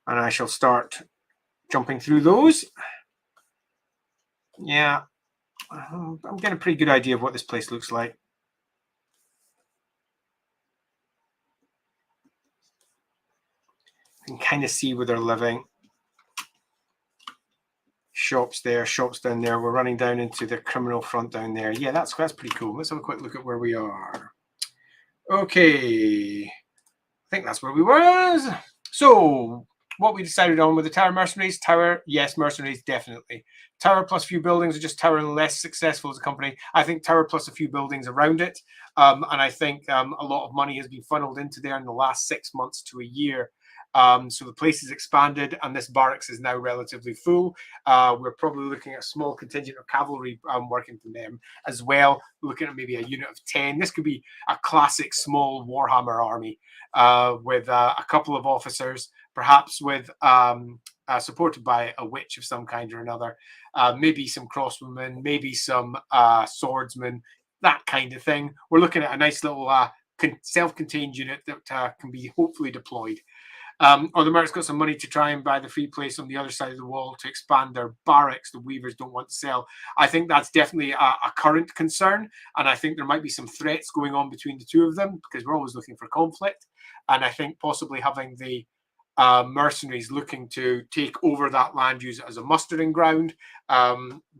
And I shall start jumping through those. Yeah, I'm getting a pretty good idea of what this place looks like. You can kind of see where they're living. Shops there, shops down there. We're running down into the criminal front down there. Yeah, that's pretty cool. Let's have a quick look at where we are. Okay, I think that's where we was. So what we decided on with the Tower Mercenaries. Tower, yes, Mercenaries, definitely. Tower plus a few buildings, or just Tower and less successful as a company. I think Tower plus a few buildings around it. And I think a lot of money has been funneled into there in the last 6 months to a year. So the place has expanded and this barracks is now relatively full. We're probably looking at a small contingent of cavalry working for them as well, looking at maybe a unit of 10. This could be a classic small Warhammer army with a couple of officers, perhaps with supported by a witch of some kind or another, maybe some crossbowmen, maybe some swordsmen, that kind of thing. We're looking at a nice little self-contained unit that can be hopefully deployed. Or the Mercs got some money to try and buy the free place on the other side of the wall to expand their barracks. The Weavers don't want to sell. I think that's definitely a current concern. And I think there might be some threats going on between the two of them because we're always looking for conflict. And I think possibly having the mercenaries looking to take over that land, use it as a mustering ground,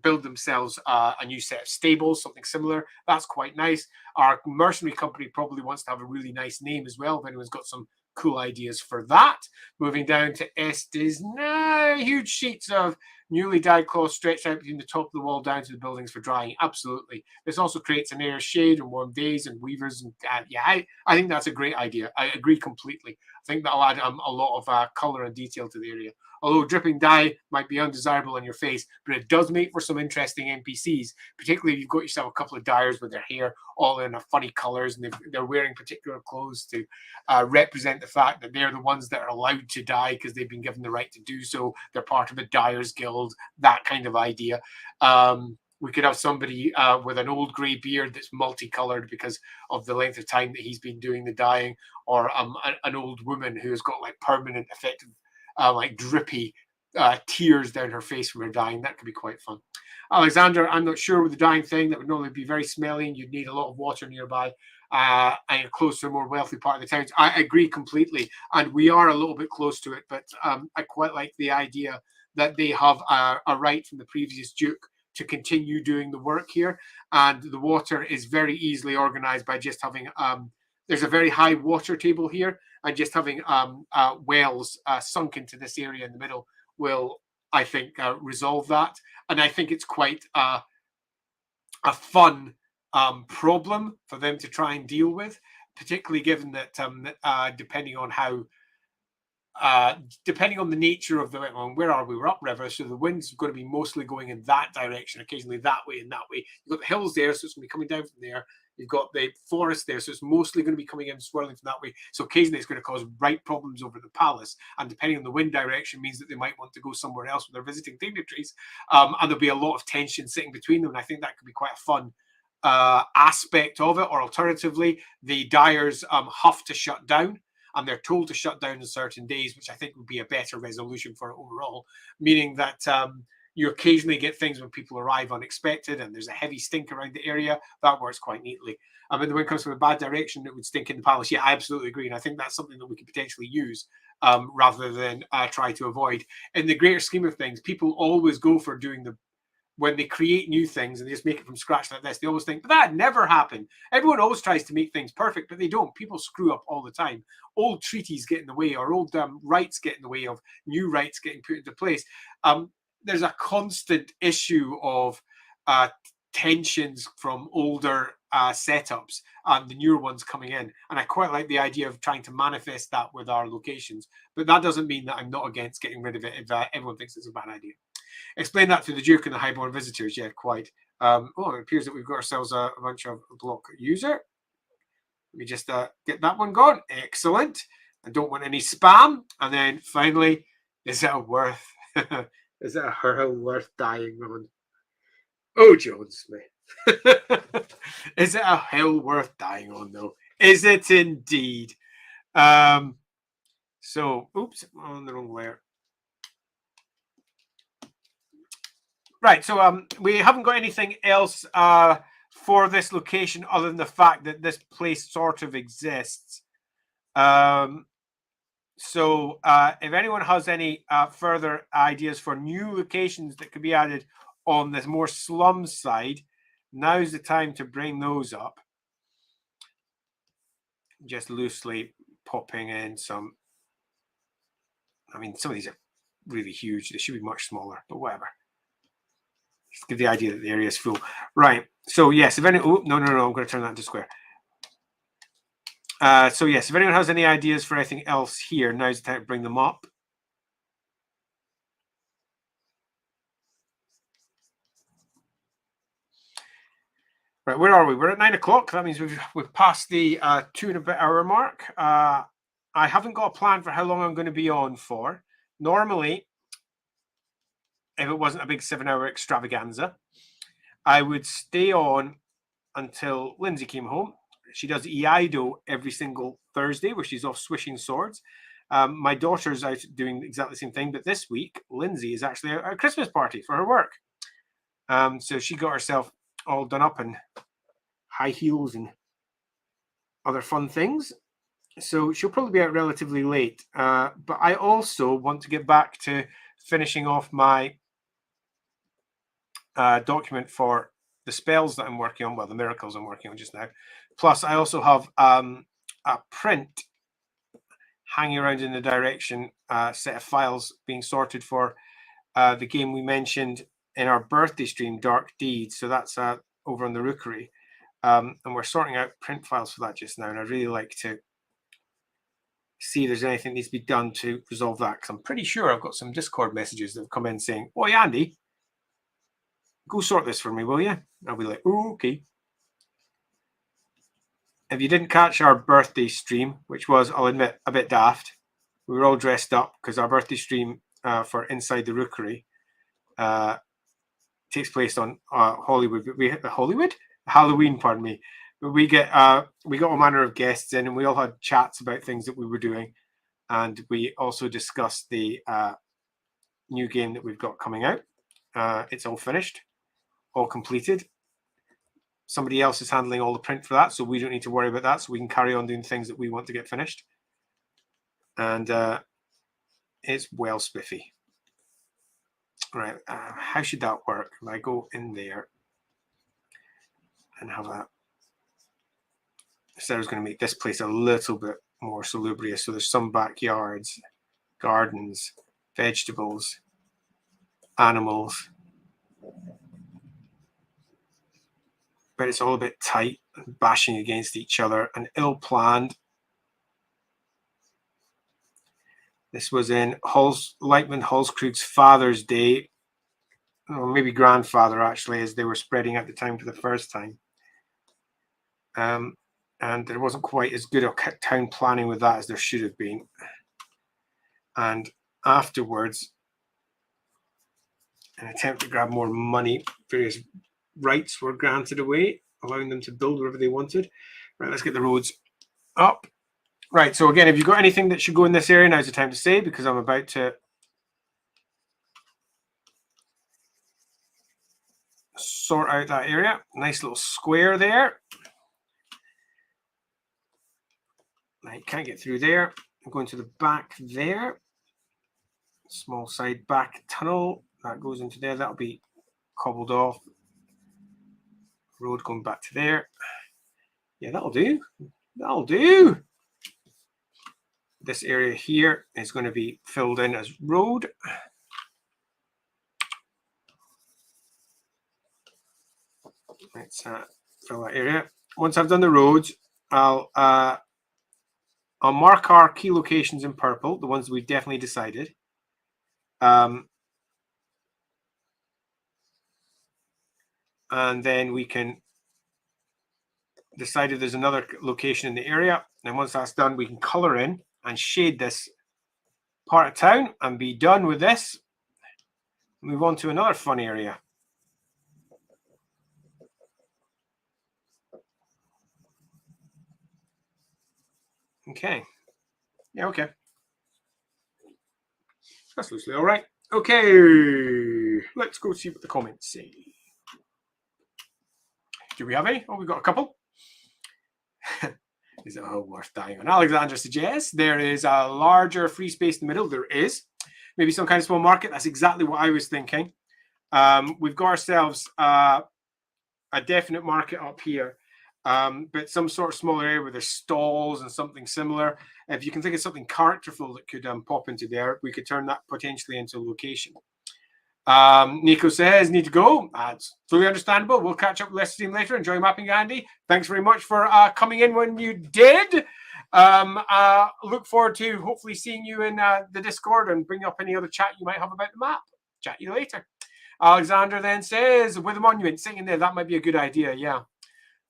build themselves a new set of stables, something similar. That's quite nice. Our mercenary company probably wants to have a really nice name as well. If anyone's got some cool ideas for that. Moving down to Estes now, huge sheets of newly dyed cloth stretched out between the top of the wall down to the buildings for drying. Absolutely. This also creates an air of shade and warm days and weavers. And I think that's a great idea. I agree completely. I think that'll add a lot of color and detail to the area. Although dripping dye might be undesirable on your face, but it does make for some interesting NPCs, particularly if you've got yourself a couple of dyers with their hair all in funny colors and they're wearing particular clothes to represent the fact that they're the ones that are allowed to dye because they've been given the right to do so. They're part of a dyer's guild, that kind of idea. We could have somebody with an old grey beard that's multicolored because of the length of time that he's been doing the dyeing, or an old woman who has got like permanent effective like drippy tears down her face from her dyeing. That could be quite fun. Alexander, I'm not sure with the dyeing thing. That would normally be very smelly and you'd need a lot of water nearby. And you're close to a more wealthy part of the town. I agree completely. And we are a little bit close to it, but I quite like the idea that they have a right from the previous Duke to continue doing the work here. And the water is very easily organized by just having, there's a very high water table here, and just having wells sunk into this area in the middle will, I think, resolve that. And I think it's quite a fun problem for them to try and deal with, particularly given that depending on how depending on the nature of the where are we? We're upriver, so the wind's going to be mostly going in that direction, occasionally that way and that way. You've got the hills there, so it's going to be coming down from there. You've got the forest there, so it's mostly going to be coming in swirling from that way. So occasionally it's going to cause right problems over the palace, and depending on the wind direction means that they might want to go somewhere else when they're visiting dignitaries, and there'll be a lot of tension sitting between them. And I think that could be quite a fun aspect of it, or alternatively, the dyers have to shut down, and they're told to shut down on certain days, which I think would be a better resolution for it overall, meaning that you occasionally get things when people arrive unexpected and there's a heavy stink around the area. That works quite neatly. And when it comes from a bad direction, it would stink in the palace. Yeah, I absolutely agree. And I think that's something that we could potentially use rather than try to avoid. In the greater scheme of things, people always go for doing when they create new things and they just make it from scratch like this, they always think, but that never happened. Everyone always tries to make things perfect, but they don't. People screw up all the time. Old treaties get in the way, or old rights get in the way of new rights getting put into place. There's a constant issue of tensions from older setups and the newer ones coming in. And I quite like the idea of trying to manifest that with our locations. But that doesn't mean that I'm not against getting rid of it if everyone thinks it's a bad idea. Explain that to the Duke and the Highborn visitors. Yeah, quite. It appears that we've got ourselves a bunch of block user. Let me just get that one gone. Excellent. I don't want any spam. And then finally, is it a worth? Is it a hurl worth dying on? Oh, Jones Smith. Is it a hill worth dying on, though? Is it indeed? So, oops, on the wrong layer. Right, so we haven't got anything else for this location other than the fact that this place sort of exists. So if anyone has any further ideas for new locations that could be added on this more slum side, now's the time to bring those up. Just loosely popping in some. I mean, some of these are really huge. They should be much smaller, but whatever. Just give the idea that the area is full. Right. So yes, if any, oh, no, I'm going to turn that into square. So yes, if anyone has any ideas for anything else here, now's the time to bring them up. Right, where are we? We're at 9 o'clock. That means we've passed the 2 and a bit hour mark. I haven't got a plan for how long I'm going to be on for. Normally, if it wasn't a big 7-hour extravaganza, I would stay on until Lindsay came home. She does EIDO every single Thursday, where she's off swishing swords. My daughter's out doing exactly the same thing, but this week, Lindsay is actually at a Christmas party for her work. So she got herself all done up in high heels and other fun things. So she'll probably be out relatively late. But I also want to get back to finishing off my document for the spells that I'm working on, well, the miracles I'm working on just now. Plus, I also have a print hanging around in the direction, set of files being sorted for the game we mentioned in our birthday stream, Dark Deeds. So that's over on the Rookery. And we're sorting out print files for that just now. And I'd really like to see if there's anything that needs to be done to resolve that, because I'm pretty sure I've got some Discord messages that have come in saying, "Oh, Andy, go sort this for me, will you?" I'll be like, "Oh, okay." If you didn't catch our birthday stream, which was, I'll admit, a bit daft, we were all dressed up because our birthday stream for Inside the Rookery takes place on Halloween, pardon me. But we got all manner of guests in, and we all had chats about things that we were doing, and we also discussed the new game that we've got coming out. It's all finished, all completed. Somebody else is handling all the print for that, so we don't need to worry about that. So we can carry on doing things that we want to get finished. And it's well spiffy. Right, how should that work? If I go in there and have a... Sarah's going to make this place a little bit more salubrious. So there's some backyards, gardens, vegetables, animals. But it's all a bit tight and bashing against each other and ill-planned. This was in Lightman Halskrug's Father's Day, or maybe grandfather, actually, as they were spreading at the time for the first time. And there wasn't quite as good a town planning with that as there should have been. And afterwards, an attempt to grab more money, various rights were granted away. allowing them to build wherever they wanted. Right, let's get the roads up. Right, so again, if you've got anything that should go in this area, now's the time to say, because I'm about to sort out that area. Nice little square there. Right, can't get through there. I'm going to the back there. Small side back tunnel. That goes into there. That'll be cobbled off. Road going back to there. Yeah, that'll do. That'll do. This area here is going to be filled in as road. Let's fill that area. Once I've done the roads, I'll mark our key locations in purple, the ones we've definitely decided. And then we can decide if there's another location in the area. And once that's done, we can color in and shade this part of town and be done with this. Move on to another fun area. Okay. Yeah, okay. That's loosely all right. Okay. Let's go see what the comments say. Do we have any? Oh, we've got a couple. Is it worth dying on? Alexandra suggests there is a larger free space in the middle. There is. Maybe some kind of small market. That's exactly what I was thinking. We've got ourselves a definite market up here, but some sort of small area where there's stalls and something similar. If you can think of something characterful that could pop into there, we could turn that potentially into a location. Nico says, need to go. That's fully understandable. We'll catch up with Leicester team later. Enjoy mapping, Andy. Thanks very much for coming in when you did. Look forward to hopefully seeing you in the Discord and bring up any other chat you might have about the map. Chat you later. Alexander then says, with a monument sitting there, that might be a good idea. Yeah.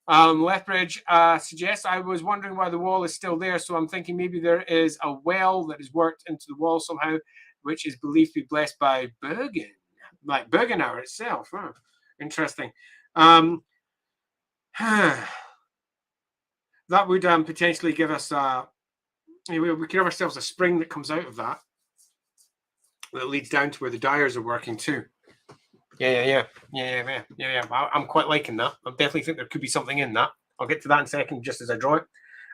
Lethbridge suggests, I was wondering why the wall is still there. So I'm thinking maybe there is a well that is worked into the wall somehow, which is believed to be blessed by Bergen, like Bergenauer itself. Huh. Interesting. That would potentially give us, we could have ourselves a spring that comes out of that leads down to where the dyers are working too. Yeah. I'm quite liking that. I definitely think there could be something in that. I'll get to that in a second, just as I draw it.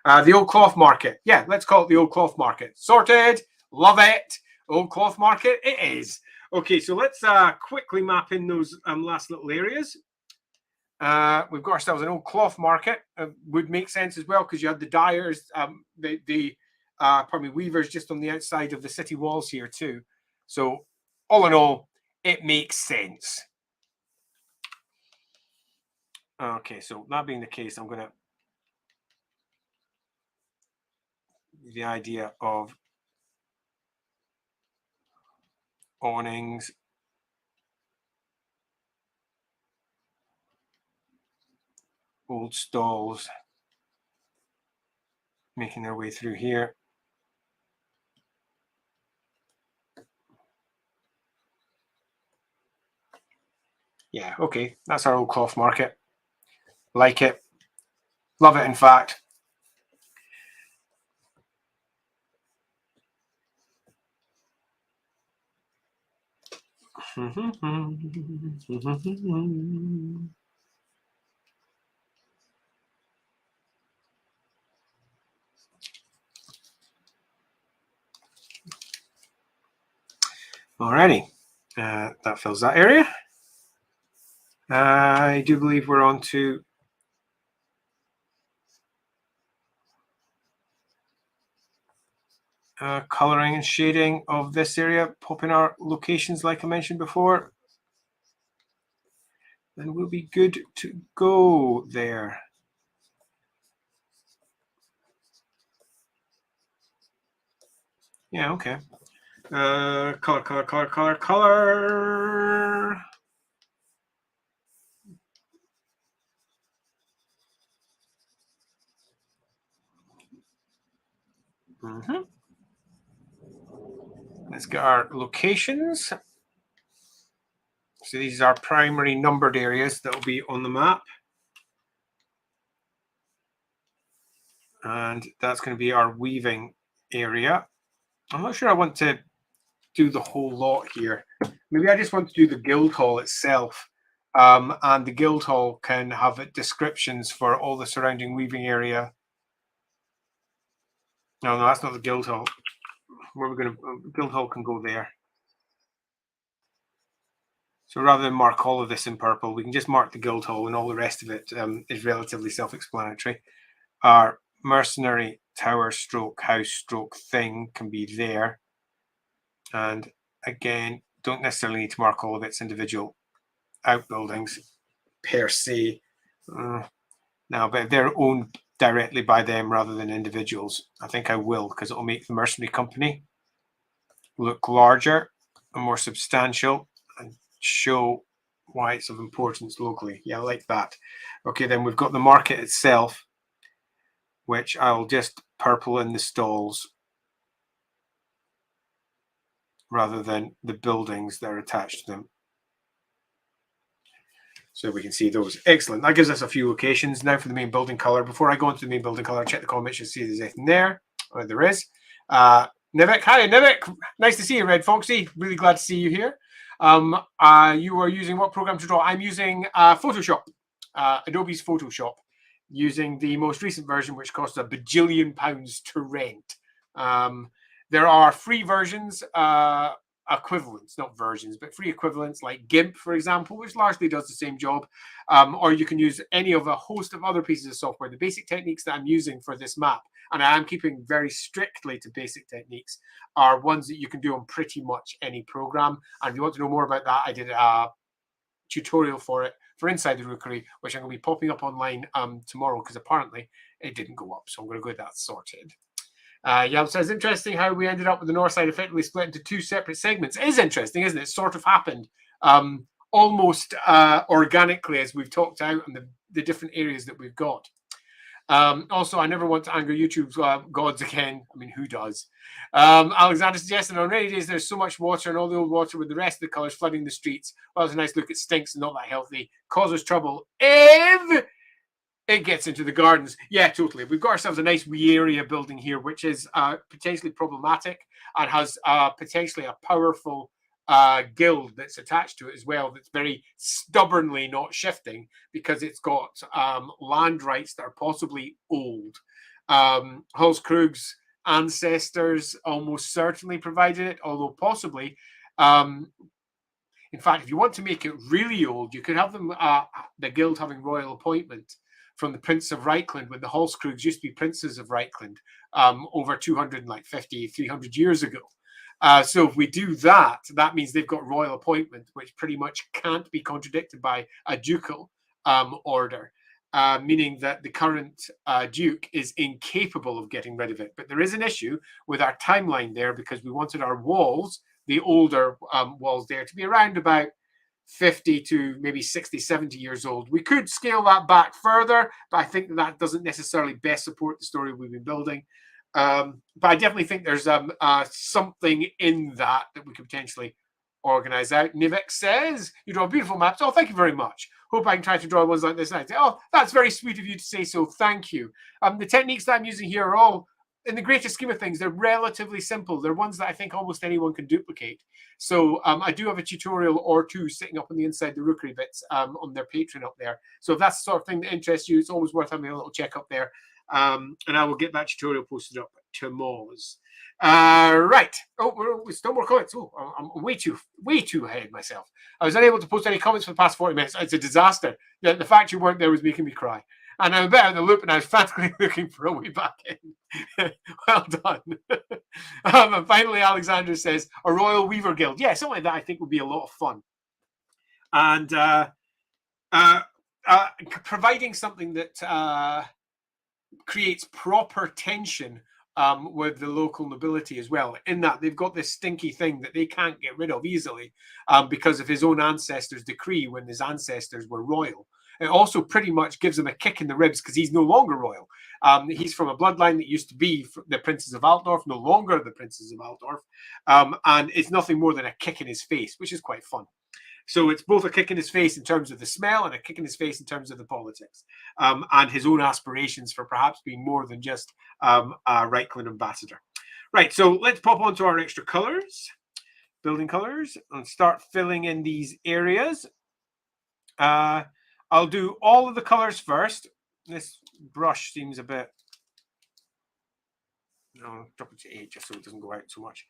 The old cloth market. Yeah, let's call it the old cloth market. Sorted. Love it. Old cloth market. It is. Okay, so let's quickly map in those last little areas. We've got ourselves an old cloth market. Would make sense as well because you had the dyers, weavers just on the outside of the city walls here too. So all in all, it makes sense. Okay, so that being the case, I'm going to the idea of awnings, old stalls making their way through here. Yeah, okay, that's our old cloth market. Like it. Love it, in fact. Alrighty, that fills that area. I do believe we're on to coloring and shading of this area, popping our locations like I mentioned before. Then we'll be good to go there. Yeah, okay. Color. Let's get our locations. So these are primary numbered areas that will be on the map. And that's going to be our weaving area. I'm not sure I want to do the whole lot here. Maybe I just want to do the guild hall itself. And the guild hall can have descriptions for all the surrounding weaving area. No, that's not the guild hall. Where we're going to guild hall can go there. So rather than mark all of this in purple, we can just mark the guild hall, and all the rest of it is relatively self-explanatory. Our mercenary tower stroke house stroke thing can be there. And again, don't necessarily need to mark all of its individual outbuildings per se. Now, but if they're owned directly by them rather than individuals, I think I will, because it will make the mercenary company look larger and more substantial and show why it's of importance locally. Yeah, I like that. Okay, then we've got the market itself, which I'll just purple in the stalls rather than the buildings that are attached to them. So we can see those. Excellent. That gives us a few locations. Now for the main building color. Before I go into the main building color, check the comments. You'll see there's anything there. Oh, there is. Nivek. Hi, Nivek. Nice to see you, Red Foxy. Really glad to see you here. You are using what program to draw? I'm using Photoshop, Adobe's Photoshop, using the most recent version, which costs £1 bajillion to rent. There are free versions, equivalents, not versions, but free equivalents like GIMP, for example, which largely does the same job. Or you can use any of a host of other pieces of software. The basic techniques that I'm using for this map, and I am keeping very strictly to basic techniques, are ones that you can do on pretty much any program. And if you want to know more about that, I did a tutorial for it for Inside the Rookery, which I'm going to be popping up online tomorrow, because apparently it didn't go up. So I'm going to go get that sorted. Yeah, so it's interesting how we ended up with the north side effectively split into two separate segments. It is interesting, isn't it? It sort of happened almost organically as we've talked out on the different areas that we've got. Also, I never want to anger YouTube's gods again. I mean, who does? Alexander suggested on rainy days there's so much water and all the old water with the rest of the colours flooding the streets. Well, it's a nice look. It stinks and not that healthy. Causes trouble if it gets into the gardens. Yeah, totally. We've got ourselves a nice wee area building here, which is potentially problematic and has potentially a powerful guild that's attached to it as well, that's very stubbornly not shifting because it's got land rights that are possibly old. Hulskrug's ancestors almost certainly provided it, although possibly in fact, if you want to make it really old, you could have them the guild having royal appointment from the Prince of Reikland, when the Hulskrugs used to be princes of Reikland over 250, 300 years ago. So if we do that, that means they've got royal appointment, which pretty much can't be contradicted by a ducal order, meaning that the current duke is incapable of getting rid of it. But there is an issue with our timeline there, because we wanted our walls, the older walls there, to be around about 50 to maybe 60, 70 years old. We could scale that back further, but I think that doesn't necessarily best support the story we've been building. But I definitely think there's something in that we could potentially organize out. Nivek says, you draw beautiful maps. Oh, thank you very much. Hope I can try to draw ones like this. Oh, that's very sweet of you to say so. Thank you. The techniques that I'm using here are all, in the greater scheme of things, they're relatively simple. They're ones that I think almost anyone can duplicate. So I do have a tutorial or two sitting up on the Inside the Rookery bits on their Patreon up there. So if that's the sort of thing that interests you, it's always worth having a little check up there. And I will get that tutorial posted up tomorrow. Right. Oh, we're still more comments. Oh, I'm way too ahead of myself. I was unable to post any comments for the past 40 minutes. It's a disaster. The fact you weren't there was making me cry. And I'm a bit out of the loop, and I was frantically looking for a way back in. Well done. And finally, Alexander says, a Royal Weaver Guild. Yeah, something like that I think would be a lot of fun. And providing something that creates proper tension with the local nobility as well, in that they've got this stinky thing that they can't get rid of easily because of his own ancestors' decree when his ancestors were royal. It also pretty much gives him a kick in the ribs because he's no longer royal. He's from a bloodline that used to be the Princes of Altdorf, no longer the Princes of Altdorf. And it's nothing more than a kick in his face, which is quite fun. So it's both a kick in his face in terms of the smell and a kick in his face in terms of the politics, and his own aspirations for perhaps being more than just a Reikland ambassador. Right, so let's pop onto our extra colors, building colors, and start filling in these areas. I'll do all of the colors first. This brush seems a bit... I'll drop it to 8 just so it doesn't go out so much.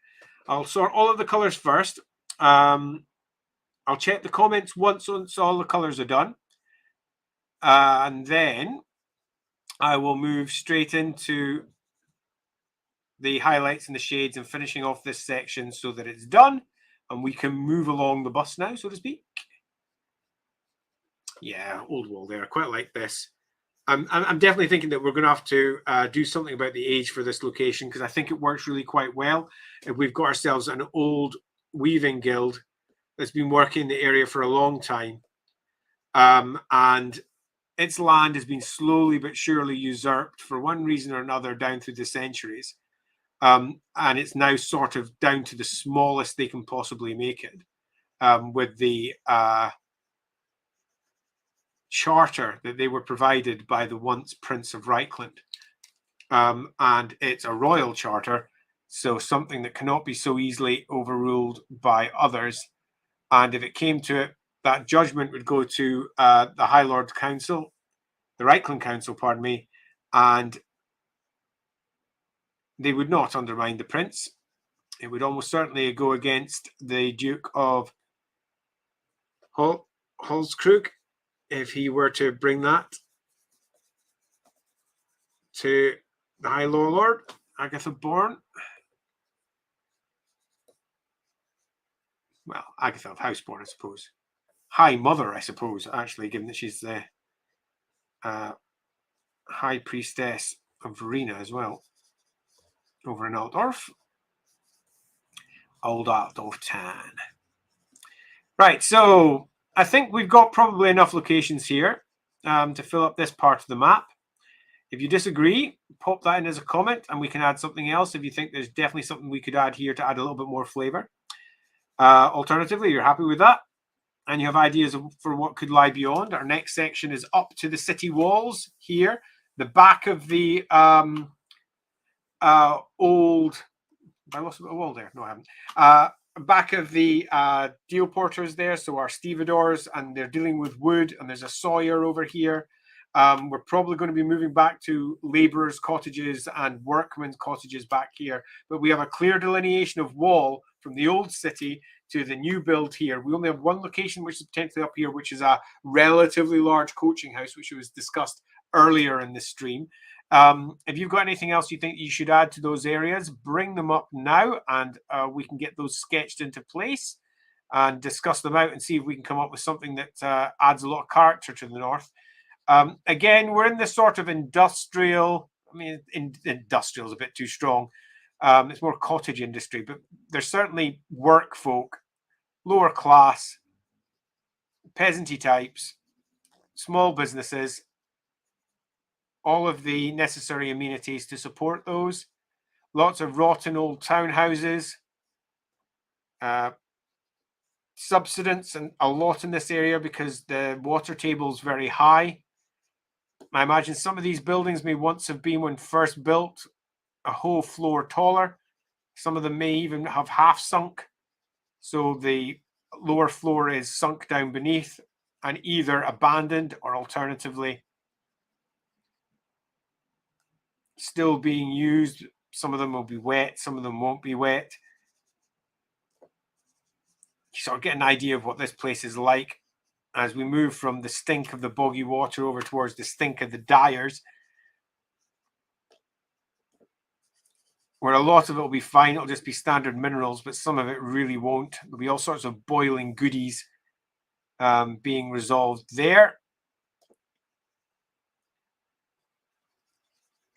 I'll sort all of the colors first. I'll check the comments once all the colors are done. And then I will move straight into the highlights and the shades and finishing off this section so that it's done. And we can move along the bus now, so to speak. Yeah, old wall there. I quite like this. I'm definitely thinking that we're going to have to do something about the age for this location, because I think it works really quite well. If we've got ourselves an old weaving guild that's been working in the area for a long time, and its land has been slowly but surely usurped for one reason or another down through the centuries, and it's now sort of down to the smallest they can possibly make it, with the charter that they were provided by the once Prince of Reikland. And it's a royal charter, so something that cannot be so easily overruled by others. And if it came to it, that judgment would go to the High Lord Council, the Reikland Council, pardon me, and they would not undermine the prince. It would almost certainly go against the Duke of Holzkrug if he were to bring that to the High Lord, Agatha Born. Well, Agatha of Houseborn, I suppose. High Mother, I suppose, actually, given that she's the High Priestess of Verena as well, over in Altdorf. Old Altdorf town. Right, so I think we've got probably enough locations here to fill up this part of the map. If you disagree, pop that in as a comment and we can add something else if you think there's definitely something we could add here to add a little bit more flavor. Alternatively, you're happy with that and you have ideas for what could lie beyond. Our next section is up to the city walls here. The back of the old... I lost a bit of wall there. No, I haven't. Back of the deal porters there, so our stevedores, and they're dealing with wood, and there's a sawyer over here. We're probably going to be moving back to labourers' cottages and workmen's cottages back here, but we have a clear delineation of wall from the old city to the new build here. We only have one location which is potentially up here, which is a relatively large coaching house, which was discussed earlier in the stream. If you've got anything else you think you should add to those areas, bring them up now and we can get those sketched into place and discuss them out and see if we can come up with something that adds a lot of character to the north. Again, we're in this sort of industrial... I mean, industrial is a bit too strong. It's more cottage industry, but there's certainly work folk, lower class, peasanty types, small businesses, all of the necessary amenities to support those. Lots of rotten old townhouses, subsidence, and a lot in this area because the water table is very high. I imagine some of these buildings may once have been, when first built, a whole floor taller. Some of them may even have half sunk, so the lower floor is sunk down beneath and either abandoned or alternatively still being used. Some of them will be wet, some of them won't be wet. You sort of get an idea of what this place is like as we move from the stink of the boggy water over towards the stink of the dyers, where a lot of it will be fine. It'll just be standard minerals, but some of it really won't. There'll be all sorts of boiling goodies being resolved there.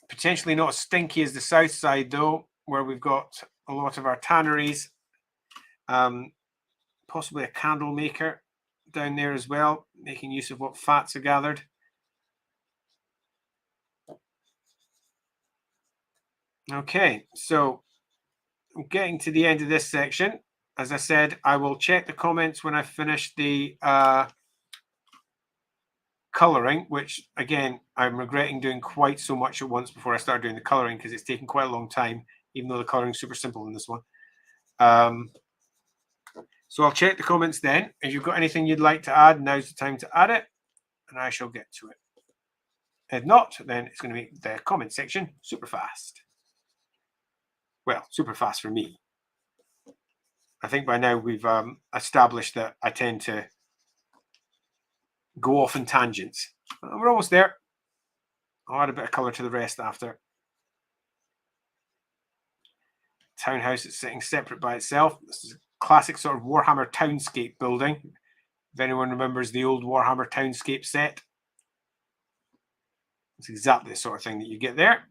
Potentially not as stinky as the south side, though, where we've got a lot of our tanneries. Possibly a candle maker down there as well, making use of what fats are gathered. Okay, so getting to the end of this section, as I said, I will check the comments when I finish the colouring, which again, I'm regretting doing quite so much at once before I start doing the colouring because it's taken quite a long time, even though the colouring is super simple in this one. So I'll check the comments then. If you've got anything you'd like to add, now's the time to add it, and I shall get to it. If not, then it's going to make the comment section super fast. Well, super fast for me. I think by now we've established that I tend to go off in tangents. We're almost there. I'll add a bit of colour to the rest after. Townhouse is sitting separate by itself. This is a classic sort of Warhammer Townscape building. If anyone remembers the old Warhammer Townscape set, it's exactly the sort of thing that you get there.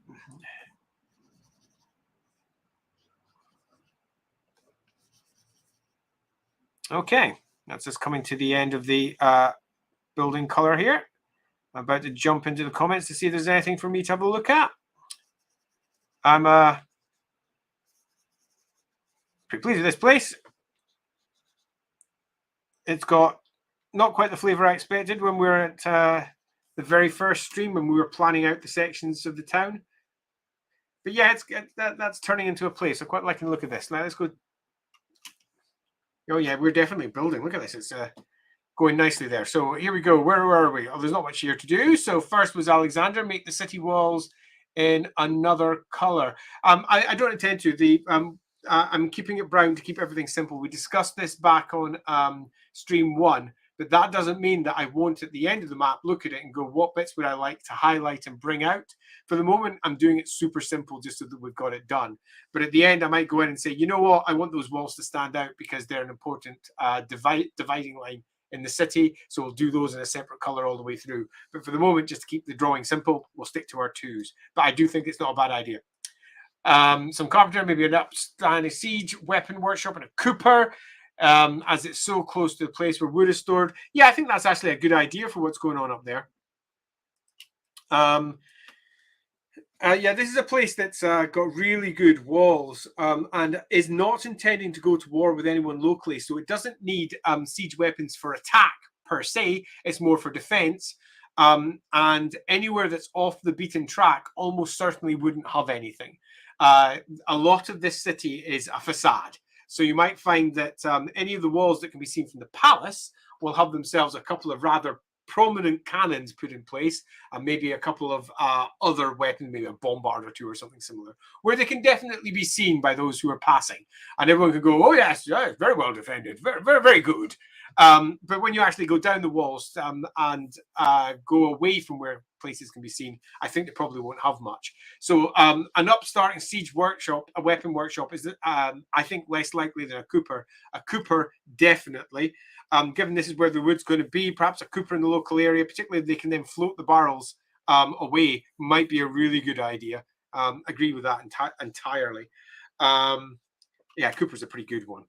Okay, that's just coming to the end of the building color here. I'm about to jump into the comments to see if there's anything for me to have a look at. I'm pretty pleased with this place. It's got not quite the flavor I expected when we were at the very first stream when we were planning out the sections of the town. But yeah, that's turning into a place. I quite like the look of this. Now let's go. Oh yeah, we're definitely building. Look at this. It's going nicely there. So here we go. Where were we? Oh, there's not much here to do. So first was Alexander, make the city walls in another color. I don't intend to. I'm keeping it brown to keep everything simple. We discussed this back on stream 1, but that doesn't mean that I won't at the end of the map look at it and go, what bits would I like to highlight and bring out? For the moment, I'm doing it super simple just so that we've got it done. But at the end, I might go in and say, you know what? I want those walls to stand out because they're an important dividing line in the city. So we'll do those in a separate color all the way through. But for the moment, just to keep the drawing simple, we'll stick to our 2s. But I do think it's not a bad idea. Some carpenter, maybe an upstanding siege weapon workshop and a cooper, as it's so close to the place where wood is stored. Yeah, I think that's actually a good idea for what's going on up there. Yeah, this is a place that's got really good walls and is not intending to go to war with anyone locally. So it doesn't need siege weapons for attack per se. It's more for defense. And anywhere that's off the beaten track almost certainly wouldn't have anything. A lot of this city is a facade. So you might find that any of the walls that can be seen from the palace will have themselves a couple of rather prominent cannons put in place and maybe a couple of other weapons, maybe a bombard or 2 or something similar, where they can definitely be seen by those who are passing. And everyone can go, oh, yes, yeah, very well defended, very, very, very good. But when you actually go down the walls and go away from where places can be seen, I think they probably won't have much. So an upstarting siege workshop, a weapon workshop, is I think less likely than a cooper. A cooper, definitely. Given this is where the wood's going to be, perhaps a cooper in the local area, particularly if they can then float the barrels away, might be a really good idea. Agree with that entirely. Yeah, cooper's a pretty good one.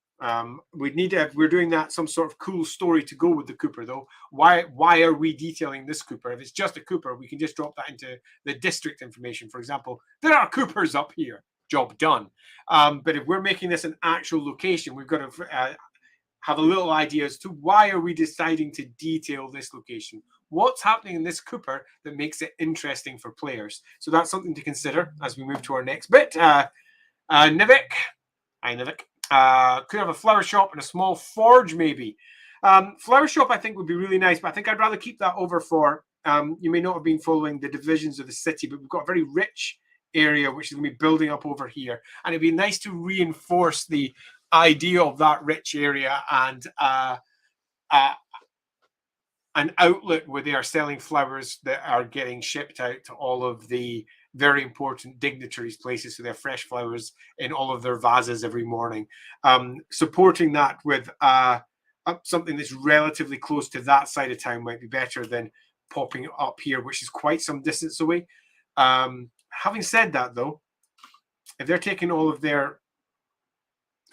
We'd need to, if we're doing that, some sort of cool story to go with the cooper, though. Why are we detailing this cooper? If it's just a cooper, we can just drop that into the district information. For example, there are coopers up here. Job done. But if we're making this an actual location, we've got to have a little idea as to why are we deciding to detail this location? What's happening in this cooper that makes it interesting for players? So that's something to consider as we move to our next bit. Nivik. Hi, Nivik. Could have a flower shop and a small forge, maybe. Flower shop, I think, would be really nice, but I think I'd rather keep that over for, you may not have been following the divisions of the city, but we've got a very rich area which is going to be building up over here. And it'd be nice to reinforce the idea of that rich area and an outlet where they are selling flowers that are getting shipped out to all of the very important dignitaries' places, so they're fresh flowers in all of their vases every morning. Supporting that with something that's relatively close to that side of town might be better than popping up here, which is quite some distance away. Having said that, though, if they're taking all of their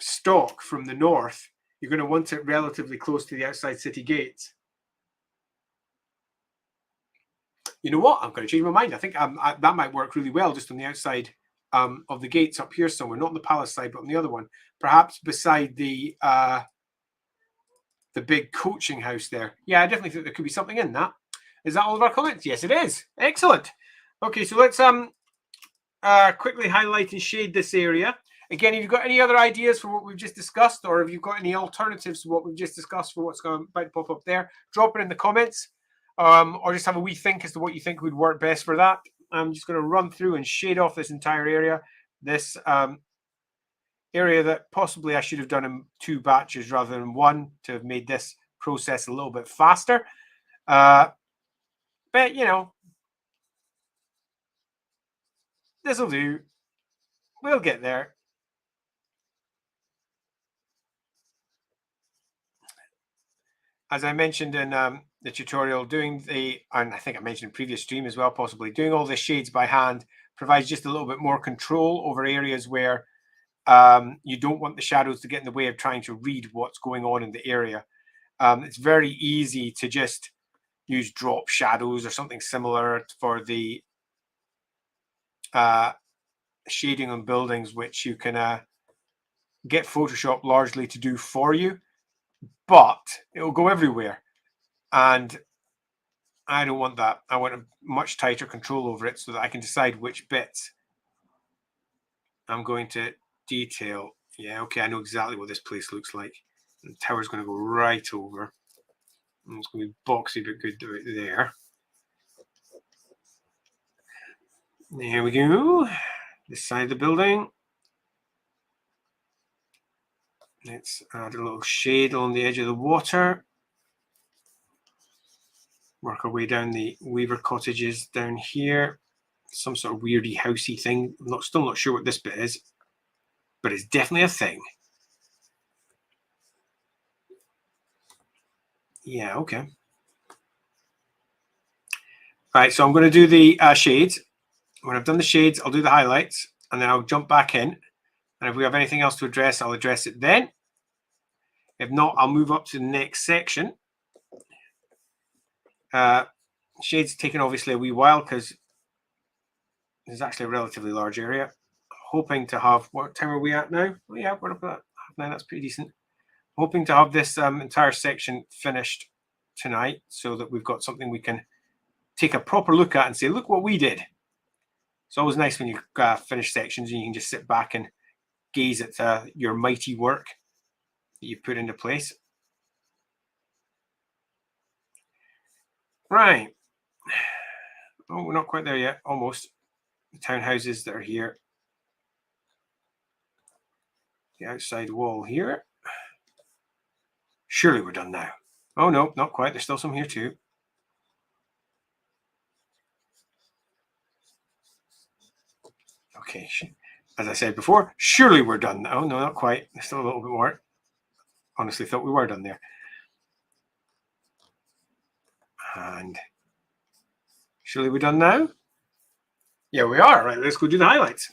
stock from the north, you're going to want it relatively close to the outside city gates. You know what? I'm going to change my mind. I think that might work really well just on the outside of the gates up here somewhere, not on the palace side, but on the other one, perhaps beside the big coaching house there. Yeah, I definitely think there could be something in that. Is that all of our comments? Yes, it is. Excellent. Okay, so let's quickly highlight and shade this area. Again, if you've got any other ideas for what we've just discussed, or if you've got any alternatives to what we've just discussed for what's about to pop up there, drop it in the comments, or just have a wee think as to what you think would work best for that. I'm just going to run through and shade off this entire area. This area that possibly I should have done in 2 batches rather than 1 to have made this process a little bit faster. But, you know, this will do. We'll get there. As I mentioned in the tutorial, and I think I mentioned in previous stream as well, possibly, doing all the shades by hand provides just a little bit more control over areas where you don't want the shadows to get in the way of trying to read what's going on in the area. It's very easy to just use drop shadows or something similar for the shading on buildings, which you can get Photoshop largely to do for you, but it'll go everywhere. And I don't want that. I want a much tighter control over it so that I can decide which bits I'm going to detail. Yeah, okay, I know exactly what this place looks like. The tower's going to go right over. And it's going to be boxy but good right there. There we go. This side of the building. Let's add a little shade along the edge of the water. Work our way down the Weaver cottages down here. Some sort of weirdy housey thing. I'm still not sure what this bit is, but it's definitely a thing. Yeah, okay. All right, so I'm going to do the shades. When I've done the shades, I'll do the highlights, and then I'll jump back in. And if we have anything else to address, I'll address it then. If not, I'll move up to the next section. Shades taking obviously a wee while because there's actually a relatively large area. Hoping to have, what time are we at now? Oh yeah, we're up at 9. That's pretty decent. Hoping to have this entire section finished tonight so that we've got something we can take a proper look at and say, look what we did. It's always nice when you finish sections and you can just sit back and gaze at your mighty work that you've put into place. Right. Oh, we're not quite there yet. Almost. The townhouses that are here. The outside wall here. Surely we're done now. Oh, no, not quite. There's still some here too. Okay. As I said before, surely we're done. Oh, no, not quite. There's still a little bit more. Honestly thought we were done there. And surely we're done now? Yeah, we are. Right, let's go do the highlights.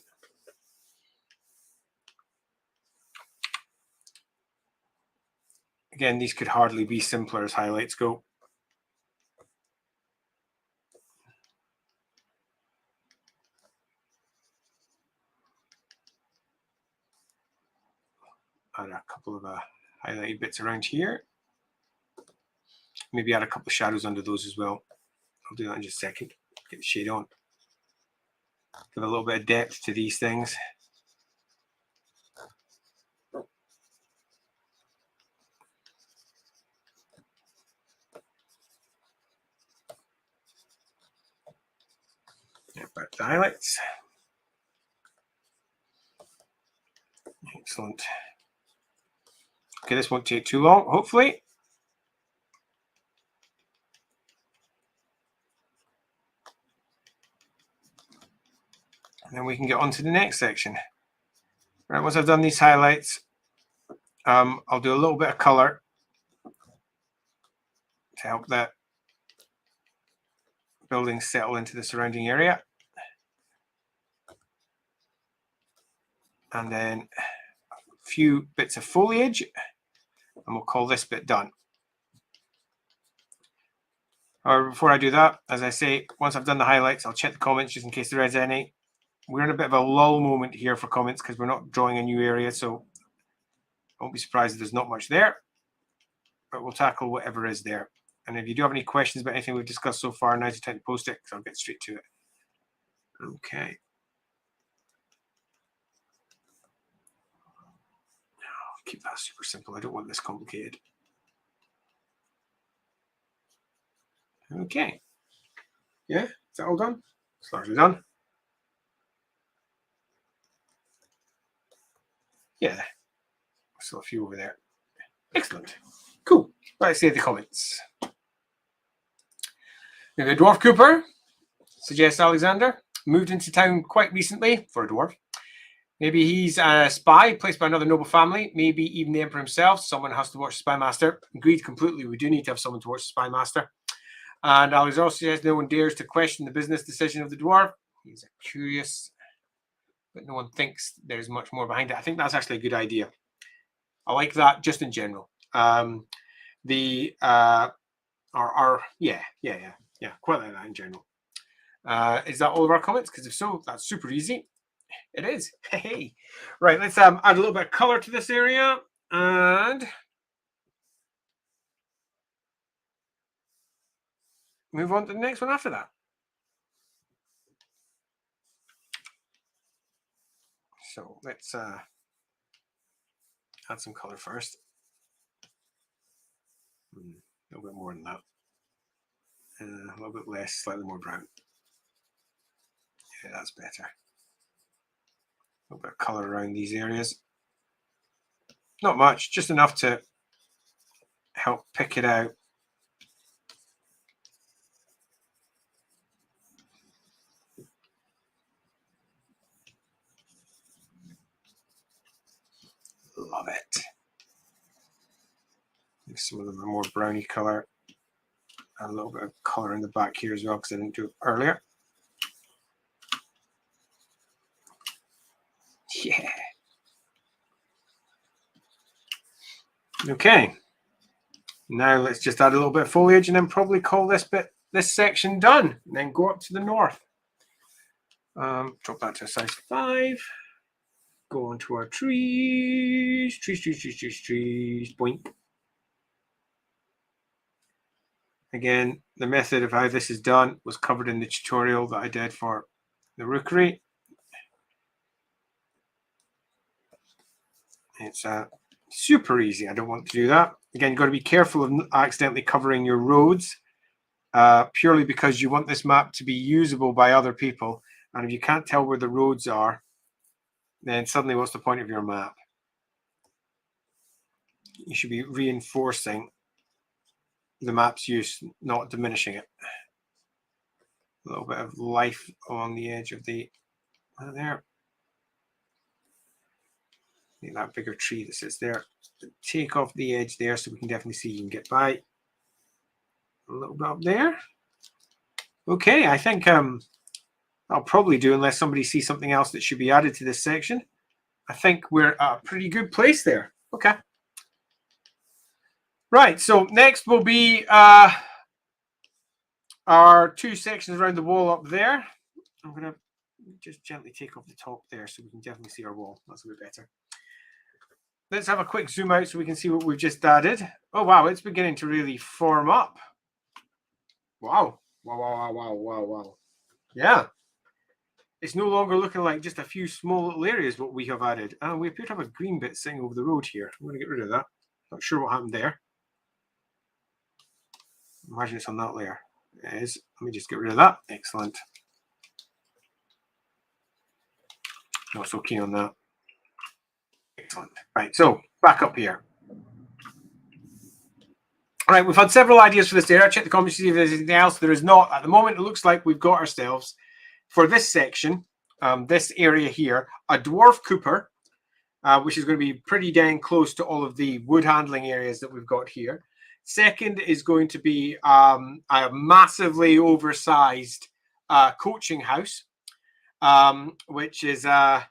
Again, these could hardly be simpler as highlights go. Add a couple of highlighted bits around here. Maybe add a couple of shadows under those as well. I'll do that in just a second. Get the shade on. Give a little bit of depth to these things. Back to the highlights. Excellent. Okay, this won't take too long, hopefully. And then we can get on to the next section. Right, once I've done these highlights, I'll do a little bit of color to help that building settle into the surrounding area. And then a few bits of foliage, and we'll call this bit done. However, before I do that, as I say, once I've done the highlights, I'll check the comments just in case there is any. we're in a bit of a lull moment here for comments because we're not drawing a new area, so I won't be surprised if there's not much there, but we'll tackle whatever is there. And if you do have any questions about anything we've discussed so far, now's the time to post it because I'll get straight to it. Okay. I'll keep that super simple. I don't want this complicated. Okay. Yeah, is that all done? It's largely done. Yeah. Still a few over there. Excellent. Cool. Let's see the comments. Now, the Dwarf Cooper, suggests Alexander, moved into town quite recently for a dwarf. Maybe he's a spy placed by another noble family, maybe even the Emperor himself. Someone has to watch the Spy Master. Agreed completely. We do need to have someone to watch the Spy Master. And Alex also says no one dares to question the business decision of the dwarf. He's curious, but no one thinks there's much more behind it. I think that's actually a good idea. I like that just in general. Yeah, quite like that in general. Is that all of our comments? Because if so, that's super easy. It is. Hey, right. Let's add a little bit of color to this area and move on to the next one after that. So let's add some color first. A little bit more than that. A little bit less, slightly more brown. Yeah, that's better. A little bit of color around these areas. Not much, just enough to help pick it out. Love it. Some of them are more browny color. And a little bit of color in the back here as well because I didn't do it earlier. Yeah. Okay. Now let's just add a little bit of foliage and then probably call this section done. And then go up to the north. Drop that to a size 5. Go on to our trees. Trees. Boink. Again, the method of how this is done was covered in the tutorial that I did for the rookery. It's super easy. I don't want to do that. Again, you've got to be careful of accidentally covering your roads purely because you want this map to be usable by other people. And if you can't tell where the roads are, then suddenly what's the point of your map? You should be reinforcing the map's use, not diminishing it. A little bit of life along the edge of the there. Make that bigger tree that sits there. Take off the edge there so we can definitely see you can get by. A little bit up there. Okay, I think I'll probably do, unless somebody sees something else that should be added to this section. I think we're at a pretty good place there. Okay. Right, so next will be our 2 sections around the wall up there. I'm going to just gently take off the top there so we can definitely see our wall. That's a bit better. Let's have a quick zoom out so we can see what we've just added. Oh, wow, it's beginning to really form up. Wow. Wow. Yeah. It's no longer looking like just a few small little areas what we have added. We appear to have a green bit sitting over the road here. I'm going to get rid of that. Not sure what happened there. Imagine it's on that layer. It is. Let me just get rid of that. Excellent. Not so keen on that. Excellent. Right, so back up here. All right, we've had several ideas for this area. Check the comments to see if there's anything else. There is not. At the moment, it looks like we've got ourselves, for this section, this area here, a dwarf cooper, which is going to be pretty dang close to all of the wood handling areas that we've got here. Second is going to be a massively oversized coaching house, which is going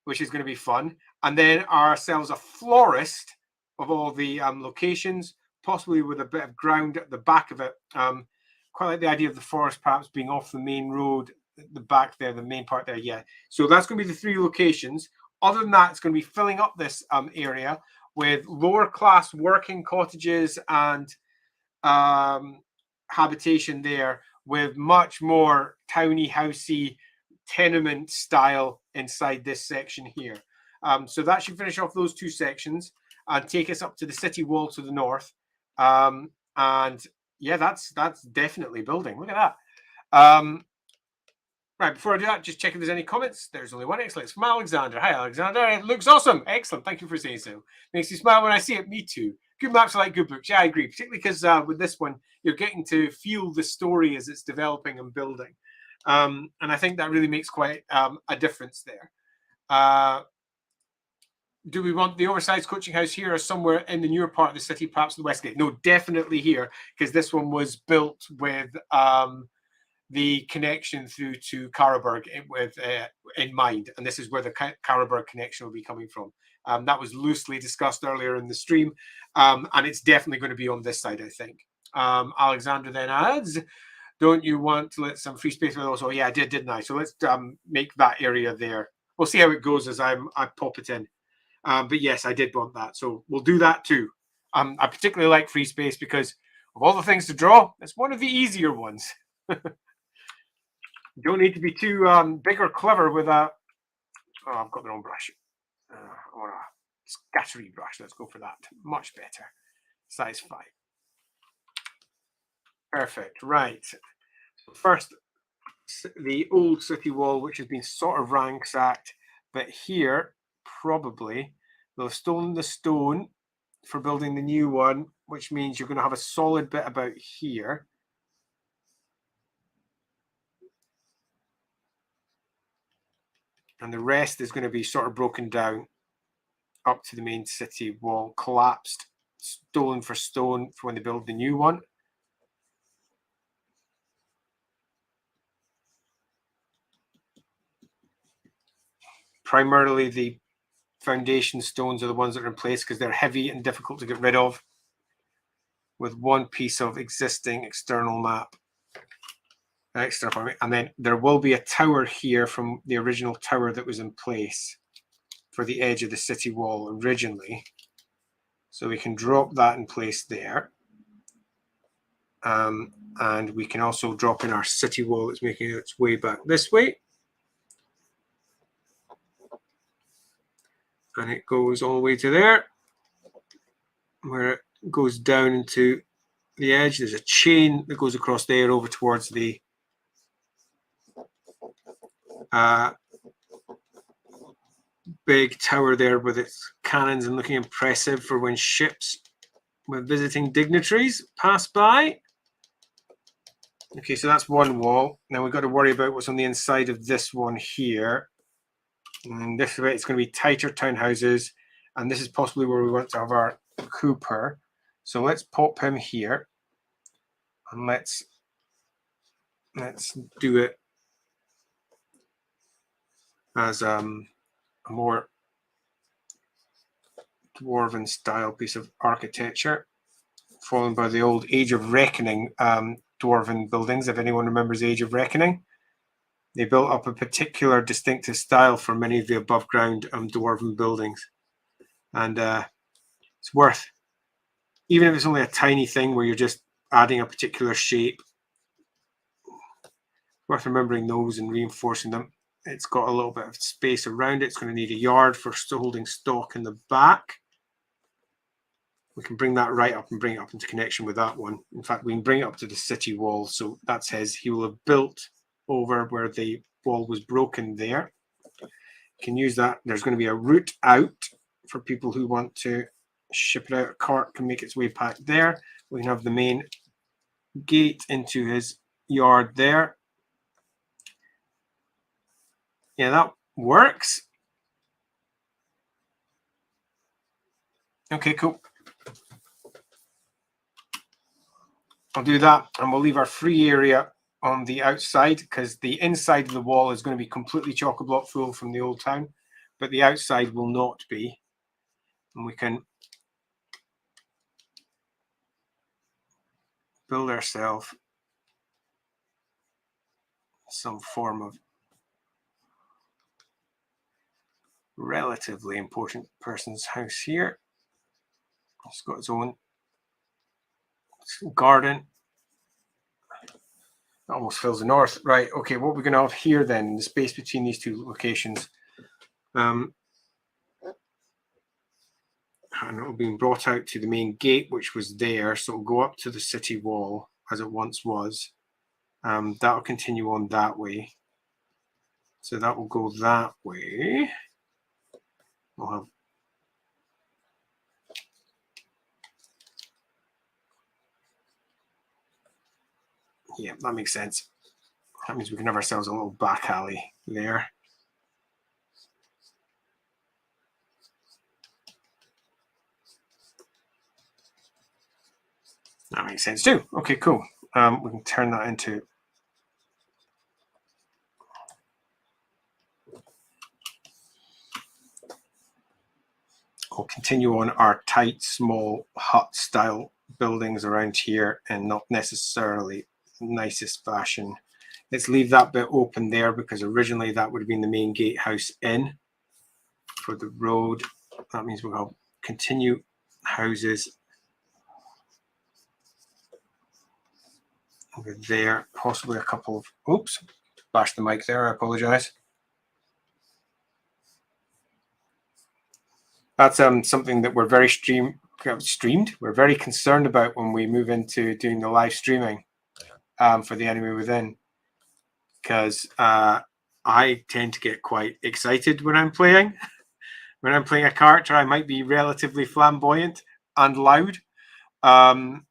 to be fun. And then ourselves a florist of all the locations, possibly with a bit of ground at the back of it. Quite like the idea of the forest perhaps being off the main road the back there, the main part there. Yeah. So that's going to be the 3 locations. Other than that, it's going to be filling up this area with lower class working cottages and habitation there, with much more towny, housey, tenement style inside this section here. So that should finish off those 2 sections and take us up to the city wall to the north. And yeah, that's definitely building. Look at that. Right, before I do that, just check if there's any comments. There's only one. Excellent. It's from Alexander. Hi, Alexander. It looks awesome. Excellent. Thank you for saying so. Makes me smile when I see it. Me too. Good maps are like good books. Yeah, I agree. Particularly because with this one, you're getting to feel the story as it's developing and building. And I think that really makes quite a difference there. Do we want the oversized coaching house here or somewhere in the newer part of the city, perhaps the Westgate? No, definitely here, because this one was built with the connection through to Karreberg in mind, and this is where the Karreberg connection will be coming from. That was loosely discussed earlier in the stream, and it's definitely going to be on this side, I think. Alexander then adds, don't you want to let some free space with us? Oh yeah, I did, didn't I? So let's make that area there. We'll see how it goes as I pop it in. But yes, I did want that, so we'll do that too. I particularly like free space because of all the things to draw, it's one of the easier ones. You don't need to be too big or clever with a... Oh, I've got the wrong brush. I want a scattery brush. Let's go for that. Much better. Size 5. Perfect. Right. So first, the old city wall, which has been sort of ransacked, but here, probably, they'll have stolen the stone for building the new one, which means you're going to have a solid bit about here. And the rest is going to be sort of broken down up to the main city wall, collapsed, stolen for stone for when they build the new one. Primarily the foundation stones are the ones that are in place because they're heavy and difficult to get rid of, with one piece of existing external map. And then there will be a tower here from the original tower that was in place for the edge of the city wall originally. So we can drop that in place there. And we can also drop in our city wall that's making its way back this way. And it goes all the way to there, where it goes down into the edge. There's a chain that goes across there over towards the big tower there with its cannons and looking impressive for when ships with visiting dignitaries pass by. Okay, so that's one wall. Now we've got to worry about what's on the inside of this one here. And this way it's going to be tighter townhouses, and this is possibly where we want to have our Cooper. So let's pop him here, and let's do it as a more dwarven style piece of architecture, followed by the old Age of Reckoning dwarven buildings. If anyone remembers Age of Reckoning, they built up a particular distinctive style for many of the above ground dwarven buildings, and it's worth, even if it's only a tiny thing where you're just adding a particular shape, worth remembering those and reinforcing them. It's got a little bit of space around it. It's going to need a yard for holding stock in the back. We can bring that right up and bring it up into connection with that one. In fact, we can bring it up to the city wall. So that's his. He will have built over where the wall was broken there. You can use that. There's going to be a route out for people who want to ship it out. A cart can make its way back there. We can have the main gate into his yard there. Yeah, that works. Okay, cool. I'll do that, and we'll leave our free area on the outside, because the inside of the wall is going to be completely chock-a-block full from the old town, but the outside will not be. And we can build ourselves some form of relatively important person's house here. It's got its own garden. It almost fills the north. Right, okay, what we're going to have here then, the space between these two locations. And it'll be brought out to the main gate, which was there. So it'll go up to the city wall as it once was. That'll continue on that way. So that will go that way. We'll have yeah, that makes sense. That means we can have ourselves a little back alley there. That makes sense too. Okay, cool. We can turn that into we'll continue on our tight, small hut style buildings around here and not necessarily nicest fashion. Let's leave that bit open there because originally that would have been the main gatehouse in for the road. That means we'll continue houses over there, possibly a couple of, oops, bashed the mic there, I apologize. That's something that we're very we're very concerned about when we move into doing the live streaming for the Enemy Within, because I tend to get quite excited when I'm playing. When I'm playing a character, I might be relatively flamboyant and loud. I'm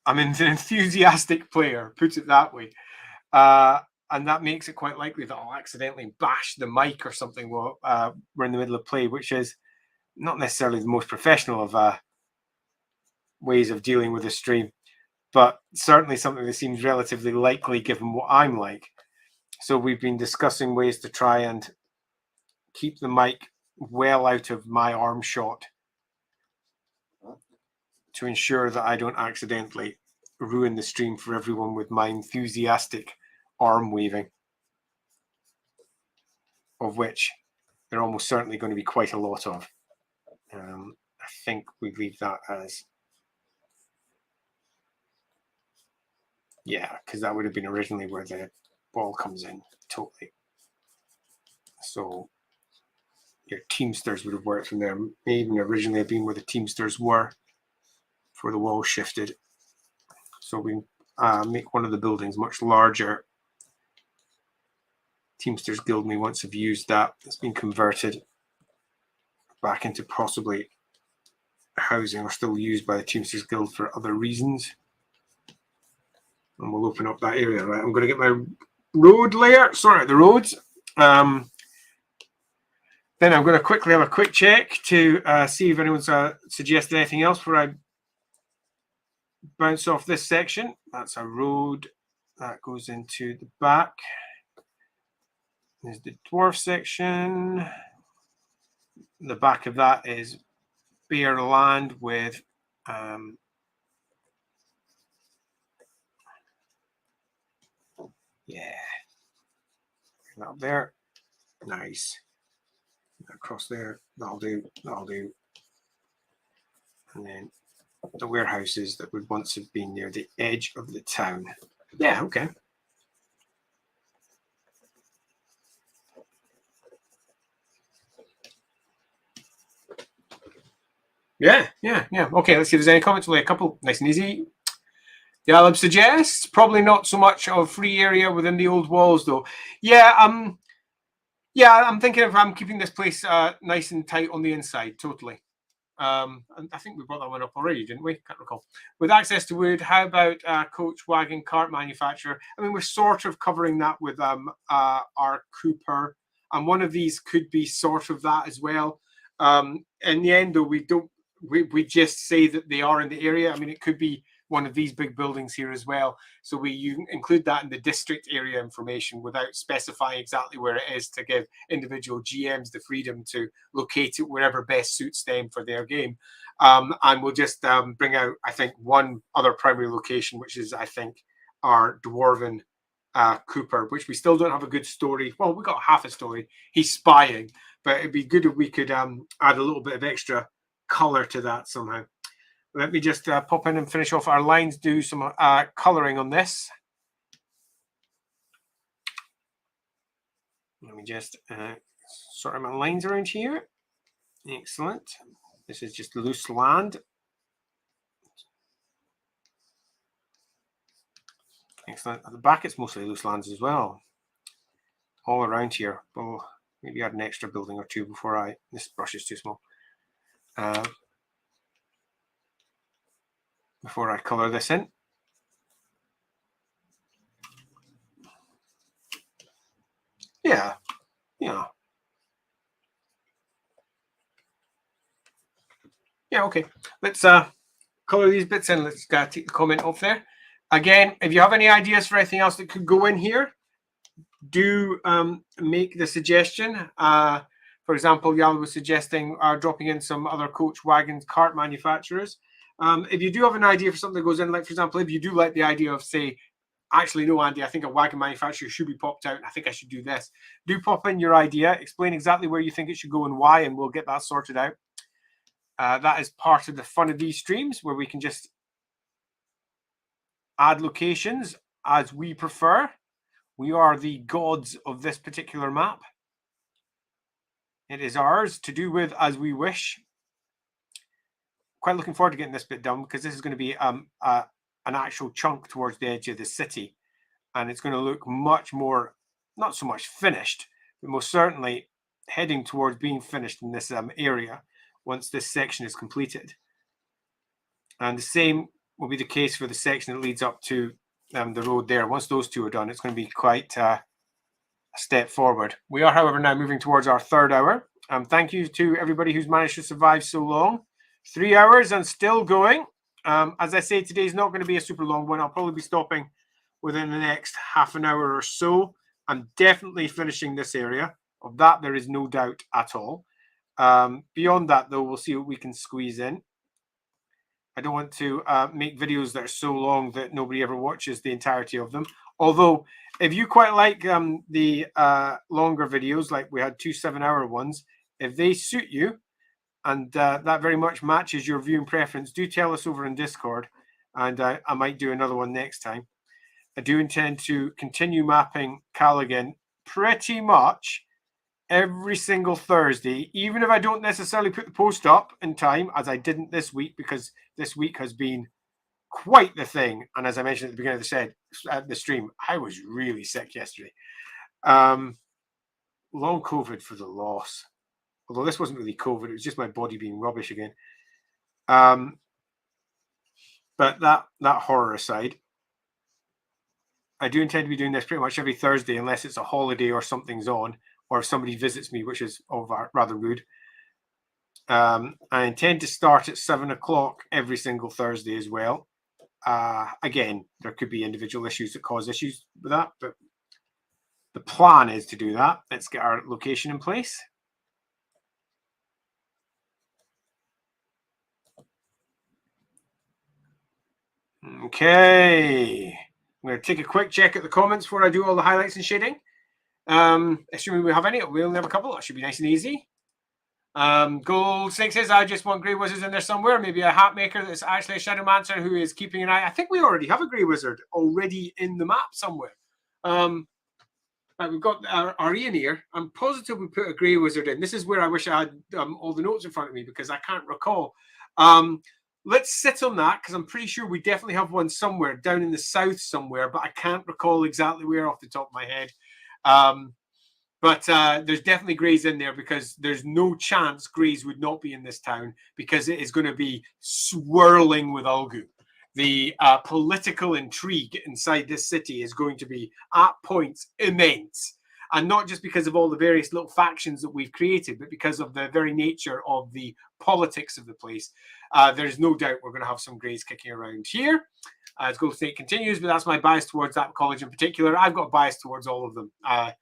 an enthusiastic player, put it that way. And that makes it quite likely that I'll accidentally bash the mic or something while we're in the middle of play, which is not necessarily the most professional of ways of dealing with a stream, but certainly something that seems relatively likely given what I'm like. So we've been discussing ways to try and keep the mic well out of my arm shot to ensure that I don't accidentally ruin the stream for everyone with my enthusiastic arm waving, of which there are almost certainly going to be quite a lot of. I think we leave that as, yeah, because that would have been originally where the ball comes in, totally. So your Teamsters would have worked from there. May even originally have been where the Teamsters were before the wall shifted. So we make one of the buildings much larger. Teamsters Guild may once have used that. It's been converted back into possibly housing or still used by the Teamsters Guild for other reasons. And we'll open up that area. Right, I'm going to get my road layer, sort out the roads. Then I'm going to quickly have a quick check to see if anyone's suggested anything else before I bounce off this section. That's a road that goes into the back. There's the dwarf section. The back of that is bare land with yeah, up there, nice. Across there, that'll do. And then the warehouses that would once have been near the edge of the town. Yeah, okay. Yeah. Okay, let's see if there's any comments. We'll lay a couple, nice and easy. The Alab suggests probably not so much of free area within the old walls, though. Yeah, I'm thinking of keeping this place nice and tight on the inside, totally. And I think we brought that one up already, didn't we? Can't recall. With access to wood, how about coach, wagon, cart manufacturer? I mean, we're sort of covering that with our Cooper, and one of these could be sort of that as well. In the end, though, we just say that they are in the area. I mean, it could be one of these big buildings here as well. So you include that in the district area information without specifying exactly where it is to give individual GMs the freedom to locate it wherever best suits them for their game. And we'll just bring out, I think, one other primary location, which is, I think, our Dwarven Cooper, which we still don't have a good story. Well, we got half a story. He's spying, but it'd be good if we could add a little bit of extra color to that somehow. Let me just pop in and finish off our lines, do some coloring on this. Let me just sort out my lines around here. Excellent. This is just loose land. Excellent. At the back, it's mostly loose lands as well. All around here. Well, maybe add an extra building or two before this brush is too small. Before I color this in. Yeah. Yeah, okay. Let's color these bits in. Let's take the comment off there. Again, if you have any ideas for anything else that could go in here, do make the suggestion. For example, Yal was suggesting dropping in some other coach wagons, cart manufacturers. If you do have an idea for something that goes in, like, for example, if you do like the idea of, say, actually, no, Andy, I think a wagon manufacturer should be popped out. I think I should do this. Do pop in your idea. Explain exactly where you think it should go and why, and we'll get that sorted out. That is part of the fun of these streams, where we can just add locations as we prefer. We are the gods of this particular map. It is ours to do with as we wish. Quite looking forward to getting this bit done, because this is going to be an actual chunk towards the edge of the city, and it's going to look much more, not so much finished, but most certainly heading towards being finished in this area once this section is completed. And the same will be the case for the section that leads up to the road there. Once those two are done, it's going to be quite a step forward. We are, however, now moving towards our third hour. Thank you to everybody who's managed to survive so long. 3 hours and still going. As I say, today's not going to be a super long one. I'll probably be stopping within the next half an hour or so. I'm definitely finishing this area. Of that, there is no doubt at all. Beyond that, though, we'll see what we can squeeze in. I don't want to make videos that are so long that nobody ever watches the entirety of them. Although, if you quite like the longer videos, like we had 2 7-hour ones, if they suit you, and that very much matches your viewing preference, do tell us over in Discord, and I might do another one next time. I do intend to continue mapping Kalegen pretty much every single Thursday, even if I don't necessarily put the post up in time, as I didn't this week, because this week has been quite the thing. And as I mentioned at the beginning of the stream, I was really sick yesterday. Long COVID for the loss. Although this wasn't really COVID, it was just my body being rubbish again. But that horror aside, I do intend to be doing this pretty much every Thursday, unless it's a holiday or something's on, or if somebody visits me, which is rather rude. I intend to start at 7 o'clock every single Thursday as well. Again, there could be individual issues that cause issues with that, but the plan is to do that. Let's get our location in place. Okay, I'm going to take a quick check at the comments before I do all the highlights and shading. Assuming we have any, we only have a couple. That should be nice and easy. Gold Snake says, I just want Grey Wizards in there somewhere. Maybe a hat maker that's actually a Shadowmancer who is keeping an eye. I think we already have a Grey Wizard already in the map somewhere. We've got our Ian here. I'm positive we put a Grey Wizard in. This is where I wish I had all the notes in front of me, because I can't recall. Let's sit on that, because I'm pretty sure we definitely have one somewhere down in the south somewhere, but I can't recall exactly where off the top of my head. But there's definitely Greys in there, because there's no chance Greys would not be in this town, because it is going to be swirling with Ulgu. The political intrigue inside this city is going to be at points immense. And not just because of all the various little factions that we've created, but because of the very nature of the politics of the place. There's no doubt we're going to have some Greys kicking around here. As Gold Snake continues, but that's my bias towards that college in particular. I've got a bias towards all of them. I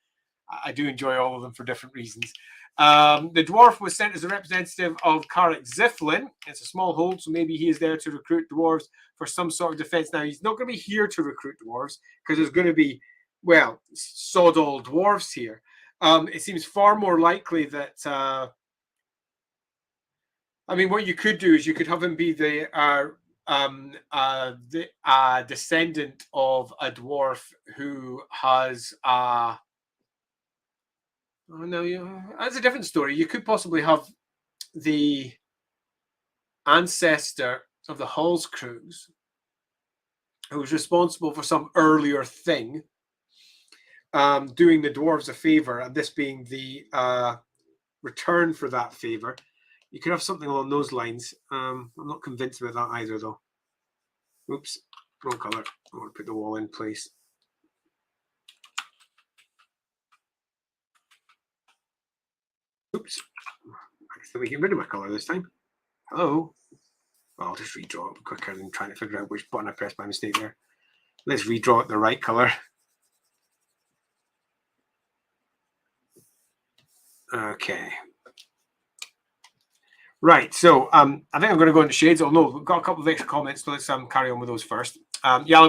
do enjoy all of them for different reasons. The dwarf was sent as a representative of Karak Ziflin. It's a small hold, so maybe he is there to recruit dwarves for some sort of defense. Now, he's not going to be here to recruit dwarves, because there's going to be well, sod all dwarfs here. It seems far more likely that I mean, what you could do is you could have him be the descendant of a dwarf who has oh no, that's a different story. You could possibly have the ancestor of the Hall's crews who was responsible for some earlier thing, doing the dwarves a favor, and this being the return for that favor. You could have something along those lines. I'm not convinced about that either, though. Oops, wrong color. I want to put the wall in place. Oops. I guess we get rid of my color this time. Hello. Well, I'll just redraw it quicker than trying to figure out which button I pressed by mistake there. Let's redraw it the right color. Okay. Right, so I think I'm going to go into shades. Oh no, we've got a couple of extra comments, so let's carry on with those first. Yeah,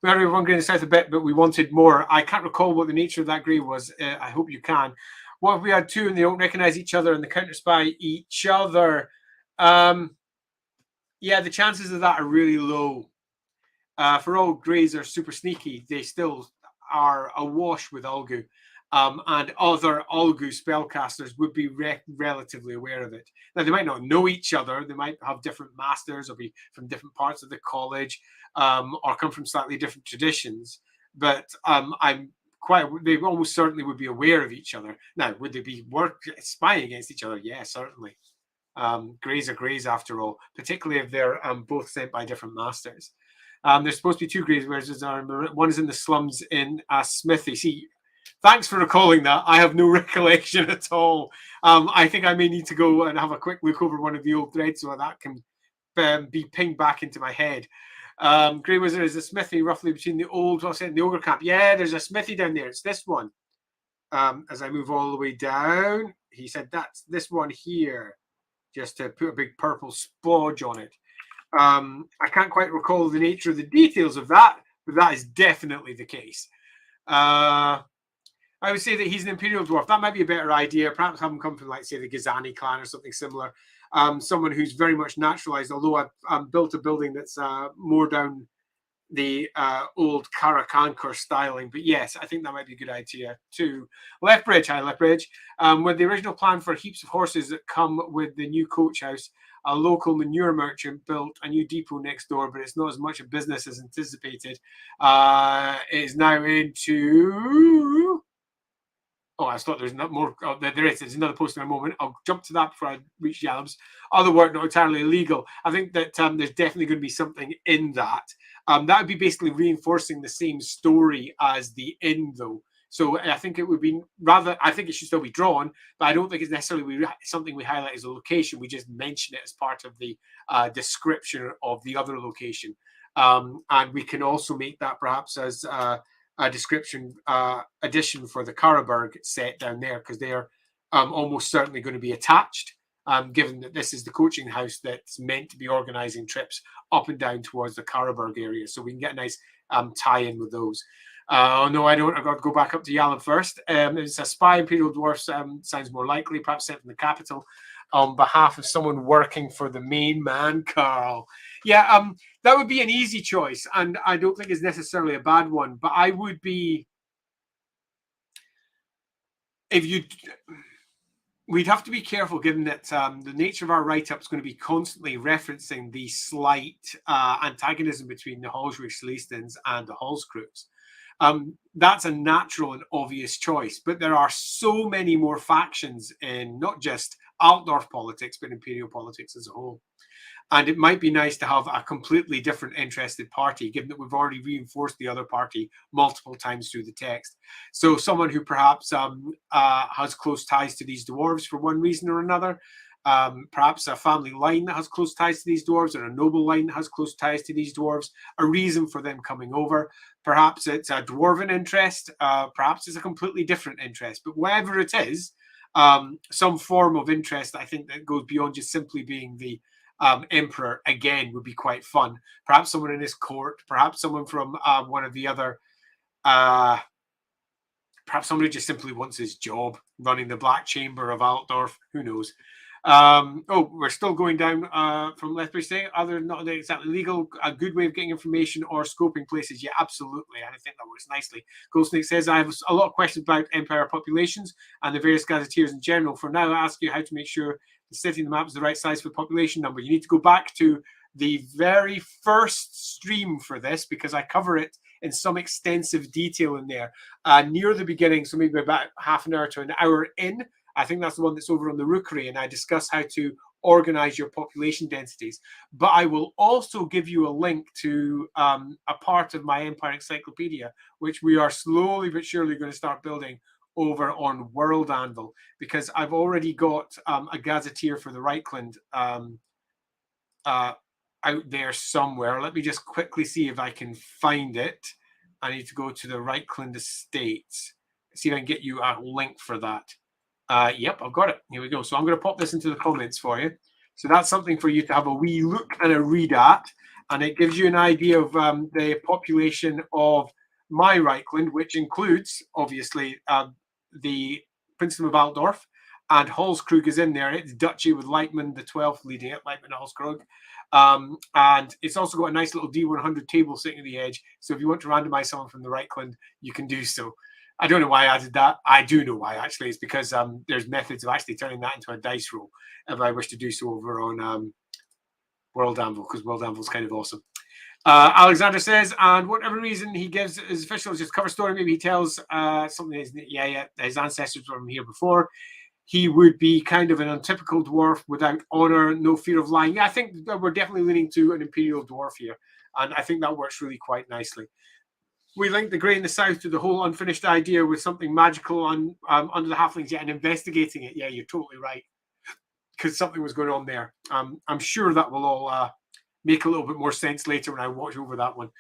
we already were grey in the south a bit, but we wanted more. I can't recall what the nature of that grey was. I hope you can. What if we had two and they don't recognise each other and they counter spy each other? Yeah, the chances of that are really low. For all greys are super sneaky, they still are awash with Ulgu. And other Ulgu spellcasters would be relatively aware of it. Now, they might not know each other. They might have different masters or be from different parts of the college or come from slightly different traditions. But they almost certainly would be aware of each other. Now, would they be spying against each other? Yeah, certainly. Greys are greys after all, particularly if they're both sent by different masters. There's supposed to be two greys, whereas one is in the slums in Smithy. See, thanks for recalling that. I have no recollection at all. I think I may need to go and have a quick look over one of the old threads so that can be pinged back into my head. Grey Wizard is a smithy roughly between the old, what's it, and the ogre camp. Yeah, there's a smithy down there. It's this one. As I move all the way down, he said that's this one here, just to put a big purple splodge on it. I can't quite recall the nature of the details of that, but that is definitely the case. I would say that he's an Imperial Dwarf. That might be a better idea. Perhaps have him come from, like, say, the Gazani clan or something similar. Someone who's very much naturalized, although I've built a building that's more down the old Karakankor styling. But yes, I think that might be a good idea too. Lethbridge, hi Lethbridge. With the original plan for heaps of horses that come with the new coach house, a local manure merchant built a new depot next door, but it's not as much a business as anticipated. It is now into... Oh, I thought there's not more. Oh, there is. There's another post in a moment. I'll jump to that before I reach Yalams. Other work not entirely illegal. I think that there's definitely going to be something in that. That would be basically reinforcing the same story as the inn, though. So I think it would be rather. I think it should still be drawn, but I don't think it's necessarily something we highlight as a location. We just mention it as part of the description of the other location, and we can also make that perhaps as a description addition for the Karaberg set down there, because they're almost certainly going to be attached, given that this is the coaching house that's meant to be organizing trips up and down towards the Karaberg area. So we can get a nice tie-in with those. Oh, no, I don't. I've got to go back up to Yalom first. It's a spy Imperial Dwarf, sounds more likely, perhaps sent from the capital on behalf of someone working for the main man, Carl. Yeah, that would be an easy choice, and I don't think it's necessarily a bad one, but I would be... We'd have to be careful, given that the nature of our write-up is going to be constantly referencing the slight antagonism between the Hallsbury Celestins and the Hallscrews. That's a natural and obvious choice, but there are so many more factions in not just Altdorf politics, but Imperial politics as a whole. And it might be nice to have a completely different interested party, given that we've already reinforced the other party multiple times through the text. So someone who perhaps has close ties to these dwarves for one reason or another, perhaps a family line that has close ties to these dwarves, or a noble line that has close ties to these dwarves, a reason for them coming over. Perhaps it's a dwarven interest, perhaps it's a completely different interest, but whatever it is, some form of interest, I think, that goes beyond just simply being the emperor, again, would be quite fun. Perhaps someone in his court, perhaps someone from one of the other Perhaps somebody just simply wants his job running the Black Chamber of Altdorf. Who knows? Oh, we're still going down from Lethbridge saying other not exactly legal, a good way of getting information or scoping places. Yeah, absolutely. And I think that works nicely. Goldsnake says, I have a lot of questions about empire populations and the various gazetteers in general. For now, I ask you how to make sure the city in the map is the right size for population number. You need to go back to the very first stream for this because I cover it in some extensive detail in there near the beginning. So maybe about half an hour to an hour in. I think that's the one that's over on the Rookery, and I discuss how to organize your population densities. But I will also give you a link to a part of my Empire Encyclopedia, which we are slowly but surely going to start building over on World Anvil, because I've already got a gazetteer for the Reikland out there somewhere. Let me just quickly see if I can find it. I need to go to the Reikland Estates, see if I can get you a link for that. Yep, I've got it. Here we go. So I'm going to pop this into the comments for you. So that's something for you to have a wee look and a read at. And it gives you an idea of the population of my Reikland, which includes, obviously, the Princedom of Altdorf, and Hallskrug is in there. It's Duchy with Leitman the 12th leading it, Leitman Hallskrug. And it's also got a nice little D100 table sitting at the edge. So if you want to randomize someone from the Reikland, you can do so. I don't know why I added that. I do know why, actually. It's because there's methods of actually turning that into a dice roll if I wish to do so over on World Anvil, because World Anvil is kind of awesome. Alexander says, and whatever reason he gives his official just cover story, maybe he tells something, his ancestors were from here before. He would be kind of an untypical dwarf without honor, no fear of lying. Yeah, I think that we're definitely leaning to an imperial dwarf here. And I think that works really quite nicely. We link the grey in the south to the whole unfinished idea with something magical on under the halflings yet and investigating it. Yeah, you're totally right. Because something was going on there. I'm sure that will all make a little bit more sense later when I watch over that one.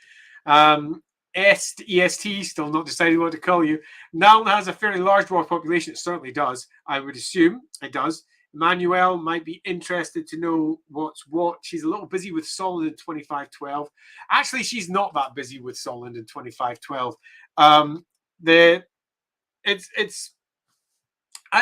EST, still not decided what to call you. Naln has a fairly large dwarf population. It certainly does. I would assume it does. Manuel might be interested to know what's what. She's a little busy with Solid in 2512. Actually, she's not that busy with Solid in 2512.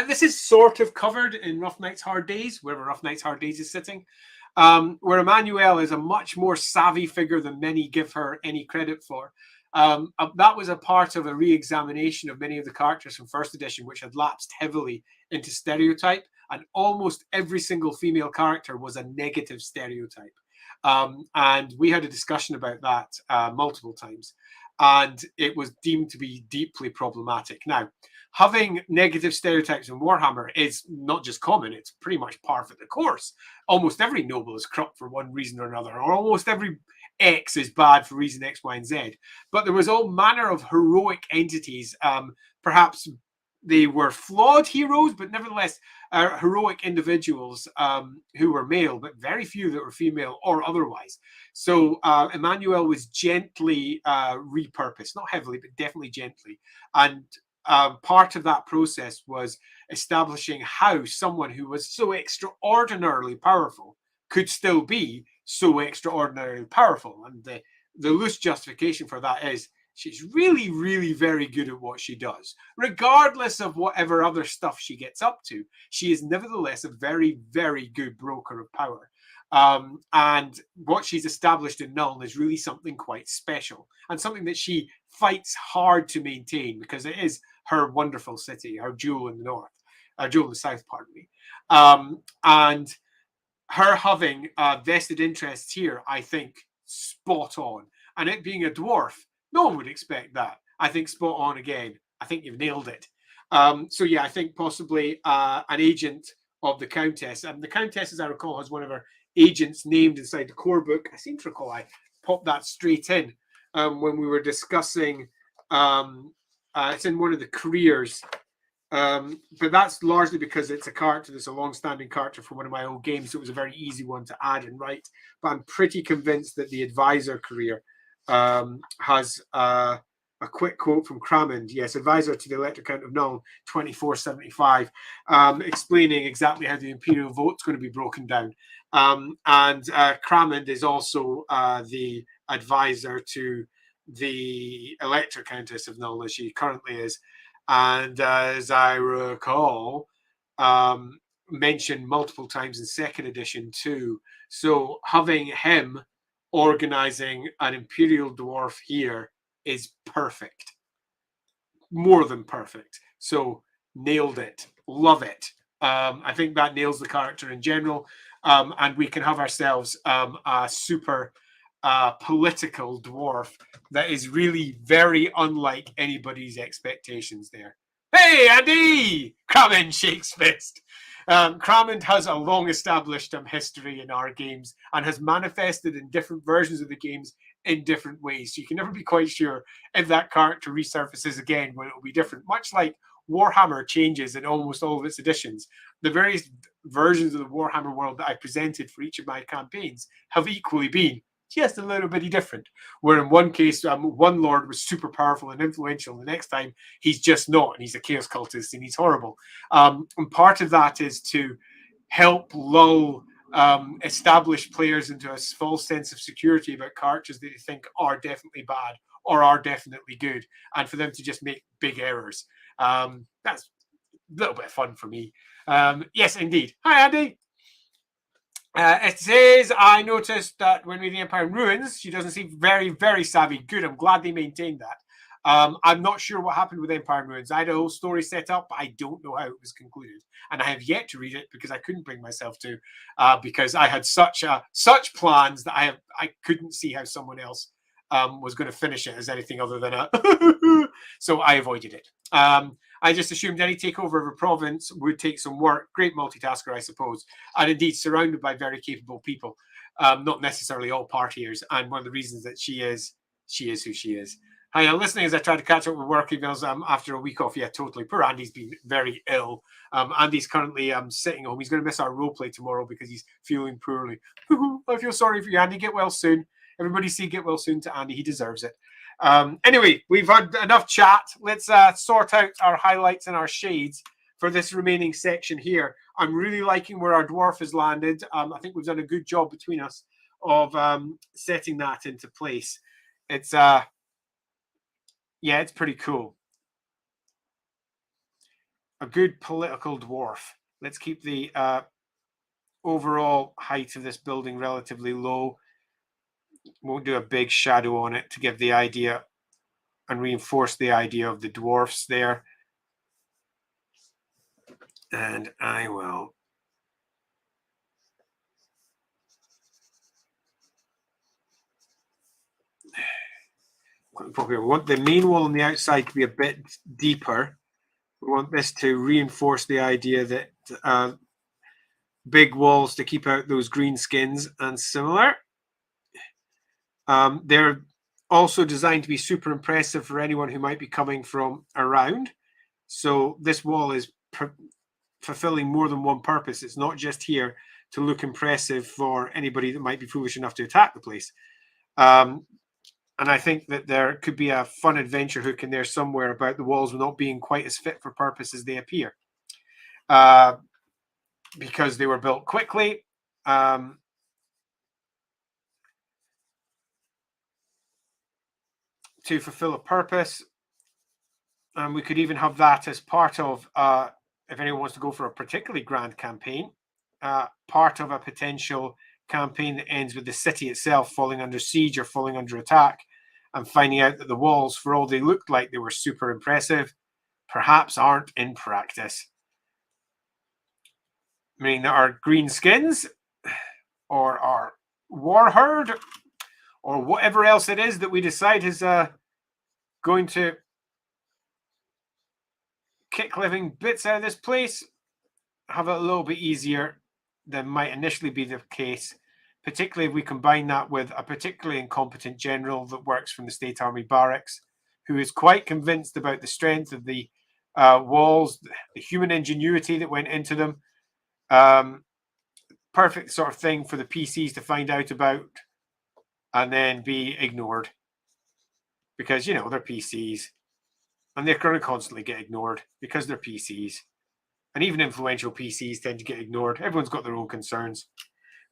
This is sort of covered in Rough Nights, Hard Days, wherever Rough Nights, Hard Days is sitting, where Emmanuel is a much more savvy figure than many give her any credit for. That was a part of a re-examination of many of the characters from first edition, which had lapsed heavily into stereotype, and almost every single female character was a negative stereotype. And we had a discussion about that multiple times, and it was deemed to be deeply problematic. Now, having negative stereotypes in Warhammer is not just common, it's pretty much par for the course. Almost every noble is corrupt for one reason or another, or almost every X is bad for reason X, Y, and Z. But there was all manner of heroic entities. Perhaps they were flawed heroes, but nevertheless heroic individuals who were male, but very few that were female or otherwise. So Emmanuel was gently repurposed, not heavily, but definitely gently. And part of that process was establishing how someone who was so extraordinarily powerful could still be so extraordinarily powerful. And the loose justification for that is she's really, really very good at what she does. Regardless of whatever other stuff she gets up to, she is nevertheless a very, very good broker of power. And what she's established in Nuln is really something quite special and something that she fights hard to maintain because it is her wonderful city, her jewel in the north, jewel in the south, pardon me. And her having vested interests here, I think, spot on. And it being a dwarf, no one would expect that. I think spot on again. I think you've nailed it. So yeah, I think possibly an agent of the Countess. And the Countess, as I recall, has one of her agents named inside the core book. I seem to recall I popped that straight in when we were discussing. It's in one of the careers. But that's largely because it's a character that's a long-standing character from one of my old games, so it was a very easy one to add and write. But I'm pretty convinced that the advisor career has a quick quote from Cramond. Yes, advisor to the Elector Count of Null, 2475, explaining exactly how the imperial vote's going to be broken down. And Cramond is also the advisor to the Elector Countess of Null, as she currently is. and as I recall, mentioned multiple times in second edition too. So having him organizing an Imperial Dwarf here is perfect. More than perfect. So nailed it. Love it. I think that nails the character in general. And we can have ourselves a super political dwarf that is really very unlike anybody's expectations there. Hey, Andy! Crammond shakes fist. Crammond has a long established history in our games and has manifested in different versions of the games in different ways. So you can never be quite sure if that character resurfaces again when it will be different. Much like Warhammer changes in almost all of its editions, the various versions of the Warhammer world that I presented for each of my campaigns have equally been just a little bit different. Where in one case, one lord was super powerful and influential, and the next time he's just not, and he's a chaos cultist and he's horrible. And part of that is to help lull establish players into a false sense of security about characters that they think are definitely bad or are definitely good, and for them to just make big errors. That's a little bit of fun for me. Yes, indeed. Hi, Andy. It says, I noticed that when reading Empire in Ruins, she doesn't seem very, very savvy. Good. I'm glad they maintained that. I'm not sure what happened with Empire in Ruins. I had a whole story set up, but I don't know how it was concluded. And I have yet to read it because I couldn't bring myself to, because I had such plans that I couldn't see how someone else was going to finish it as anything other than a so I avoided it. I just assumed any takeover of a province would take some work. Great multitasker, I suppose, and indeed surrounded by very capable people, not necessarily all partiers. And one of the reasons that she is who she is. Hi, I'm listening as I try to catch up with work emails after a week off. Yeah, totally. Poor Andy's been very ill. Andy's currently sitting home. He's going to miss our role play tomorrow because he's feeling poorly. I feel sorry for you, Andy. Get well soon. Everybody say get well soon to Andy. He deserves it. Anyway, we've had enough chat. Let's sort out our highlights and our shades for this remaining section here. I'm really liking where our dwarf has landed. I think we've done a good job between us of setting that into place. It's yeah, it's pretty cool. A good political dwarf. Let's keep the overall height of this building relatively low. Won't do a big shadow on it to give the idea and reinforce the idea of the dwarfs there. And I will we want the main wall on the outside to be a bit deeper. We want this to reinforce the idea that big walls to keep out those green skins and similar. They're also designed to be super impressive for anyone who might be coming from around. So this wall is fulfilling more than one purpose. It's not just here to look impressive for anybody that might be foolish enough to attack the place. And I think that there could be a fun adventure hook in there somewhere about the walls not being quite as fit for purpose as they appear. Because they were built quickly. To fulfill a purpose. And we could even have that as part of, if anyone wants to go for a particularly grand campaign, part of a potential campaign that ends with the city itself falling under siege or falling under attack, and finding out that the walls, for all they looked like they were super impressive, perhaps aren't in practice. Meaning that our green skins, or our war herd, or whatever else it is that we decide is going to kick living bits out of this place, have it a little bit easier than might initially be the case, particularly if we combine that with a particularly incompetent general that works from the State Army barracks, who is quite convinced about the strength of the walls, the human ingenuity that went into them. Perfect sort of thing for the PCs to find out about and then be ignored. Because, you know, they're PCs. And they're going to constantly get ignored because they're PCs. And even influential PCs tend to get ignored. Everyone's got their own concerns.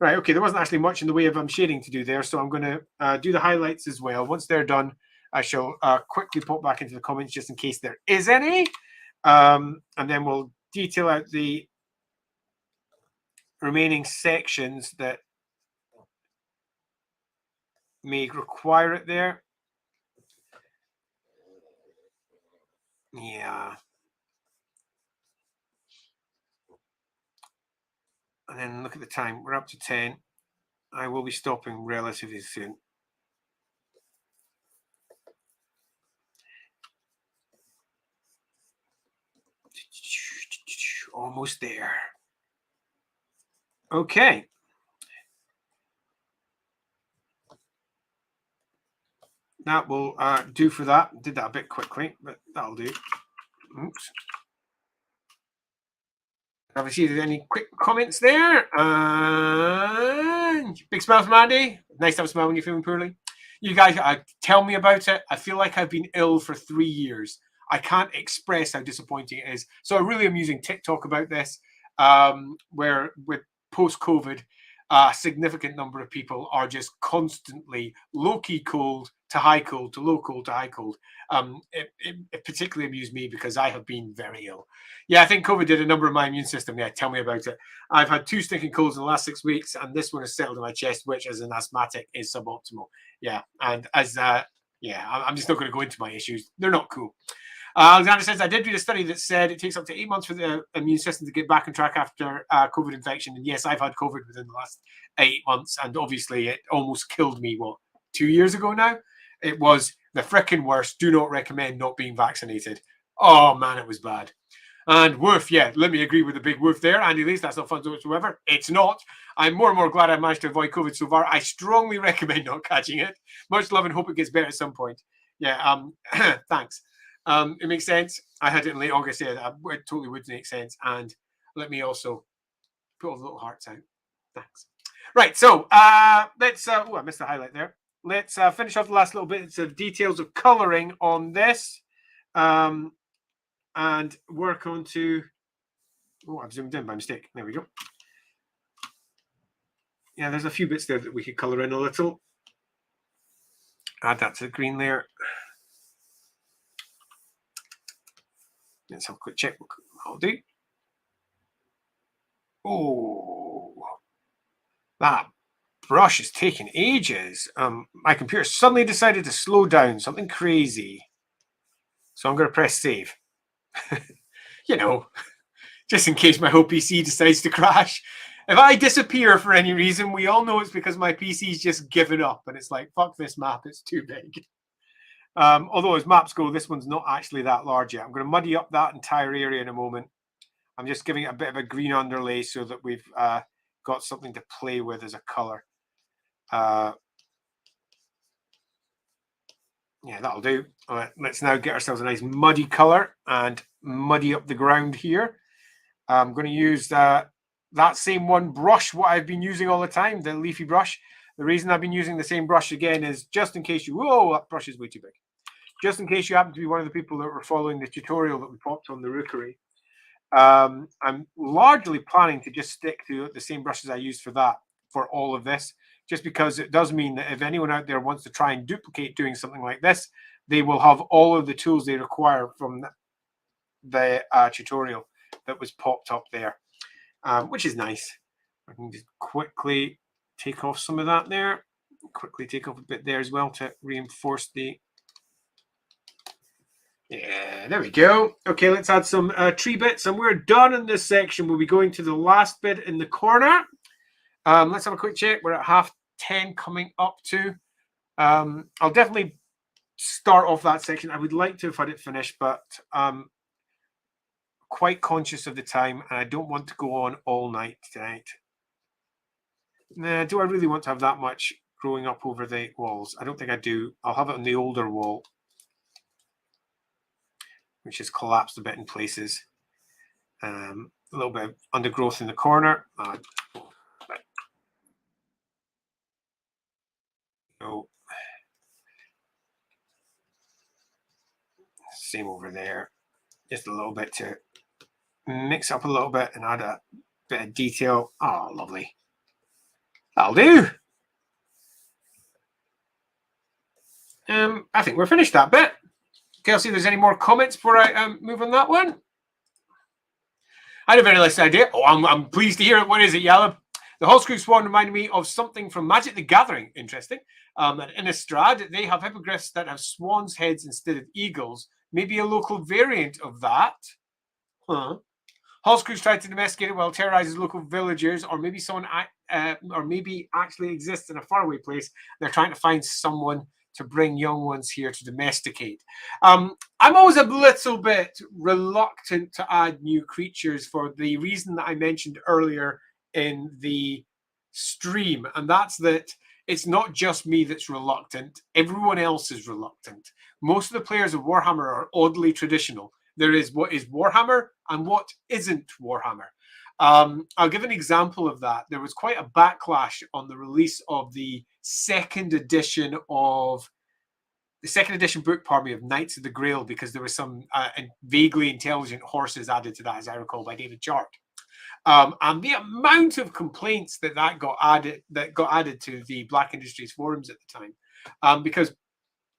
Right, okay, there wasn't actually much in the way of shading to do there, so I'm going to do the highlights as well. Once they're done, I shall quickly pop back into the comments just in case there is any. And then we'll detail out the remaining sections that may require it there. Yeah. And then look at the time. We're up to 10. I will be stopping relatively soon. Almost there. Okay. That will do for that. Did that a bit quickly, but that'll do. Oops. Have I seen any quick comments there? Big smile from Andy. Nice to have a smile when you're feeling poorly. You guys, tell me about it. I feel like I've been ill for 3 years. I can't express how disappointing it is. So I really am using TikTok about this, where with post-COVID, a significant number of people are just constantly low-key cold to high cold to low cold to high cold. It particularly amused me because I have been very ill. Yeah, I think COVID did a number of my immune system. Yeah, tell me about it. I've had 2 stinking colds in the last 6 weeks, and this one has settled in my chest, which as an asthmatic is suboptimal. Yeah, and as I'm just not going to go into my issues. They're not cool. Alexander says, I did read a study that said it takes up to 8 months for the immune system to get back on track after COVID infection. And yes, I've had COVID within the last 8 months. And obviously, it almost killed me, 2 years ago now? It was the frickin' worst. Do not recommend not being vaccinated. Oh, man, it was bad. And woof, yeah, let me agree with the big woof there. Andy Lees, that's not fun whatsoever. It's not. I'm more and more glad I managed to avoid COVID so far. I strongly recommend not catching it. Much love and hope it gets better at some point. Yeah, thanks. It makes sense. I had it in late August. Yeah, it totally would make sense. And let me also put all the little hearts out. Thanks. Right, so let's. I missed the highlight there. Let's finish off the last little bits of details of colouring on this, and work on to. Oh, I've zoomed in by mistake. There we go. Yeah, there's a few bits there that we could colour in a little. Add that to the green layer. Let's have a quick check. I'll do. Oh, that brush is taking ages. My computer suddenly decided to slow down, something crazy. So I'm going to press save. Just in case my whole PC decides to crash. If I disappear for any reason, we all know it's because my PC's just given up and it's like, fuck this map, it's too big. Although as maps go, this one's not actually that large yet. I'm going to muddy up that entire area in a moment. I'm just giving it a bit of a green underlay so that we've got something to play with as a color. Yeah, that'll do. All right, let's now get ourselves a nice muddy color and muddy up the ground here. I'm going to use that same one brush, what I've been using all the time, the leafy brush. The reason I've been using the same brush again is just in case you, whoa, that brush is way too big. Just in case you happen to be one of the people that were following the tutorial that we popped on the Rookery. I'm largely planning to just stick to the same brushes I used for that for all of this, just because it does mean that if anyone out there wants to try and duplicate doing something like this, they will have all of the tools they require from the tutorial that was popped up there, which is nice. I can just quickly take off some of that there, quickly take off a bit there as well to reinforce the. Yeah, there we go. Okay, let's add some tree bits, and we're done in this section. We'll be going to the last bit in the corner. Let's have a quick check. We're at 10:30 coming up to. I'll definitely start off that section. I would like to have had it finished, but quite conscious of the time, and I don't want to go on all night tonight. Nah, do I really want to have that much growing up over the walls? I don't think I do. I'll have it on the older wall, which has collapsed a bit in places. A little bit of undergrowth in the corner. Same over there. Just a little bit to mix up a little bit and add a bit of detail. Oh, lovely. That'll do. I think we're finished that bit. Okay, I'll see if there's any more comments before I move on that one. I had a very nice idea. Oh, I'm pleased to hear it. What is it, Yalab? The Hallscrew Swan reminded me of something from Magic the Gathering. Interesting. In Innistrad, they have hippogriffs that have swans' heads instead of eagles. Maybe a local variant of that. Huh. Hallscrews tried to domesticate it while terrorizes local villagers, or maybe someone, or maybe actually exists in a faraway place. They're trying to find someone to bring young ones here to domesticate. I'm always a little bit reluctant to add new creatures for the reason that I mentioned earlier in the stream, and that's that it's not just me that's reluctant. Everyone else is reluctant. Most of the players of Warhammer are oddly traditional. There is what is Warhammer and what isn't Warhammer. I'll give an example of that. There was quite a backlash on the release of the second edition book, pardon me, of Knights of the Grail, because there was some vaguely intelligent horses added to that, as I recall, by David Chart. And the amount of complaints that got added to the Black Industries forums at the time, because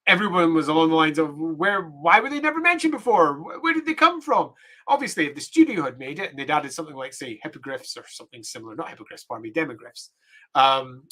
everyone was along the lines of why were they never mentioned before? Where did they come from? Obviously, if the studio had made it and they'd added something like, say, hippogriffs or something similar, not hippogriffs, pardon me, demogriffs,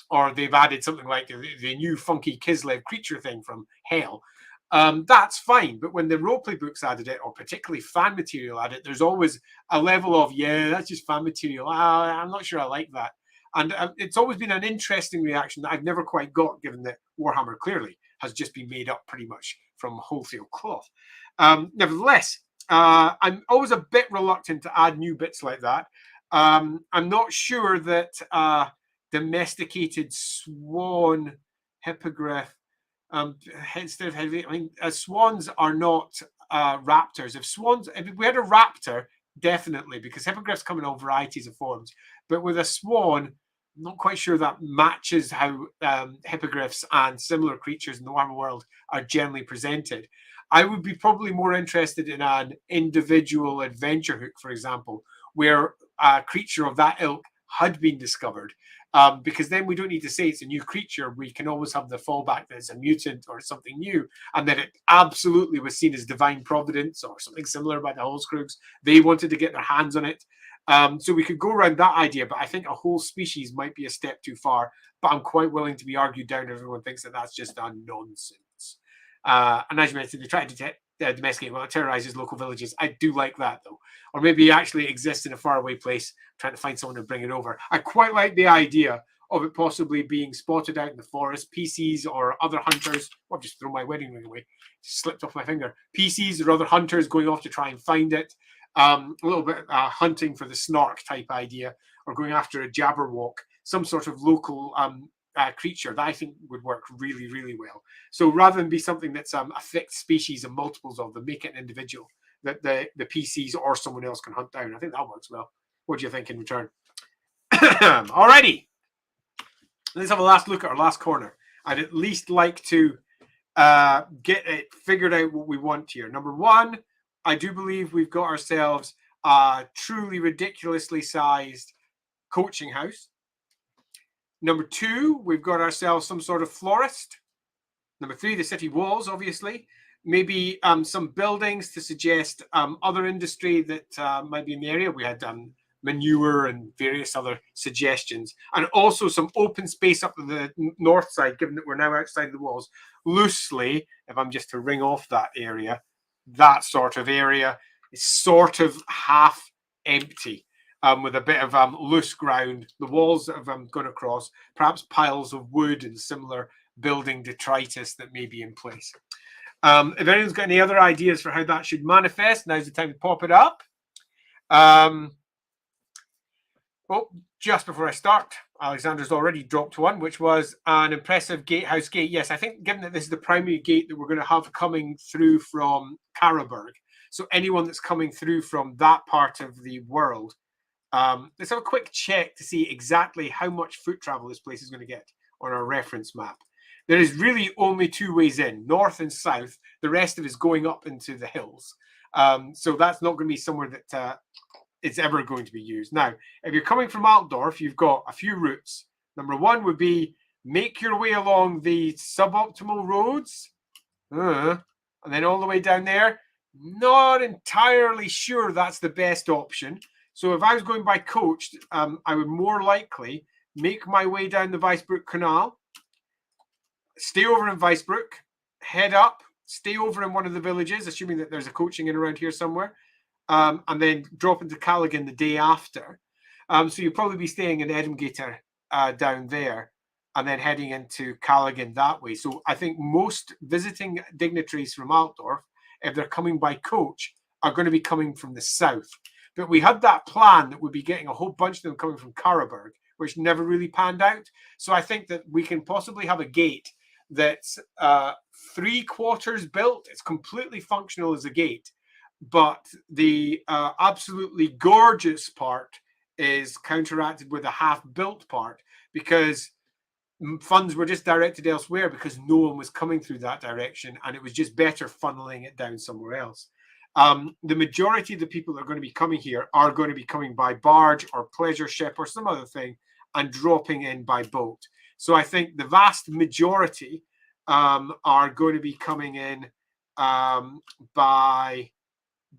or they've added something like the new funky Kislev creature thing from Hell, that's fine. But when the roleplay books added it, or particularly fan material added it, there's always a level of, yeah, that's just fan material. I'm not sure I like that. And it's always been an interesting reaction that I've never quite got, given that Warhammer clearly has just been made up pretty much from wholesale cloth. Nevertheless, I'm always a bit reluctant to add new bits like that. I'm not sure that domesticated swan hippogriff, instead of heavy, I mean, swans are not raptors. If we had a raptor, definitely, because hippogriffs come in all varieties of forms. But with a swan, I'm not quite sure that matches how hippogriffs and similar creatures in the Warhammer world are generally presented. I would be probably more interested in an individual adventure hook, for example, where a creature of that ilk had been discovered. Because then we don't need to say it's a new creature. We can always have the fallback that it's a mutant or something new, and then it absolutely was seen as divine providence or something similar by the Hallscrews. They wanted to get their hands on it. So we could go around that idea, but I think a whole species might be a step too far. But I'm quite willing to be argued down. Everyone thinks that that's just a nonsense. And as you mentioned, they try to domesticate while it terrorizes local villages. I do like that, though. Or maybe it actually exists in a faraway place, trying to find someone to bring it over. I quite like the idea of it possibly being spotted out in the forest. PCs or other hunters. I've just thrown my wedding ring away. Just slipped off my finger. PCs or other hunters going off to try and find it. A little bit hunting for the snark type idea, or going after a jabberwock, some sort of local creature that I think would work really, really well. So rather than be something that's a fixed species and multiples of them, make it an individual that the PCs or someone else can hunt down. I think that works well. What do you think in return? Alrighty. Let's have a last look at our last corner. I'd at least like to get it figured out what we want here. Number one, I do believe we've got ourselves a truly ridiculously sized coaching house. Number two, we've got ourselves some sort of florist. Number three, the city walls, obviously. Maybe some buildings to suggest other industry that might be in the area. We had manure and various other suggestions. And also some open space up to the north side, given that we're now outside the walls. Loosely, if I'm just to ring off that area, that sort of area is sort of half empty, with a bit of loose ground. The walls that have gone across, perhaps piles of wood and similar building detritus that may be in place. If anyone's got any other ideas for how that should manifest, now's the time to pop it up. Oh, just before I start, Alexander's already dropped one, which was an impressive gatehouse gate. Yes, I think given that this is the primary gate that we're going to have coming through from Karaberg, so anyone that's coming through from that part of the world, let's have a quick check to see exactly how much foot travel this place is going to get on our reference map. There is really only two ways in, north and south. The rest of it is going up into the hills. So that's not going to be somewhere that it's ever going to be used. Now, if you're coming from Altdorf, you've got a few routes. Number one would be make your way along the suboptimal roads, and then all the way down there. Not entirely sure that's the best option. So if I was going by coach, I would more likely make my way down the Weisbrook Canal, stay over in Weisbrook, head up, stay over in one of the villages, assuming that there's a coaching in around here somewhere, and then drop into Kalegen the day after. So you'll probably be staying in Edmgater down there and then heading into Kalegen that way. So I think most visiting dignitaries from Altdorf, if they're coming by coach, are going to be coming from the south. But we had that plan that we'd be getting a whole bunch of them coming from Karaberg, which never really panned out. So I think that we can possibly have a gate that's 3/4 built. It's completely functional as a gate, but the absolutely gorgeous part is counteracted with a half-built part because funds were just directed elsewhere because no one was coming through that direction, and it was just better funneling it down somewhere else. The majority of the people that are going to be coming here are going to be coming by barge or pleasure ship or some other thing and dropping in by boat. So I think the vast majority are going to be coming in by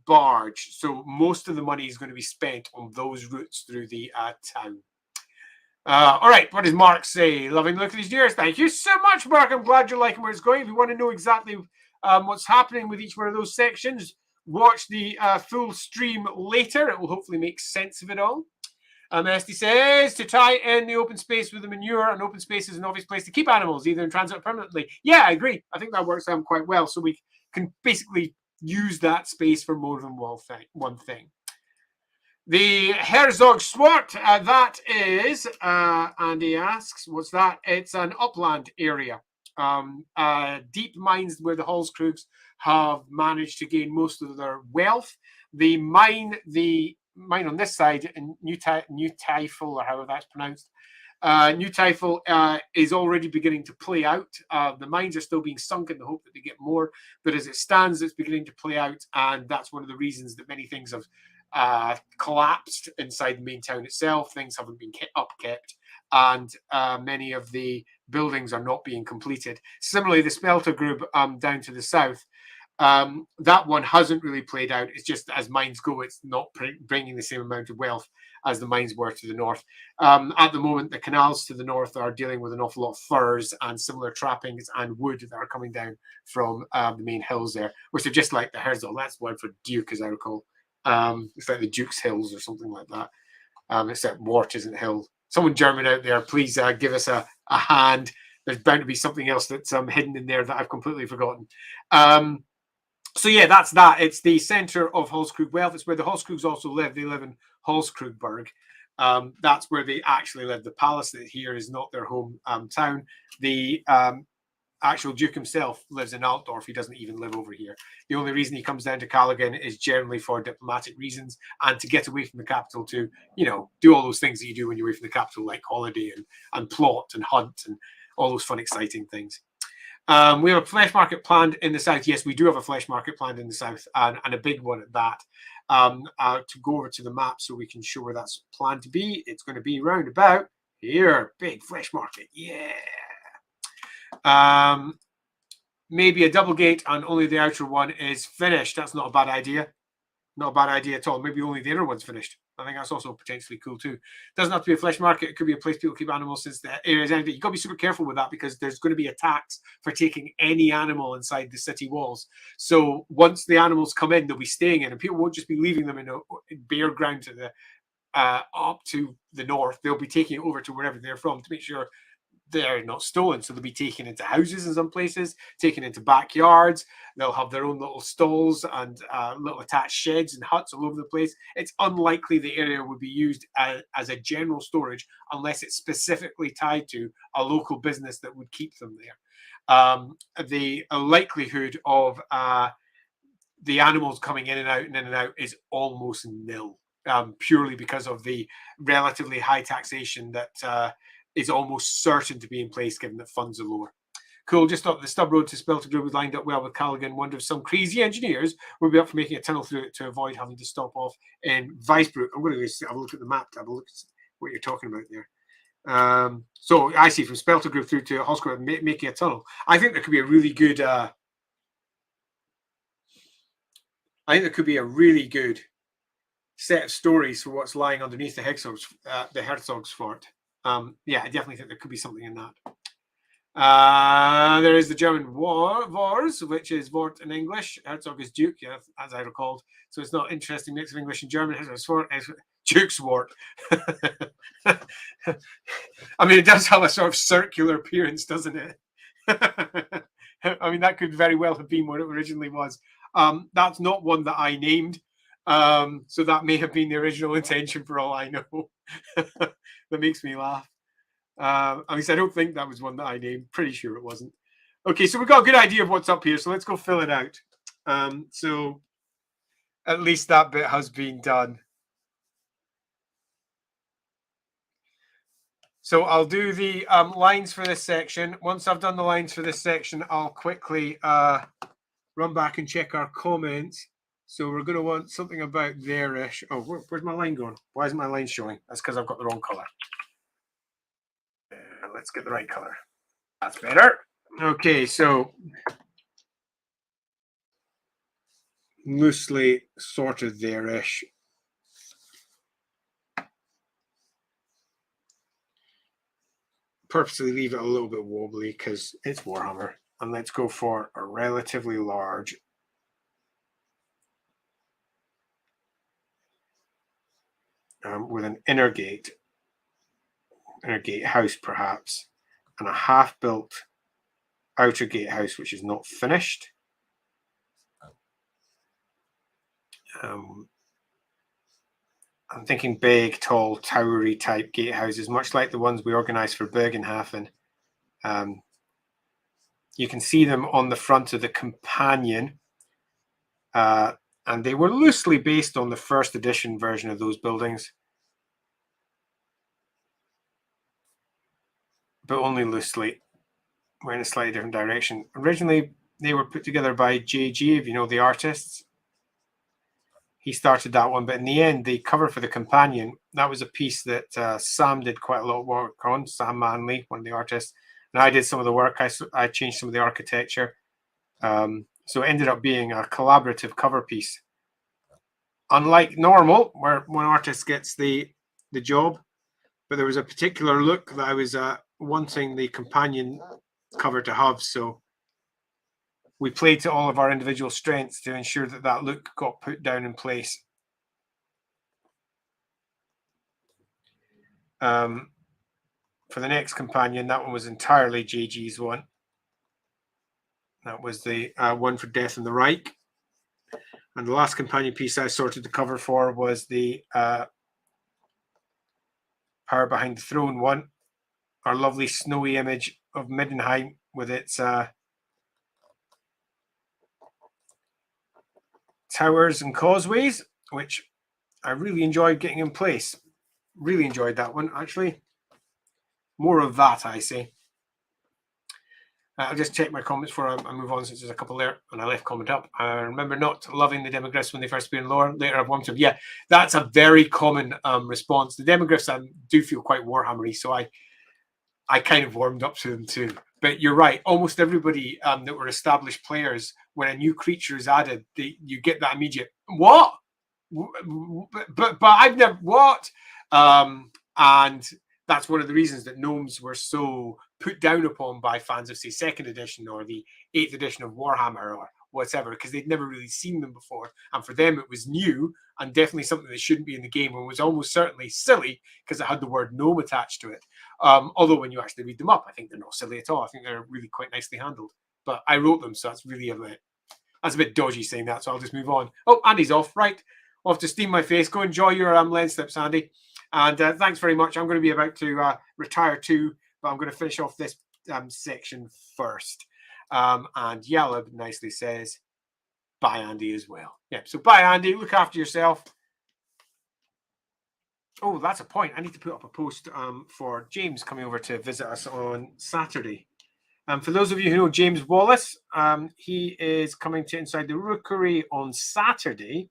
barge. So most of the money is going to be spent on those routes through the town. All right, what does Mark say? Loving the look of these deers. Thank you so much, Mark. I'm glad you're liking where it's going. If you want to know exactly what's happening with each one of those sections, watch the full stream later. It will hopefully make sense of it all. Esty says, to tie in the open space with the manure, an open space is an obvious place to keep animals, either in transit or permanently. Yeah, I agree. I think that works out quite well. So we can basically use that space for more than one thing. The Herzog Swart, that is, Andy asks, what's that? It's an upland area. Deep mines where the Holzkrugs have managed to gain most of their wealth. The mine on this side in New Teifel, or however that's pronounced, New Teifel is already beginning to play out. The mines are still being sunk in the hope that they get more, but as it stands, it's beginning to play out, and that's one of the reasons that many things have collapsed inside the main town itself. Things haven't been upkept, and many of the buildings are not being completed. Similarly, the Spelter Group down to the south, that one hasn't really played out. It's just as mines go, it's not bringing the same amount of wealth as the mines were to the north. At the moment, the canals to the north are dealing with an awful lot of furs and similar trappings and wood that are coming down from the main hills there, which are just like the Herzl. That's one for Duke, as I recall. It's like the Duke's Hills or something like that. Except Wart isn't hill. Someone German out there, please give us a hand. There's bound to be something else that's hidden in there that I've completely forgotten. So yeah, that's that. It's the center of Holzkrug wealth. It's where the Holzkrugs also live. They live in Holzkrugberg. That's where they actually live. The palace that here is not their home town. The actual Duke himself lives in Altdorf. He doesn't even live over here. The only reason he comes down to Kalegen is generally for diplomatic reasons and to get away from the capital to, do all those things that you do when you're away from the capital, like holiday and plot and hunt and all those fun, exciting things. We have a flesh market planned in the south. Yes, we do have a flesh market planned in the south, and a big one at that. To go over to the map so we can show where that's planned to be. It's going to be round about here. Big flesh market. Yeah. Maybe a double gate and only the outer one is finished. That's not a bad idea. Not a bad idea at all. Maybe only the inner one's finished. I think that's also potentially cool too. Doesn't have to be a flesh market. It could be a place people keep animals since the area is empty. You've got to be super careful with that because there's going to be a tax for taking any animal inside the city walls. So once the animals come in, they'll be staying in, and people won't just be leaving them in bare ground to the up to the north. They'll be taking it over to wherever they're from to make sure they're not stolen. So they'll be taken into houses in some places, taken into backyards. They'll have their own little stalls and little attached sheds and huts all over the place. It's unlikely the area would be used as a general storage unless it's specifically tied to a local business that would keep them there. The likelihood of the animals coming in and out is almost nil, purely because of the relatively high taxation that is almost certain to be in place given that funds are lower. Cool, just thought the stub road to Speltergrup was lined up well with Kalegen. Wonder if some crazy engineers would be up for making a tunnel through it to avoid having to stop off in Weisbrook. I'm going to go have a look at the map to have a look at what you're talking about there. So I see from Speltergrup through to Holzkrupp making a tunnel. I think there could be a really good set of stories for what's lying underneath the Herzog's fort. Yeah, I definitely think there could be something in that. There is the German Wars, which is Wort in English. Herzog is Duke, yeah, as I recalled. So it's not interesting mix of English and German. Duke's Wort. I mean, it does have a sort of circular appearance, doesn't it? I mean, that could very well have been what it originally was. That's not one that I named. So that may have been the original intention for all I know. That makes me laugh. At least I don't think that was one that I named. Pretty sure it wasn't. Okay, so we've got a good idea of what's up here. So let's go fill it out. So at least that bit has been done. So I'll do the lines for this section. Once I've done the lines for this section, I'll quickly run back and check our comments. So we're going to want something about there-ish. Oh, where's my line going? Why isn't my line showing? That's because I've got the wrong color. Let's get the right color. That's better. Okay, so loosely sorted there-ish. Purposely leave it a little bit wobbly because it's Warhammer. And let's go for a relatively large with an inner gatehouse perhaps, and a half-built outer gatehouse which is not finished. I'm thinking big, tall, towery type gatehouses, much like the ones we organised for Bergenhafen. You can see them on the front of the companion, and they were loosely based on the first edition version of those buildings, but only loosely. We're in a slightly different direction. Originally, they were put together by JG, if you know the artists. He started that one, but in the end, the cover for the companion, that was a piece that Sam did quite a lot of work on, Sam Manley, one of the artists, and I did some of the work. I changed some of the architecture. So it ended up being a collaborative cover piece. Unlike normal, where one artist gets the job, but there was a particular look that I was wanting the companion cover to have, so we played to all of our individual strengths to ensure that that look got put down in place. For the next companion, that one was entirely JG's one. That was the one for Death in the Reich. And the last companion piece I sorted the cover for was the Power Behind the Throne one. Our lovely snowy image of Middenheim with its towers and causeways, which I really enjoyed getting in place. Really enjoyed that one, actually. More of that, I say. I'll just check my comments before I move on, since there's a couple there, and I left comment up. I remember not loving the demogryphs when they first appeared in lore. Later, I've warmed to them. Yeah, that's a very common response. The demogryphs do feel quite Warhammery, so I kind of warmed up to them too. But you're right. Almost everybody that were established players, when a new creature is added, you get that immediate what? But I've never what? And that's one of the reasons that gnomes were so put down upon by fans of, say, 2nd edition or the 8th edition of Warhammer or whatever, because they'd never really seen them before. And for them, it was new and definitely something that shouldn't be in the game, and was almost certainly silly because it had the word gnome attached to it. Although when you actually read them up, I think they're not silly at all. I think they're really quite nicely handled. But I wrote them, so that's really that's a bit dodgy saying that, so I'll just move on. Oh, Andy's off. Right. Off to steam my face. Go enjoy your lens slips, Andy. And thanks very much. I'm going to be about to retire too, but I'm going to finish off this section first. And Yalab nicely says, bye, Andy, as well. Yeah, so bye, Andy. Look after yourself. Oh, that's a point. I need to put up a post for James coming over to visit us on Saturday. For those of you who know James Wallace, he is coming to Inside the Rookery on Saturday.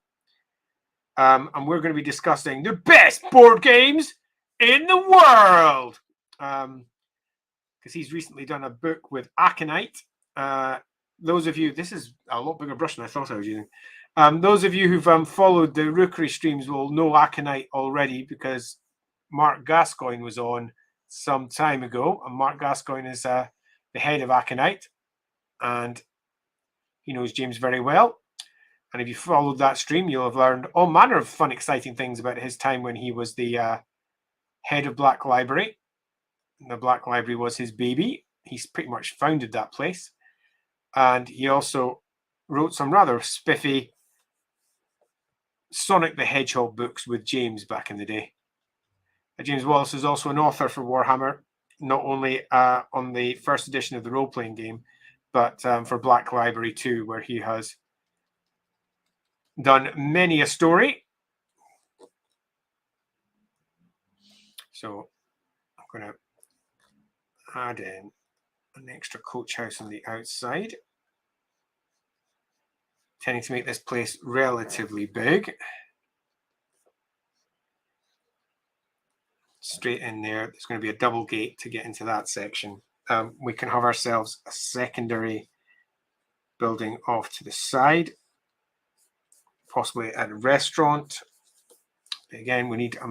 And we're going to be discussing the best board games in the world. Because he's recently done a book with Aconite. Those of you, this is a lot bigger brush than I thought I was using. Those of you who've followed the Rookery streams will know Aconite already, because Mark Gascoigne was on some time ago, and Mark Gascoigne is the head of Aconite, and he knows James very well. And if you followed that stream, you'll have learned all manner of fun, exciting things about his time when he was the head of Black Library. The Black Library was his baby. He's pretty much founded that place. And he also wrote some rather spiffy Sonic the Hedgehog books with James back in the day. James Wallace is also an author for Warhammer, not only on the first edition of the role-playing game, but for Black Library too, where he has done many a story. So I'm going to add in an extra coach house on the outside, tending to make this place relatively big. Straight in there, there's going to be a double gate to get into that section. We can have ourselves a secondary building off to the side, possibly at a restaurant. Again, we need a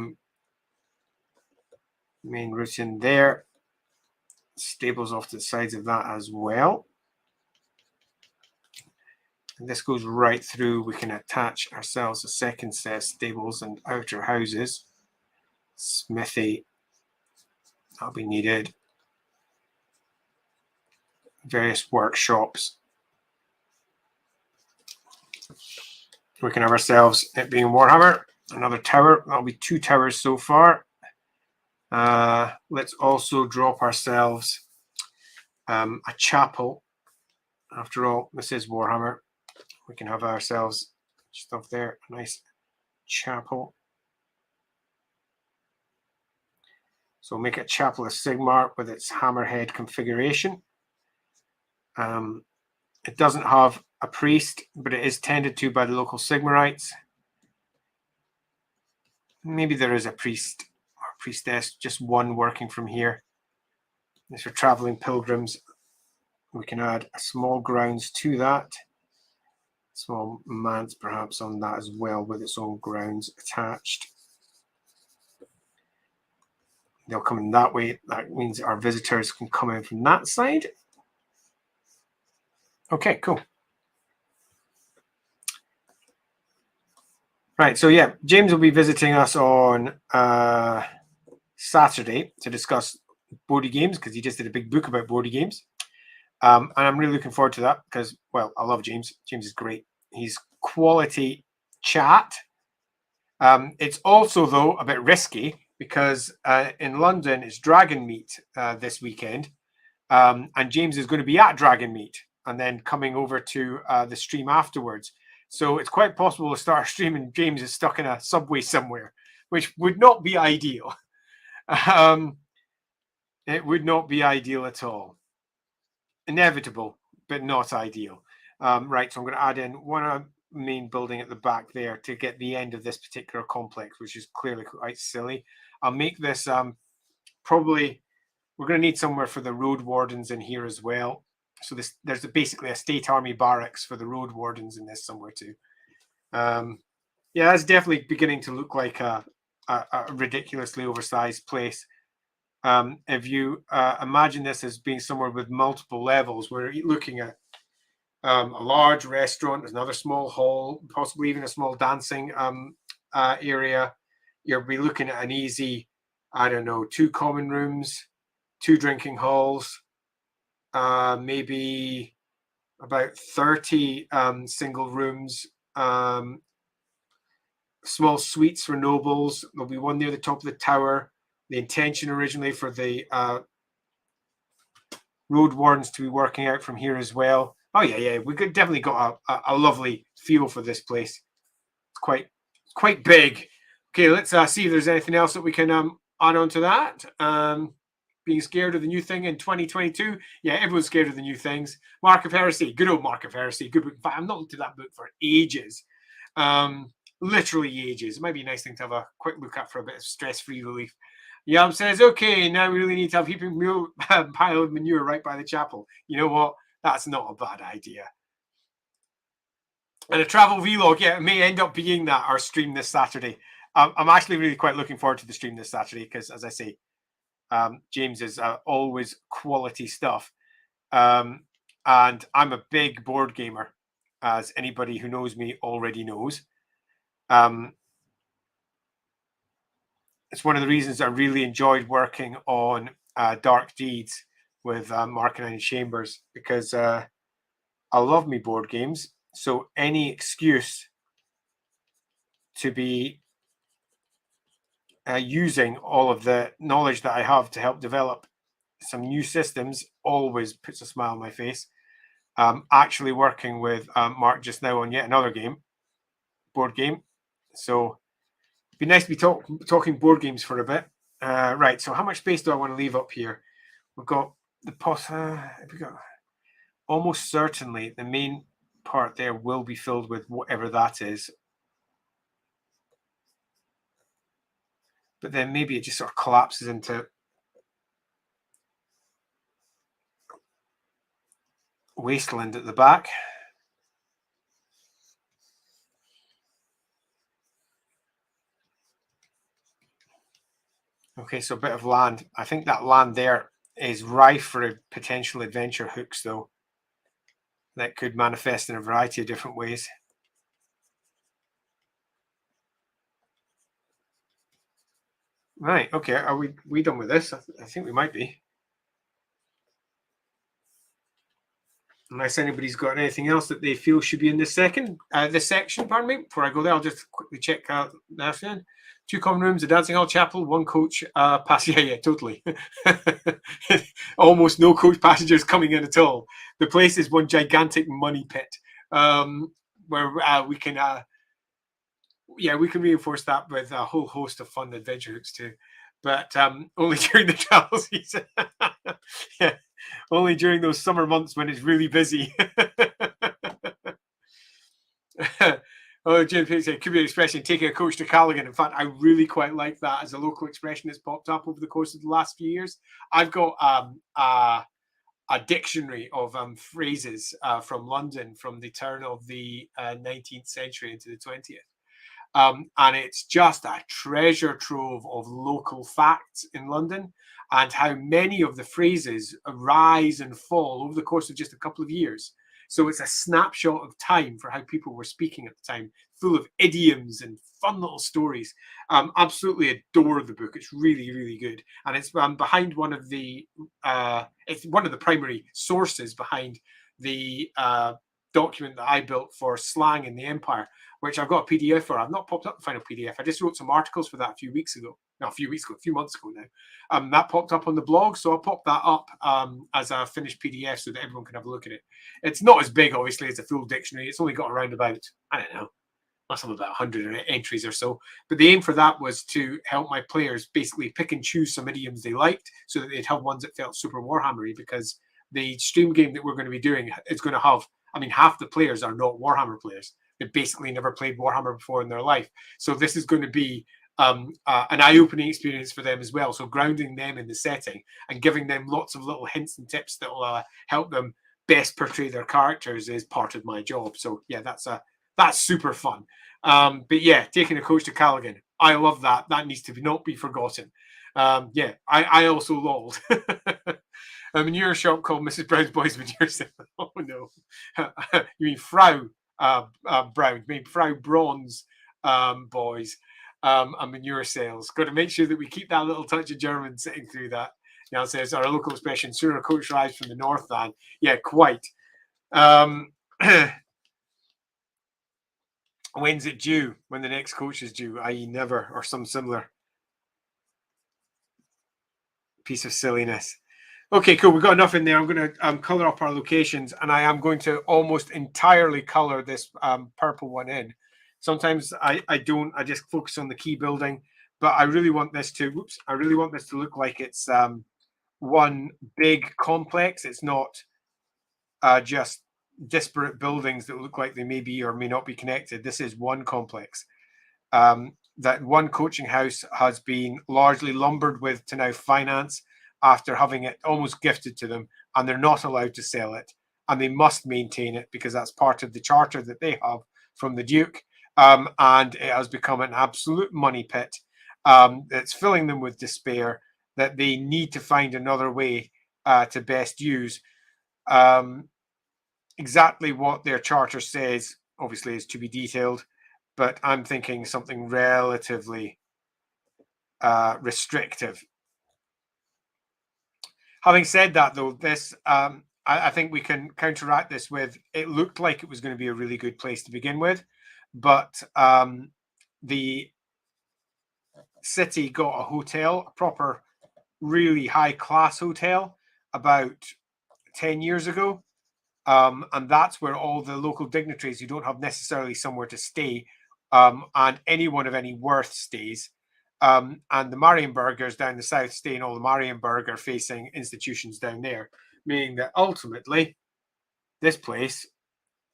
main route in there. Stables off to the sides of that as well. And this goes right through. We can attach ourselves a second set of stables and outer houses. Smithy, that'll be needed. Various workshops. We can have ourselves, it being Warhammer, another tower. That'll be 2 towers so far. Let's also drop ourselves a chapel. After all, this is Warhammer. We can have ourselves just off there a nice chapel. So make a chapel of Sigmar with its hammerhead configuration. It doesn't have a priest, but it is tended to by the local Sigmarites. Maybe there is a priest or priestess, just one working from here. As for traveling pilgrims, we can add a small grounds to that. Small manse perhaps on that as well, with its own grounds attached. They'll come in that way. That means our visitors can come in from that side. Okay, cool. Right, so yeah, James will be visiting us on Saturday to discuss board games, because he just did a big book about board games. And I'm really looking forward to that because, well, I love James. James is great. He's quality chat. It's also, though, a bit risky because in London it's Dragon Meet this weekend. And James is going to be at Dragon Meet and then coming over to the stream afterwards. So it's quite possible to start a stream and James is stuck in a subway somewhere, which would not be ideal. It would not be ideal at all. Inevitable, but not ideal. Right, so I'm going to add in one main building at the back there to get the end of this particular complex, which is clearly quite silly. I'll make this probably, we're going to need somewhere for the road wardens in here as well. So there's basically a state army barracks for the road wardens in this somewhere too. Yeah, that's definitely beginning to look like a ridiculously oversized place. If you imagine this as being somewhere with multiple levels, we're looking at a large restaurant, there's another small hall, possibly even a small dancing area. You'll be looking at an easy, I don't know, 2 common rooms, 2 drinking halls, maybe about 30 single rooms, small suites for nobles. There'll be one near the top of the tower. The intention originally for the road wardens to be working out from here as well. Oh yeah, we could definitely got a lovely feel for this place. It's quite big. Okay, let's see if there's anything else that we can add on to that. Being scared of the new thing in 2022. Yeah, everyone's scared of the new things. Mark of Heresy, good old Mark of Heresy, good book. In fact, I've not looked at that book for ages. Literally ages. It might be a nice thing to have a quick look at for a bit of stress-free relief. Yam says, okay, now we really need to have a heaping pile of manure right by the chapel. You know what? That's not a bad idea. And a travel vlog, yeah, it may end up being that, our stream this Saturday. I'm actually really quite looking forward to the stream this Saturday because, as I say, James is always quality stuff. And I'm a big board gamer, as anybody who knows me already knows. It's one of the reasons I really enjoyed working on Dark Deeds with Mark and Chambers, because I love me board games. So any excuse to be using all of the knowledge that I have to help develop some new systems always puts a smile on my face. Actually working with Mark just now on yet another board game. So it'd be nice to be talking board games for a bit. Right, so how much space do I want to leave up here? We've got we've got almost certainly the main part there will be filled with whatever that is. But then maybe it just sort of collapses into wasteland at the back. Okay, so a bit of land. I think that land there is rife for potential adventure hooks, though, that could manifest in a variety of different ways. Right, okay, are we done with this? I think we might be. Unless anybody's got anything else that they feel should be in this section, pardon me. Before I go there, I'll just quickly check out that. 2 common rooms, a dancing hall, chapel, 1 coach pass. Yeah, totally. Almost no coach passengers coming in at all. The place is one gigantic money pit, where we can reinforce that with a whole host of fun adventure hooks too. But only during the travel season. Yeah, only during those summer months when it's really busy. Oh, Jim said, could be an expression, taking a coach to Kalegen. In fact, I really quite like that as a local expression that's popped up over the course of the last few years. I've got a dictionary of phrases from London from the turn of the 19th century into the 20th. And it's just a treasure trove of local facts in London, and how many of the phrases rise and fall over the course of just a couple of years. So it's a snapshot of time for how people were speaking at the time, full of idioms and fun little stories. Absolutely adore the book. It's really, really good. And it's behind one of the, it's one of the primary sources behind the document that I built for slang in the Empire, which I've got a PDF for. I've not popped up the final PDF. I just wrote some articles for that a few months ago now. That popped up on the blog, so I'll pop that up as a finished PDF so that everyone can have a look at it. It's not as big, obviously, as a full dictionary. It's only got around about, I don't know, must have about 100 entries or so. But the aim for that was to help my players basically pick and choose some idioms they liked so that they'd have ones that felt super Warhammery, because the stream game that we're going to be doing is going to have, I mean, half the players are not Warhammer players. They basically never played Warhammer before in their life. So this is going to be an eye-opening experience for them as well. So grounding them in the setting and giving them lots of little hints and tips that will help them best portray their characters is part of my job. So yeah, that's super fun. But yeah, taking a coach to Kalegen, I love that. That needs to not be forgotten. Yeah, I also lolled. A manure shop called Mrs. Brown's Boys Manure Sale. Oh no, you mean Frau Brown? You mean Frau Braun's Boys? And manure sales. Got to make sure that we keep that little touch of German sitting through that. Now it says our local expression, sooner a coach arrives from the north than. Yeah, quite. When's it due? When the next coach is due, i.e. never, or some similar piece of silliness. Okay, cool. We've got enough in there. I'm going to color up our locations, and I am going to almost entirely color this purple one in. Sometimes I don't. I just focus on the key building, but I really want this to. I really want this to look like it's one big complex. It's not just disparate buildings that look like they may be or may not be connected. This is one complex. That one coaching house has been largely lumbered with to now finance, after having it almost gifted to them, and they're not allowed to sell it, and they must maintain it because that's part of the charter that they have from the Duke, and it has become an absolute money pit. It's filling them with despair that they need to find another way to best use. Exactly what their charter says, obviously, is to be detailed, but I'm thinking something relatively restrictive. Having said that, though, this I think we can counteract this with, it looked like it was going to be a really good place to begin with, but the city got a hotel, a proper, really high-class hotel, about 10 years ago. And that's where all the local dignitaries who don't have necessarily somewhere to stay, and anyone of any worth stays. And the Marienburgers down the south stay in all the Marienburger facing institutions down there, meaning that ultimately this place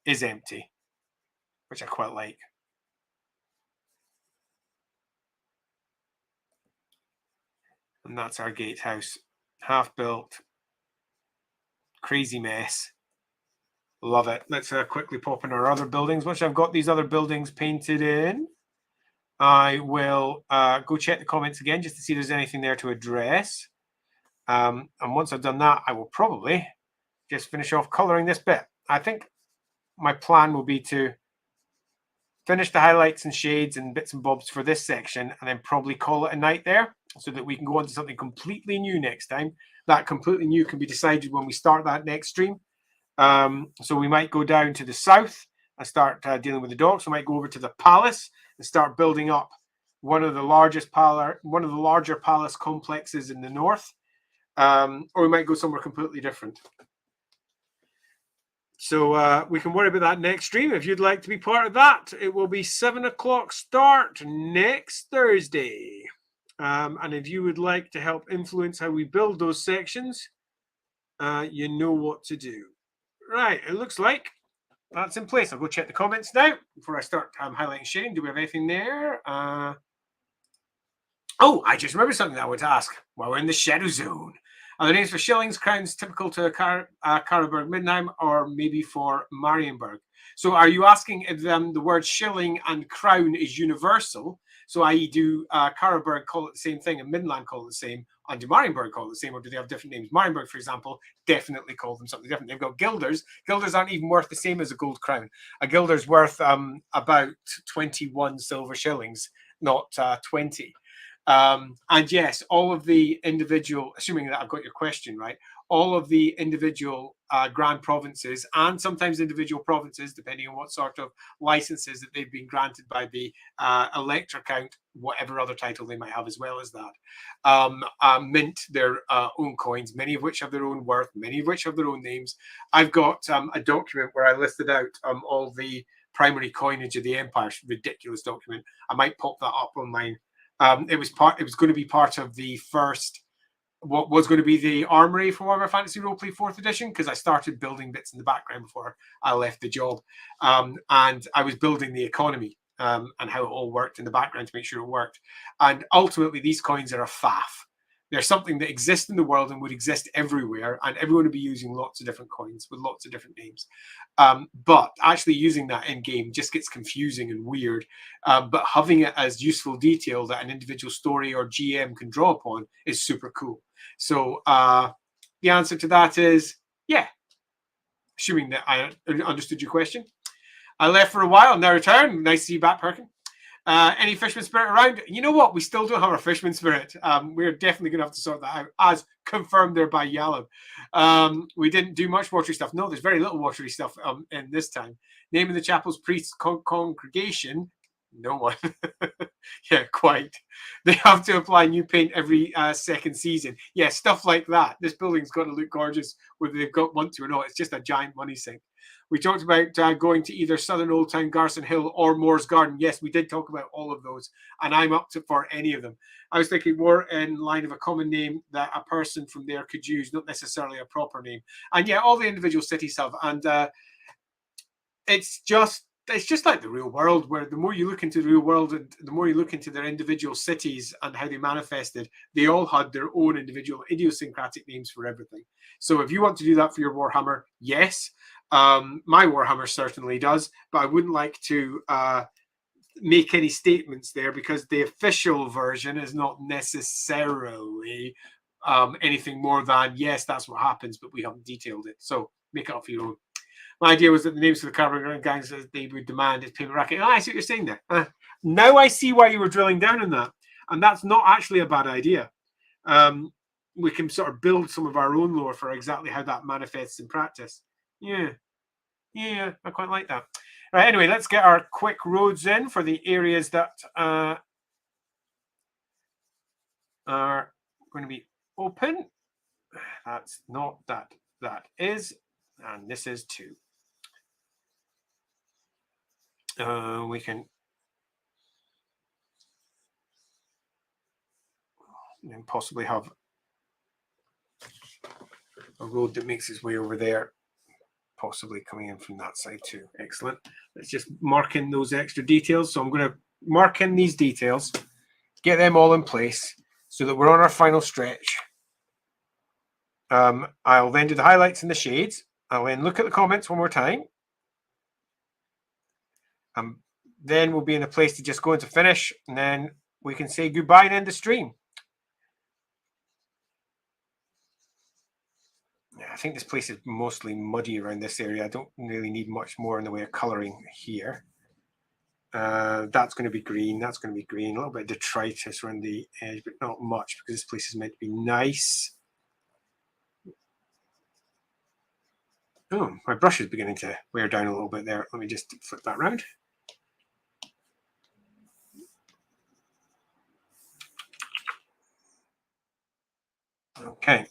is empty, which I quite like. And that's our gatehouse, half built, crazy mess. Love it. Let's quickly pop in our other buildings. Once I've got these other buildings painted in, I will go check the comments again just to see if there's anything there to address. And once I've done that, I will probably just finish off colouring this bit. I think my plan will be to finish the highlights and shades and bits and bobs for this section, and then probably call it a night there so that we can go on to something completely new next time. That completely new can be decided when we start that next stream. So we might go down to the south and start dealing with the docks. We might go over to the palace and start building up one of the larger palace complexes in the north, or we might go somewhere completely different. So we can worry about that next stream. If you'd like to be part of that, it will be 7 o'clock start next Thursday. And if you would like to help influence how we build those sections, you know what to do. Right, it looks like that's in place. I'll go check the comments now before I start highlighting shading. Do we have anything there? Oh, I just remembered something that I want to ask while we're in the shadow zone. Are the names for shillings, crowns typical to Karlberg Middenheim, or maybe for Marienburg? So are you asking if the word shilling and crown is universal? So i.e. do Karlberg call it the same thing and Middenheim call it the same, and do Marienburg call it the same, or do they have different names? Marienburg, for example, definitely call them something different. They've got guilders. Guilders aren't even worth the same as a gold crown. A guilder's worth about 21 silver shillings, not 20. And yes, all of the individual, assuming that I've got your question right, all of the individual grand provinces, and sometimes individual provinces, depending on what sort of licenses that they've been granted by the elector count, whatever other title they might have as well as that, mint their own coins, many of which have their own worth, many of which have their own names. I've got a document where I listed out all the primary coinage of the empire. Ridiculous document. I might pop that up online. It was going to be part of the first, what was going to be the armory for Warhammer Fantasy Roleplay 4th edition, because I started building bits in the background before I left the job, and I was building the economy and how it all worked in the background to make sure it worked. And ultimately, these coins are a faff. They're something that exists in the world and would exist everywhere, and everyone would be using lots of different coins with lots of different names. But actually using that in game just gets confusing and weird. But having it as useful detail that an individual story or GM can draw upon is super cool. So the answer to that is yeah, assuming that I understood your question. I left for a while, now return. Nice to see you back, Perkin. Any fisherman spirit around? You know what? We still don't have a fisherman spirit. We're definitely going to have to sort that out, as confirmed there by Yalab. We didn't do much watery stuff. No, there's very little watery stuff in this time. Name of the chapel's priest congregation? No one. Yeah, quite. They have to apply new paint every second season. Yeah, stuff like that. This building's got to look gorgeous, whether they've want to or not. It's just a giant money sink. We talked about going to either Southern Old Town, Garson Hill, or Moore's Garden. Yes, we did talk about all of those, and I'm up for any of them. I was thinking more in line of a common name that a person from there could use, not necessarily a proper name. And yeah, all the individual cities have, and it's just it's just like the real world, where the more you look into the real world and the more you look into their individual cities and how they manifested, they all had their own individual idiosyncratic names for everything. So if you want to do that for your Warhammer, yes. My Warhammer certainly does, but I wouldn't like to make any statements there, because the official version is not necessarily anything more than, yes, that's what happens, but we haven't detailed it. So make it up for your own. My idea was that the names of the caravan gangs that they would demand is payment racket. Oh, I see what you're saying there. Now I see why you were drilling down on that. And that's not actually a bad idea. We can sort of build some of our own lore for exactly how that manifests in practice. Yeah, I quite like that. Right, anyway, let's get our quick roads in for the areas that are going to be open. That's not that. That is, and this is too. We can then possibly have a road that makes its way over there, possibly coming in from that side too. Excellent. Let's just mark in those extra details. So I'm going to mark in these details, get them all in place so that we're on our final stretch. I'll then do the highlights and the shades. I'll then look at the comments one more time. Then we'll be in a place to just go into finish, and then we can say goodbye and end the stream. Yeah, I think this place is mostly muddy around this area. I don't really need much more in the way of colouring here. That's going to be green. That's going to be green. A little bit of detritus around the edge, but not much, because this place is meant to be nice. Oh, my brush is beginning to wear down a little bit there. Let me just flip that around. Okay.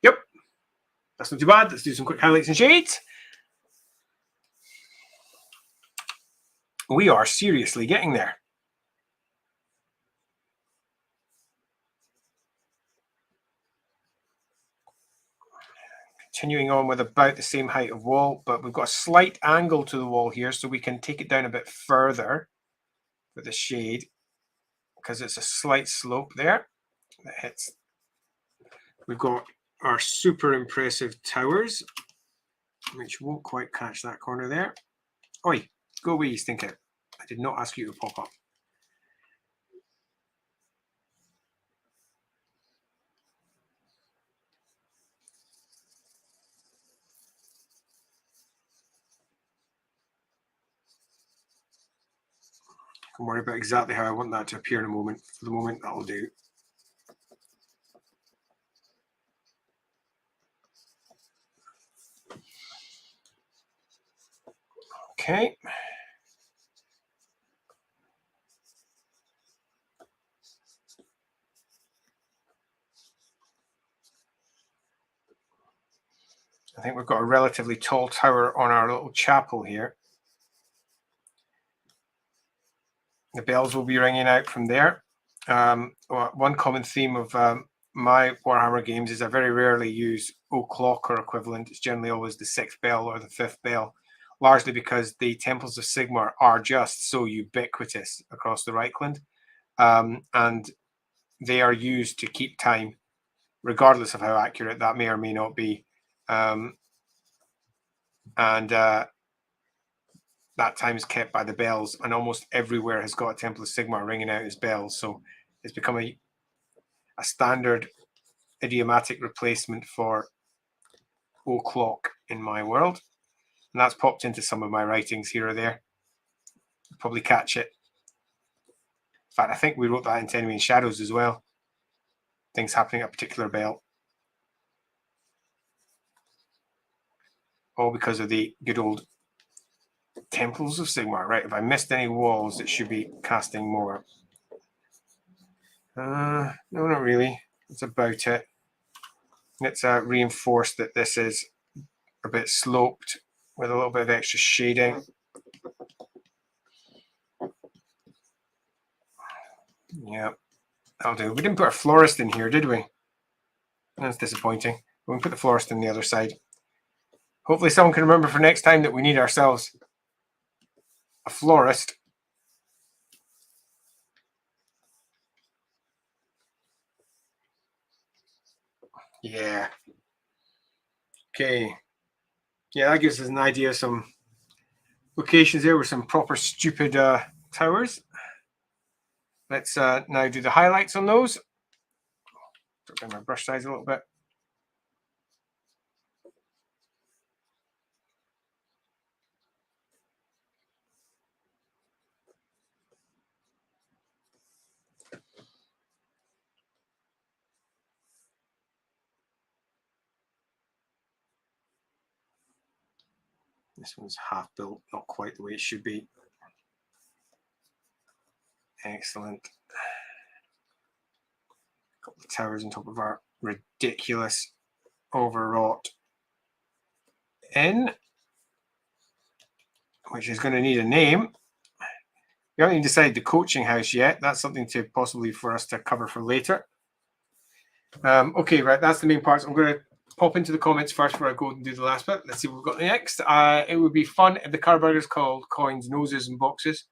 Yep. That's not too bad. Let's do some quick highlights and shades. We are seriously getting there. Continuing on with about the same height of wall, but we've got a slight angle to the wall here, so we can take it down a bit further with the shade, because it's a slight slope there that hits. We've got our super impressive towers, which won't quite catch that corner there. Oi, go away, you stinker. I did not ask you to pop up. I can worry about exactly how I want that to appear in a moment. For the moment, that'll do. Okay. I think we've got a relatively tall tower on our little chapel here. The bells will be ringing out from there. One common theme of my Warhammer games is I very rarely use o'clock or equivalent. It's generally always the 6th bell or the 5th bell, largely because the Temples of Sigmar are just so ubiquitous across the Reikland, and they are used to keep time, regardless of how accurate that may or may not be. That time is kept by the bells, and almost everywhere has got a Temple of Sigmar ringing out his bells. So it's become a standard idiomatic replacement for o'clock in my world. And that's popped into some of my writings here or there. You'll probably catch it. In fact, I think we wrote that into Enemy in Shadows as well. Things happening at a particular bell. All because of the good old Temples of Sigmar. Right, if I missed any walls, it should be casting more. No, not really. That's about it. Let's reinforce that this is a bit sloped with a little bit of extra shading. Yeah, that'll do. We didn't put a florist in here, did we? That's disappointing. We can put the florist on the other side. Hopefully someone can remember for next time that we need ourselves a florist. Yeah. Okay. Yeah, that gives us an idea of some locations there with some proper stupid towers. Let's now do the highlights on those. Drop down my brush size a little bit. This one's half built, not quite the way it should be. Excellent. Got the towers on top of our ridiculous overwrought inn, which is going to need a name. We haven't even decided the coaching house yet. That's something to possibly for us to cover for later. Okay, right, that's the main parts. I'm going to pop into the comments first before I go and do the last bit. Let's see what we've got next. It would be fun if the car burgers called coins, noses, and boxes.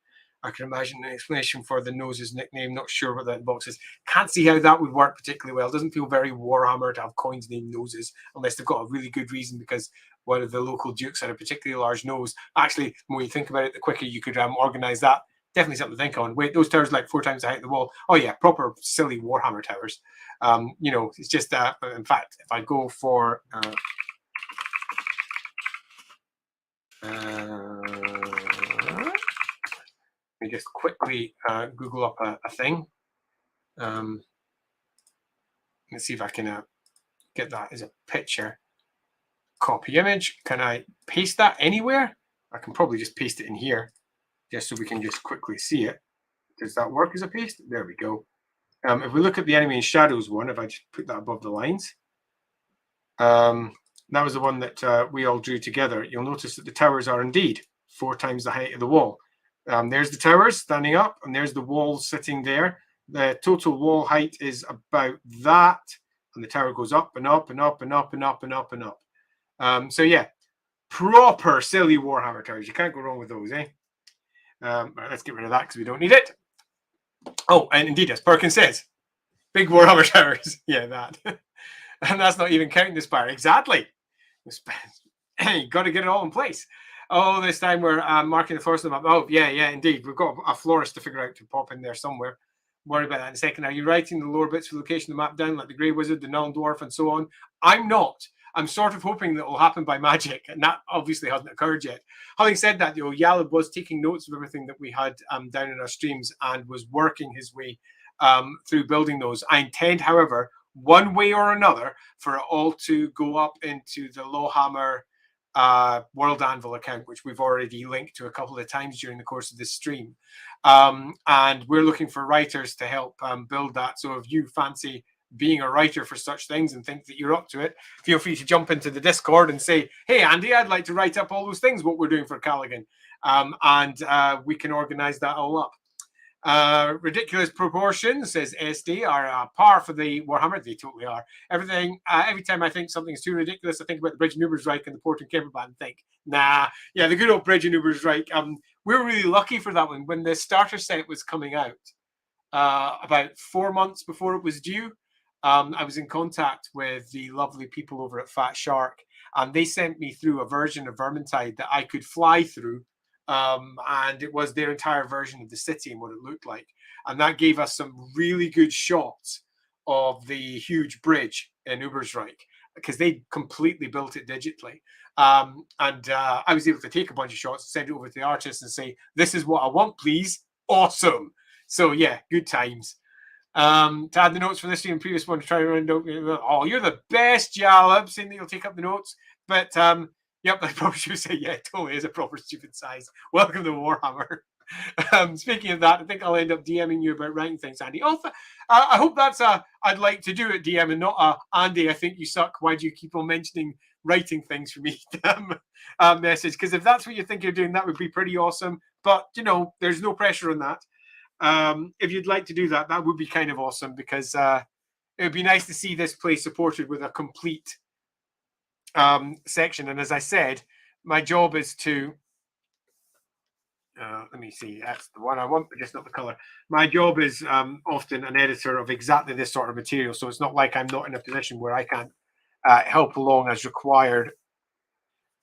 I can imagine an explanation for the noses nickname. Not sure what that box is. Can't see how that would work particularly well. Doesn't feel very Warhammer to have coins named noses, unless they've got a really good reason because one of the local dukes had a particularly large nose. Actually, when you think about it, the quicker you could organise that. Definitely something to think on. Wait, those towers are like 4 times the height of the wall. Oh yeah, proper silly Warhammer towers. You know, it's just that. In fact, if I go for let me just quickly Google up a thing. Let's see if I can get that as a picture. Copy image. Can I paste that anywhere? I can probably just paste it in here, just so we can just quickly see it. Does that work as a paste? There we go. If we look at the enemy in shadows one, if I just put that above the lines, that was the one that we all drew together. You'll notice that the towers are indeed 4 times the height of the wall. There's the towers standing up, and there's the wall sitting there. The total wall height is about that, and the tower goes up and up and up and up and up and up and up. So yeah, proper silly Warhammer towers. You can't go wrong with those, eh? Right, let's get rid of that because we don't need it. Oh, and indeed, as Perkins says, big Warhammer towers. Yeah, that. And that's not even counting the spire. Exactly. You got to get it all in place. Oh, this time we're marking the florist on the map. Oh, yeah, indeed. We've got a florist to figure out to pop in there somewhere. Worry about that in a second. Are you writing the lower bits for the location of the map down, like the Grey Wizard, the Null Dwarf, and so on? I'm not. I'm sort of hoping that will happen by magic, and that obviously hasn't occurred yet. Having said that, though, Yalib was taking notes of everything that we had down in our streams and was working his way through building those. I intend, however, one way or another, for it all to go up into the Lawhammer World Anvil account, which we've already linked to a couple of times during the course of this stream. And we're looking for writers to help build that. So if you fancy being a writer for such things and think that you're up to it, feel free to jump into the Discord and say, hey, Andy, I'd like to write up all those things, what we're doing for Kalegen. And we can organize that all up. Ridiculous proportions, says SD, are par for the Warhammer. They totally are. Everything. Every time I think something is too ridiculous, I think about the Bridge in Ubersreich and the Port and Kimberland and think, nah, yeah, the good old Bridge in Ubersreich. We were really lucky for that one. When the starter set was coming out, about 4 months before it was due, I was in contact with the lovely people over at Fat Shark, and they sent me through a version of Vermintide that I could fly through. And it was their entire version of the city and what it looked like. And that gave us some really good shots of the huge bridge in Ubersreich because they completely built it digitally. I was able to take a bunch of shots, send it over to the artist and say, this is what I want, please. Awesome. So yeah, good times. To add the notes for this and previous one to try to run out. Oh, you're the best, Jalab, saying that you'll take up the notes. But yep, I probably should say, yeah, it totally is a proper stupid size. Welcome to Warhammer. Speaking of that, I think I'll end up DMing you about writing things, Andy. Oh, I hope that's I'd like to do it, DM, and not Andy, I think you suck. Why do you keep on mentioning writing things for me? Message. Because if that's what you think you're doing, that would be pretty awesome. But, you know, there's no pressure on that. If you'd like to do that, that would be kind of awesome because it would be nice to see this place supported with a complete section. And as I said, my job is to let me see, that's the one I want, but just not the color. My job is often an editor of exactly this sort of material. So it's not like I'm not in a position where I can't help along as required.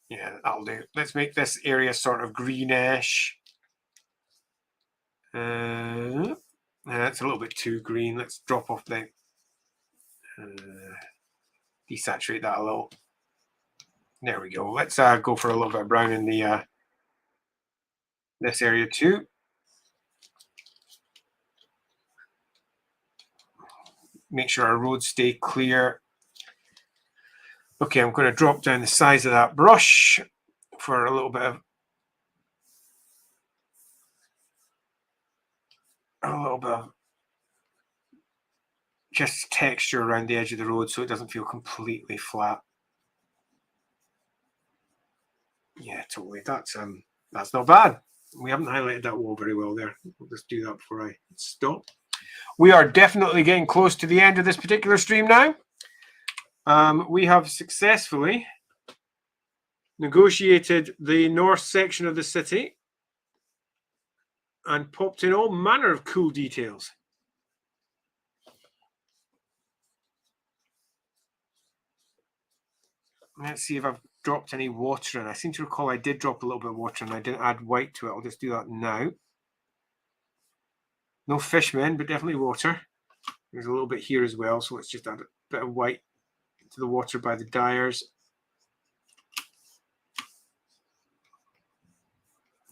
Yeah, that'll do. Let's make this area sort of greenish. That's a little bit too green. Let's drop off the desaturate that a little. There we go. Let's go for a little bit of brown in the this area too. Make sure our roads stay clear. Okay, I'm going to drop down the size of that brush for a little bit of just texture around the edge of the road so it doesn't feel completely flat. Yeah, totally. That's not bad. We haven't highlighted that wall very well there. We'll just do that before I stop. We are definitely getting close to the end of this particular stream now. We have successfully negotiated the north section of the city and popped in all manner of cool details. Let's see if I've dropped any water in. I seem to recall I did drop a little bit of water and I didn't add white to it. I'll just do that now. No fishmen, but definitely water. There's a little bit here as well, so let's just add a bit of white to the water by the dyers.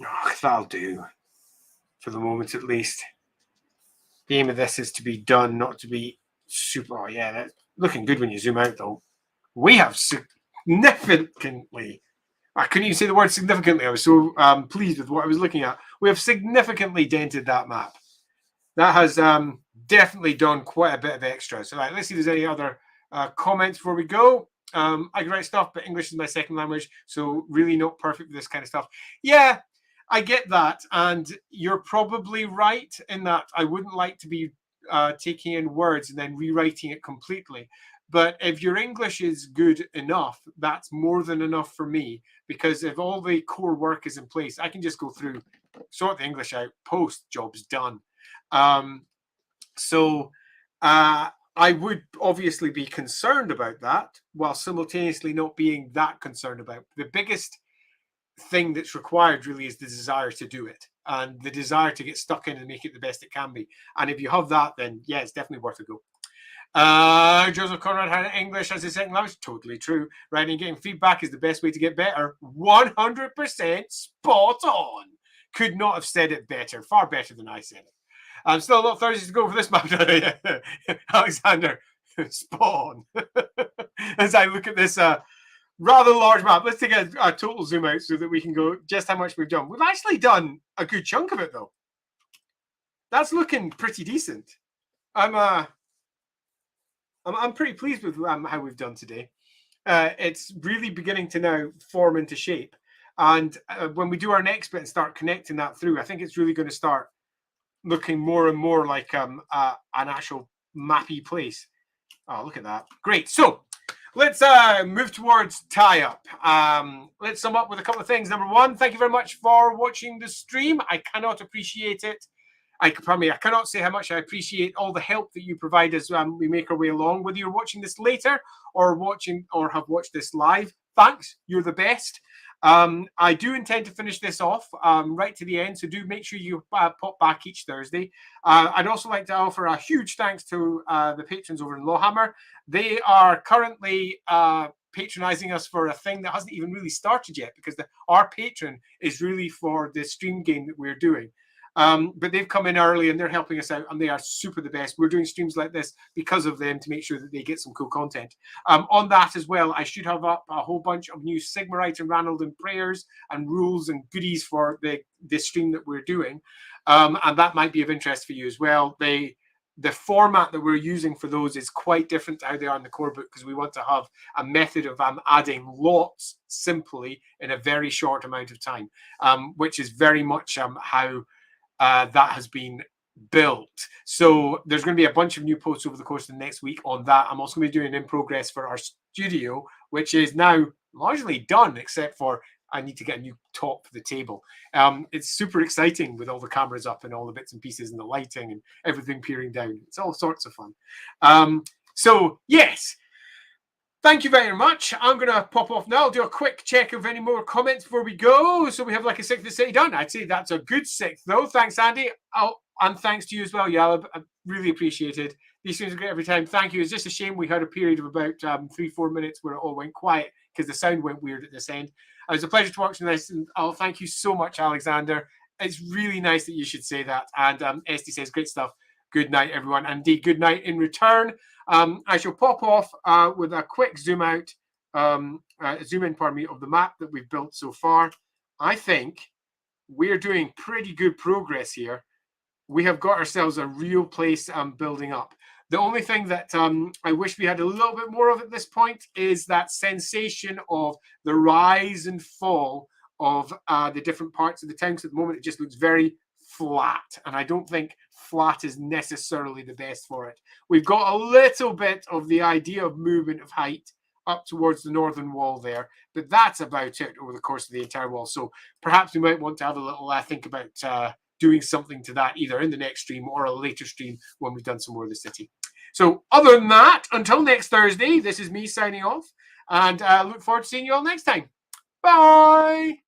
Oh, that'll do for the moment at least. The aim of this is to be done, not to be super. Oh yeah, that's looking good when you zoom out though. We have significantly, I couldn't even say the word significantly. I was so pleased with what I was looking at. We have significantly dented that map. That has definitely done quite a bit of extra. So let's see if there's any other comments before we go. I can write stuff, but English is my second language, so really not perfect for this kind of stuff. Yeah, I get that, and you're probably right in that I wouldn't like to be taking in words and then rewriting it completely. But if your English is good enough, that's more than enough for me, because if all the core work is in place, I can just go through, sort the English out, post, job's done. I would obviously be concerned about that while simultaneously not being that concerned about. The biggest thing that's required really is the desire to do it and the desire to get stuck in and make it the best it can be. And if you have that, then yeah, it's definitely worth a go. Joseph Conrad had English as his second language. Totally true. Writing and getting feedback is the best way to get better. 100% spot on. Could not have said it better. Far better than I said it. Still a lot of Thursdays to go for this map. Alexander, spawn. As I look at this rather large map, let's take a total zoom out so that we can go just how much we've done. We've actually done a good chunk of it, though. That's looking pretty decent. I'm pretty pleased with how we've done today. It's really beginning to now form into shape. And when we do our next bit and start connecting that through, I think it's really going to start looking more and more like an actual mappy place. Oh, look at that. Great. So let's move towards tie-up. Let's sum up with a couple of things. Number one, thank you very much for watching the stream. I cannot appreciate it. I cannot say how much I appreciate all the help that you provide as we make our way along. Whether you're watching this later or have watched this live, thanks. You're the best. I do intend to finish this off right to the end, so do make sure you pop back each Thursday. I'd also like to offer a huge thanks to the patrons over in Lawhammer. They are currently patronizing us for a thing that hasn't even really started yet, because our patron is really for the stream game that we're doing. But they've come in early and they're helping us out, and they are super the best. We're doing streams like this because of them, to make sure that they get some cool content. On that as well, I should have up a whole bunch of new Sigmarite and Ranelden prayers and rules and goodies for the stream that we're doing. And that might be of interest for you as well. The format that we're using for those is quite different to how they are in the core book, because we want to have a method of adding lots simply in a very short amount of time, which is very much how that has been built. So there's going to be a bunch of new posts over the course of the next week on that. I'm also going to be doing in progress for our studio, which is now largely done, except for I need to get a new top for the table. It's super exciting with all the cameras up and all the bits and pieces and the lighting and everything peering down. It's all sorts of fun. So yes, thank you very much. I'm going to pop off now. I'll do a quick check of any more comments before we go. So we have like a sixth of the city done. I'd say that's a good sixth, though. Thanks, Andy. And thanks to you as well, Yalab. I really appreciated. These things are great every time. Thank you. It's just a shame we had a period of about 3-4 minutes where it all went quiet because the sound went weird at this end. It was a pleasure to watch this. And thank you so much, Alexander. It's really nice that you should say that. And Esty says, great stuff. Good night, everyone. And indeed, good night in return. I shall pop off with a quick zoom in, pardon me, of the map that we've built so far. I think we're doing pretty good progress here. We have got ourselves a real place building up. The only thing that I wish we had a little bit more of at this point is that sensation of the rise and fall of the different parts of the town. Because at the moment, it just looks very flat. And I don't think flat is necessarily the best for it. We've got a little bit of the idea of movement of height up towards the northern wall there, but that's about it over the course of the entire wall. So perhaps we might want to have a little think about doing something to that either in the next stream or a later stream when we've done some more of the city. So other than that, until next Thursday, this is me signing off, and look forward to seeing you all next time. Bye.